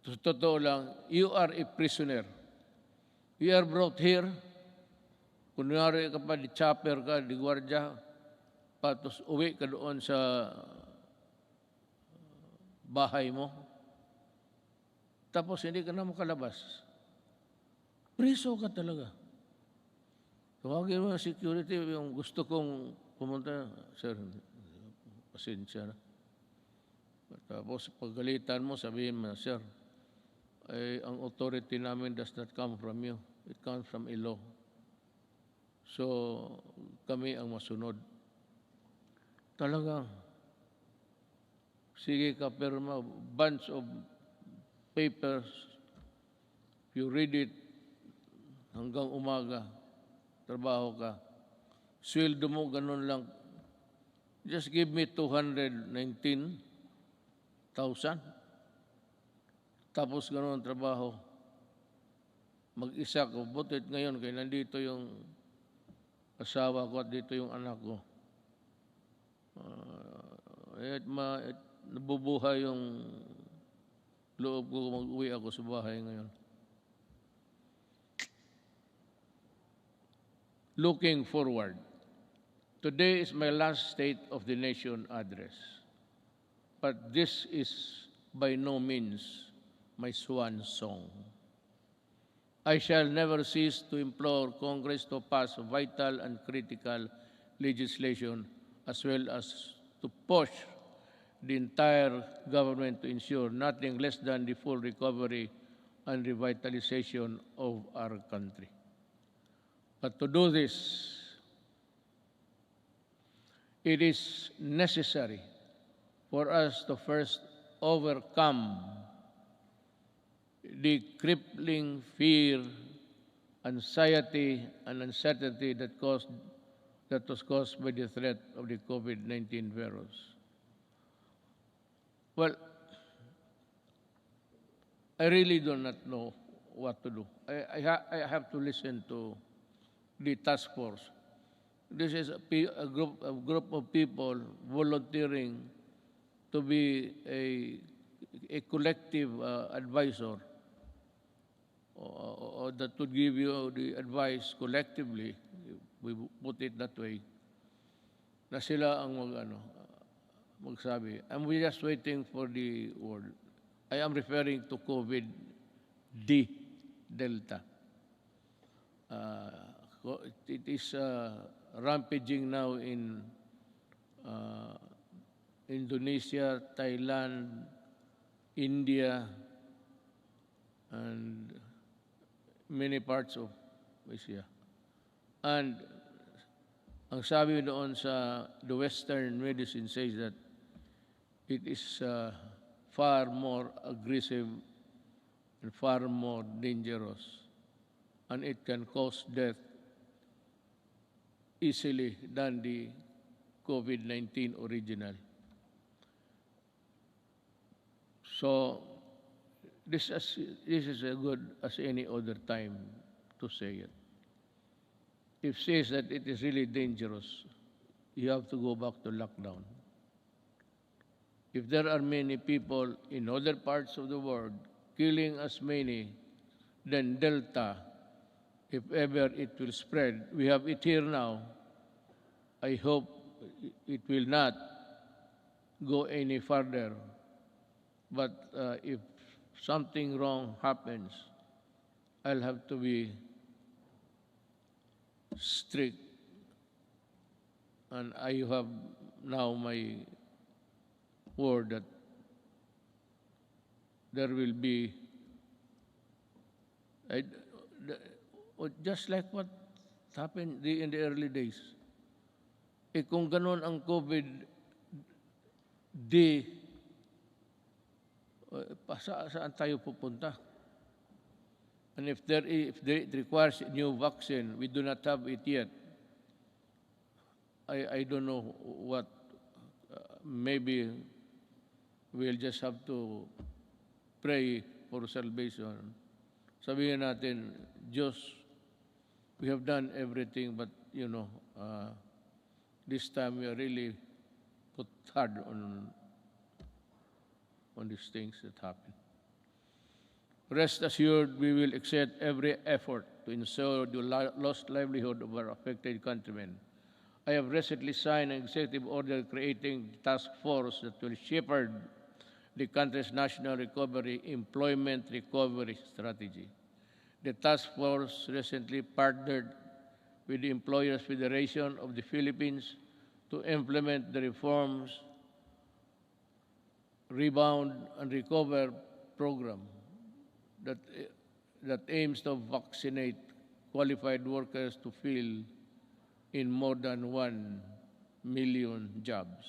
totoo lang, you are a prisoner. You are brought here, kunyari ka pa, di chopper ka, di gwardya, patos uwi ka doon sa bahay mo, tapos hindi ka na makalabas. Priso ka talaga. Tawagin mo ang security, yung gusto kong pumunta, sir, pasensya na. Tapos paggalitan mo, sabihin mo, sir, ang authority namin does not come from you. It comes from a law. So, kami ang masunod. Talagang, sige ka, perma, bunch of papers, you read it hanggang umaga, trabaho ka. Sweldo mo, ganun lang. Just give me 219,000. Tapos ganun ang trabaho. Mag-isa ko. Butit ngayon, kaya nandito yung asawa ko at dito yung anak ko. Nabubuhay yung loob ko, mag-uwi ako sa bahay ngayon. Looking forward. Today is my last State of the Nation address. But this is by no means my swan song. I shall never cease to implore Congress to pass vital and critical legislation as well as to push the entire government to ensure nothing less than the full recovery and revitalization of our country. But to do this, it is necessary for us to first overcome the crippling fear, anxiety, and uncertainty that was caused by the threat of the COVID-19 virus. Well, I really do not know what to do. I have to listen to the task force. This is a group of people volunteering to be a collective advisor or that would give you the advice collectively, we put it that way, na sila ang magsabi. And we're just waiting for the word. I am referring to COVID-D, Delta. It is rampaging now in Indonesia, Thailand, India, and many parts of Asia. And ang sabi doon sa the Western medicine says that it is far more aggressive and far more dangerous, and it can cause death easily than the COVID-19 original. So this is as good as any other time to say it. If says that it is really dangerous, you have to go back to lockdown. If there are many people in other parts of the world killing as many than Delta, if ever it will spread, we have it here now. I hope it will not go any further. But if something wrong happens, I'll have to be strict. And I have now my word that there will be, just like what happened in the early days. Kung ganon ang COVID-D, saan tayo pupunta? And if it requires a new vaccine, we do not have it yet. I don't know what, maybe we'll just have to pray for salvation. Sabihin natin, Diyos, we have done everything, but this time we are really put hard on on these things that happen. Rest assured, we will exert every effort to ensure the lost livelihood of our affected countrymen. I have recently signed an executive order creating a task force that will shepherd the country's national employment recovery strategy. The task force recently partnered with the Employers Federation of the Philippines to implement the reforms Rebound and Recover program that aims to vaccinate qualified workers to fill in more than 1 million jobs.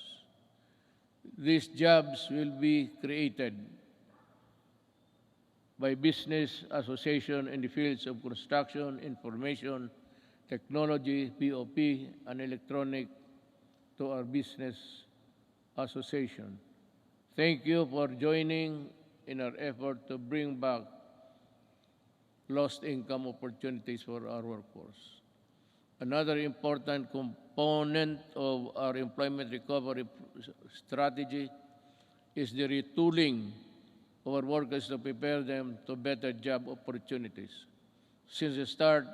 These jobs will be created by business association in the fields of construction, information, technology, POP, and electronic to our business association. Thank you for joining in our effort to bring back lost income opportunities for our workforce. Another important component of our employment recovery strategy is the retooling of our workers to prepare them to better job opportunities. Since the start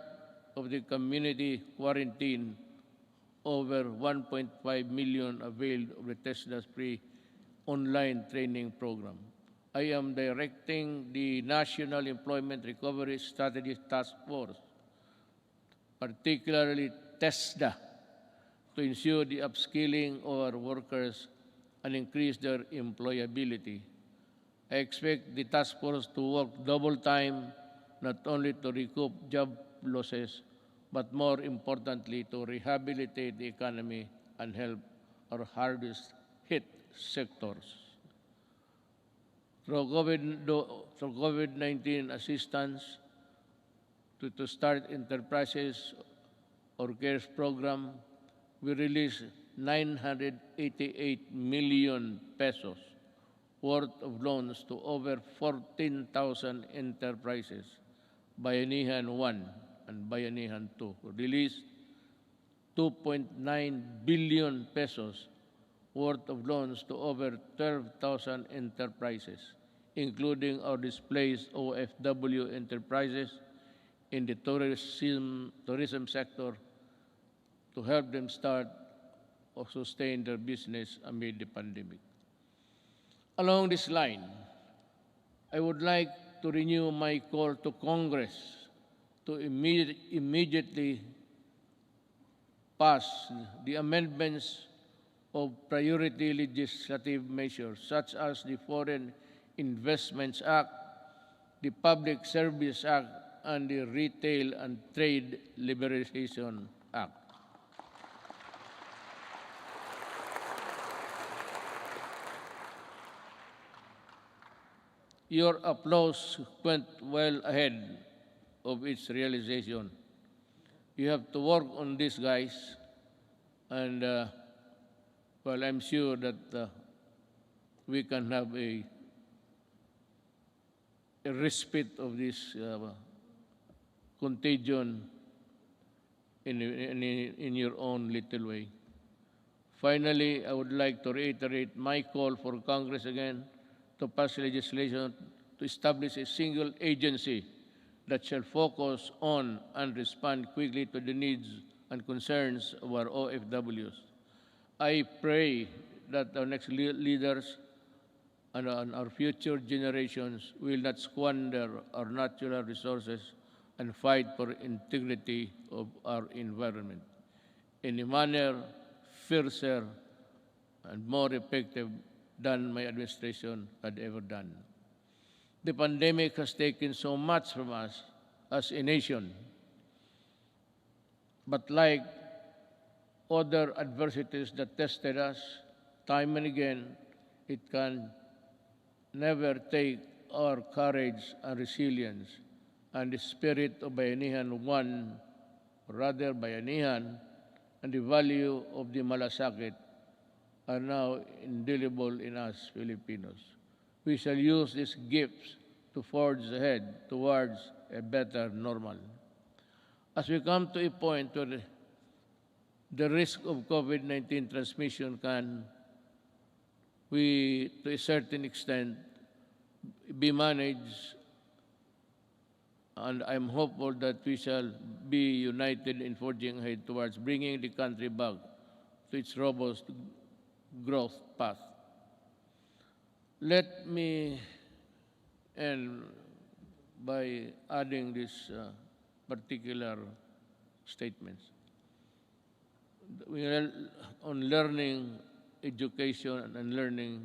of the community quarantine, over 1.5 million availed of the TESDA's free online training program. I am directing the National Employment Recovery Strategy Task Force, particularly TESDA, to ensure the upskilling of our workers and increase their employability. I expect the task force to work double time, not only to recoup job losses, but more importantly, to rehabilitate the economy and help our hardest hit sectors. Through COVID-19 assistance to start enterprises or CARES program, we released 988 million pesos worth of loans to over 14,000 enterprises, Bayanihan 1 and Bayanihan 2. Released 2.9 billion pesos worth of loans to over 12,000 enterprises, including our displaced OFW enterprises in the tourism sector to help them start or sustain their business amid the pandemic. Along this line, I would like to renew my call to Congress to immediately pass the amendments of priority legislative measures such as the Foreign Investments Act, the Public Service Act, and the Retail and Trade Liberalization Act. Your applause went well ahead of its realization. You have to work on this, guys, and well, I'm sure that we can have a respite of this contagion in your own little way. Finally, I would like to reiterate my call for Congress again to pass legislation to establish a single agency that shall focus on and respond quickly to the needs and concerns of our OFWs. I pray that our next leaders and our future generations will not squander our natural resources and fight for integrity of our environment in a manner fiercer and more effective than my administration had ever done. The pandemic has taken so much from us as a nation, but like other adversities that tested us time and again, it can never take our courage and resilience and the spirit of Bayanihan 1, or rather Bayanihan, and the value of the malasakit are now indelible in us Filipinos. We shall use these gifts to forge ahead towards a better normal. As we come to a point where the risk of COVID-19 transmission can we, to a certain extent, be managed, and I'm hopeful that we shall be united in forging ahead towards bringing the country back to its robust growth path. Let me end by adding these particular statements. We are on learning, education, and learning.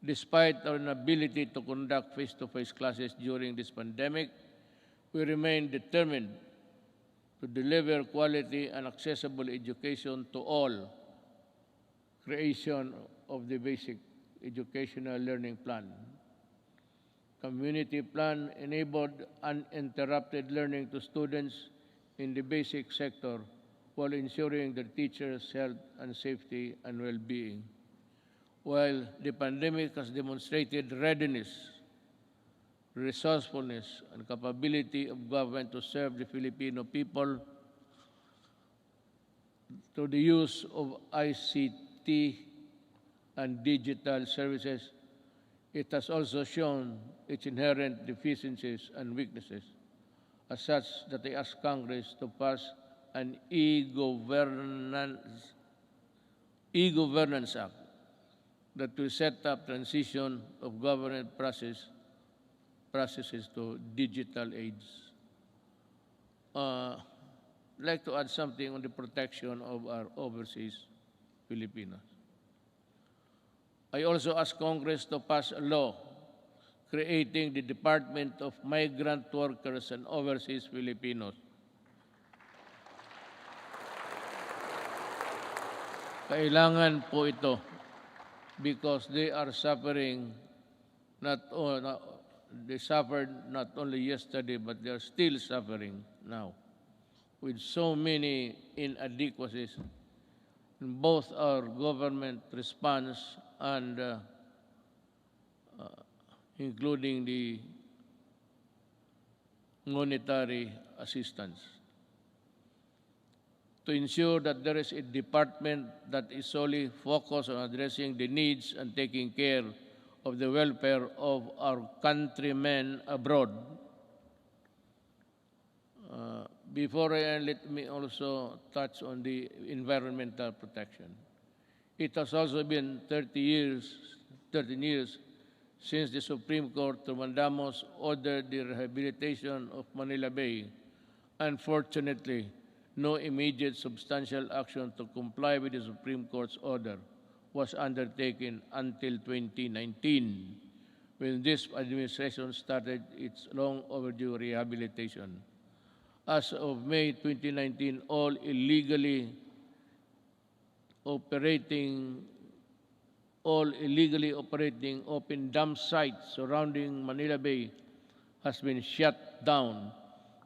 Despite our inability to conduct face-to-face classes during this pandemic, we remain determined to deliver quality and accessible education to all. Creation of the basic educational learning plan. Community plan enabled uninterrupted learning to students in the basic sector while ensuring the teachers' health and safety and well-being. While the pandemic has demonstrated readiness, resourcefulness, and capability of government to serve the Filipino people through the use of ICT and digital services, it has also shown its inherent deficiencies and weaknesses, as such that I ask Congress to pass an e-governance act that will set up transition of government processes to digital age. I'd like to add something on the protection of our overseas Filipinos. I also ask Congress to pass a law creating the Department of Migrant Workers and Overseas Filipinos. Kailangan po ito because they are suffering they suffered not only yesterday but they are still suffering now with so many inadequacies in both our government response and including the monetary assistance. To ensure that there is a department that is solely focused on addressing the needs and taking care of the welfare of our countrymen abroad. Before I end, let me also touch on the environmental protection. It has also been 13 years since the Supreme Court of Mandamos ordered the rehabilitation of Manila Bay. Unfortunately, no immediate substantial action to comply with the Supreme Court's order was undertaken until 2019, when this administration started its long overdue rehabilitation. As of May 2019, all illegally operating open dump sites surrounding Manila Bay has been shut down,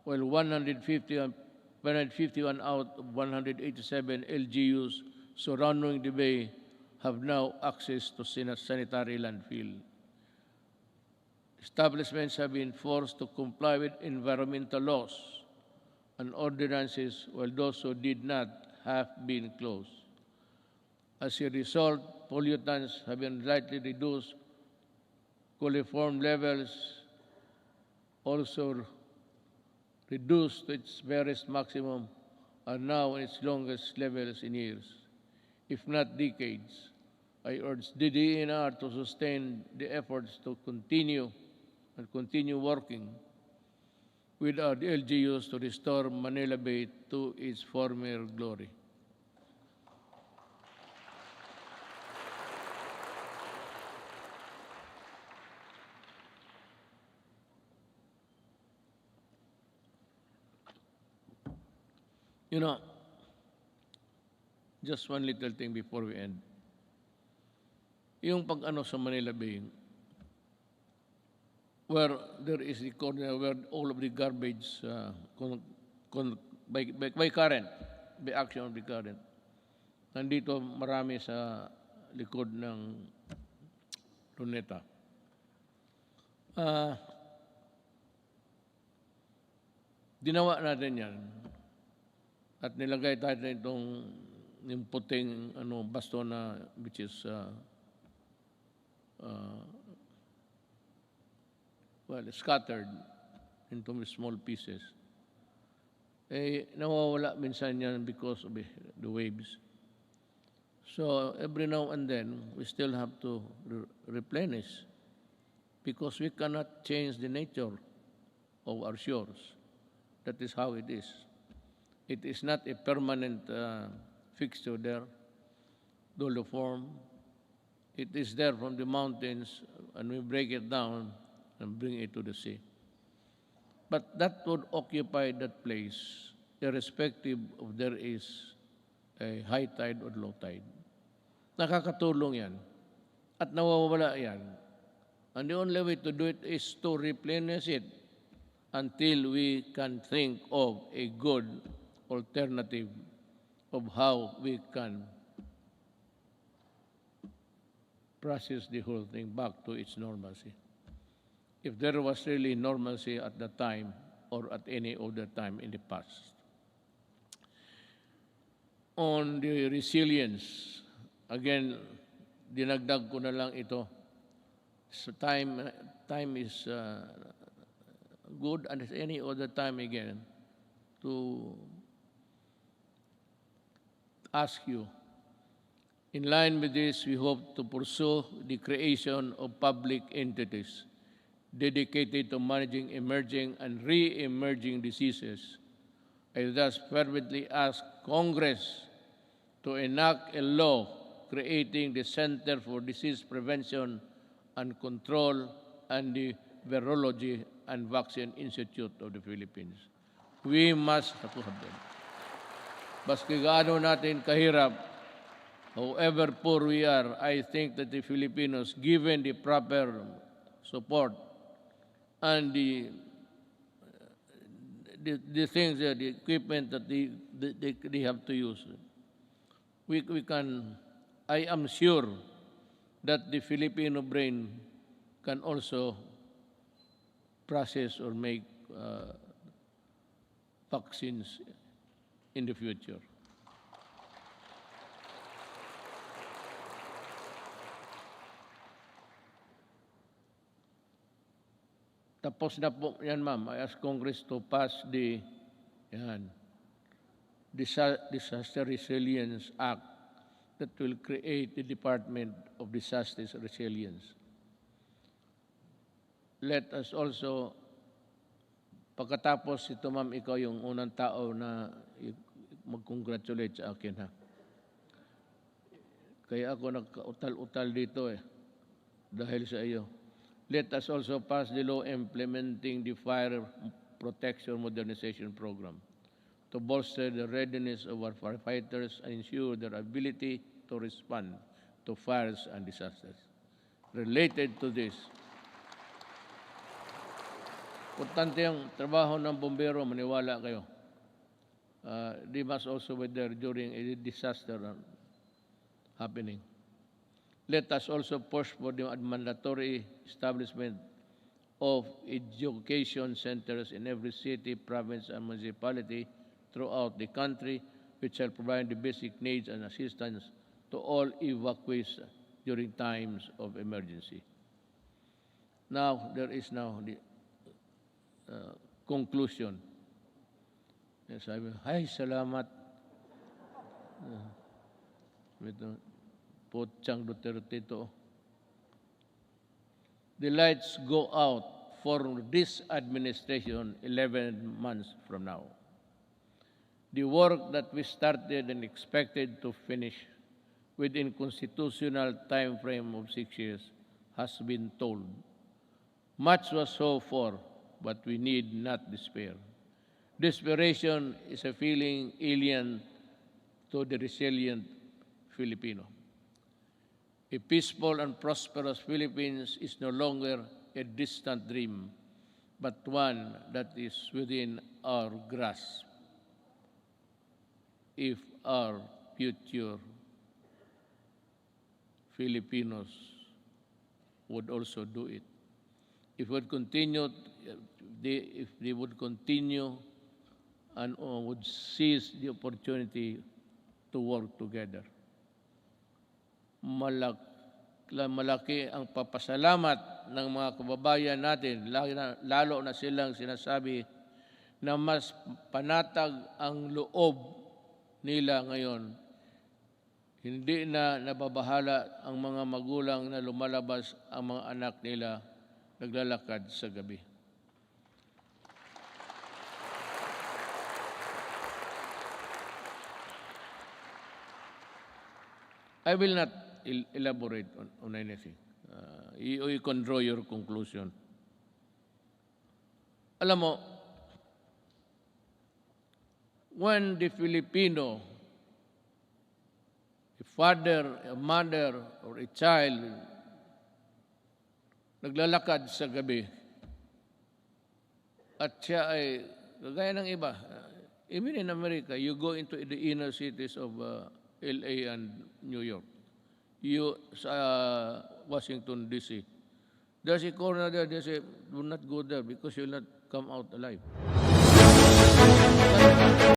while 151 out of 187 LGUs surrounding the bay have now access to sanitary landfill. Establishments have been forced to comply with environmental laws and ordinances, while those who did not have been closed. As a result, pollutants have been slightly reduced, coliform levels also reduced to its barest maximum, are now in its longest levels in years, if not decades. I urge the DENR to sustain the efforts to continue working with our LGUs to restore Manila Bay to its former glory. You know, just one little thing before we end. Yung pag-ano sa Manila Bay, where there is the corner where all of the garbage by current, by action of the current. Nandito marami sa likod ng Luneta. Ginawa natin yan. At nilagay tayo itong yung puting basto na which is uh, scattered into small pieces, nawawala minsan yan because of the waves. So every now and then, we still have to replenish because we cannot change the nature of our shores. That is how it is. It is not a permanent fixture there, doliform. It is there from the mountains, and we break it down and bring it to the sea. But that would occupy that place, irrespective of there is a high tide or low tide. Nakakatulong yan. At nawawala yan. And the only way to do it is to replenish it until we can think of a good alternative of how we can process the whole thing back to its normalcy. If there was really normalcy at that time or at any other time in the past. On the resilience, again, dinagdag ko na lang ito. So time is good, and at any other time again to ask you. In line with this, we hope to pursue the creation of public entities dedicated to managing emerging and re-emerging diseases. I thus fervently ask Congress to enact a law creating the Center for Disease Prevention and Control and the Virology and Vaccine Institute of the Philippines. We must have them. Baski gaano natin kahirap, however poor we are, I think that the Filipinos, given the proper support and the things, the equipment that they have to use, we can, I am sure that the Filipino brain can also process or make vaccines in the future. Tapos na po yan, ma'am. I ask Congress to pass the Disaster Resilience Act that will create the Department of Disaster Resilience. Let us also, pagkatapos ito, ma'am, ikaw yung unang tao na mag-congratulate sa akin, ha? Kaya ako nagka-utal-utal dito dahil sa iyo. Let us also pass the law implementing the Fire Protection Modernization Program to bolster the readiness of our firefighters and ensure their ability to respond to fires and disasters. Related to this, importante ang trabaho ng bombero, maniwala kayo. They must also be there during a disaster happening. Let us also push for the mandatory establishment of education centers in every city, province, and municipality throughout the country, which shall provide the basic needs and assistance to all evacuees during times of emergency. Now, there is now the conclusion. Yes, ay, salamat. Potsang Duterte to. The lights go out for this administration 11 months from now. The work that we started and expected to finish within constitutional time frame of 6 years has been told. Much was hoped for, but we need not despair. Desperation is a feeling alien to the resilient Filipino. A peaceful and prosperous Philippines is no longer a distant dream, but one that is within our grasp. If our future Filipinos would also do it. If they would continue and would seize the opportunity to work together. malaki ang papasalamat ng mga kababayan natin, lalo na silang sinasabi na mas panatag ang loob nila ngayon. Hindi na nababahala ang mga magulang na lumalabas ang mga anak nila naglalakad sa gabi. I will not elaborate on anything. You can draw your conclusion. Alam mo, when the Filipino, a father, a mother, or a child, naglalakad sa gabi, at siya ay, gaya ng iba, even in America, you go into the inner cities of LA and New York, Washington, D.C., there's a corner there, they say, do not go there because you'll not come out alive.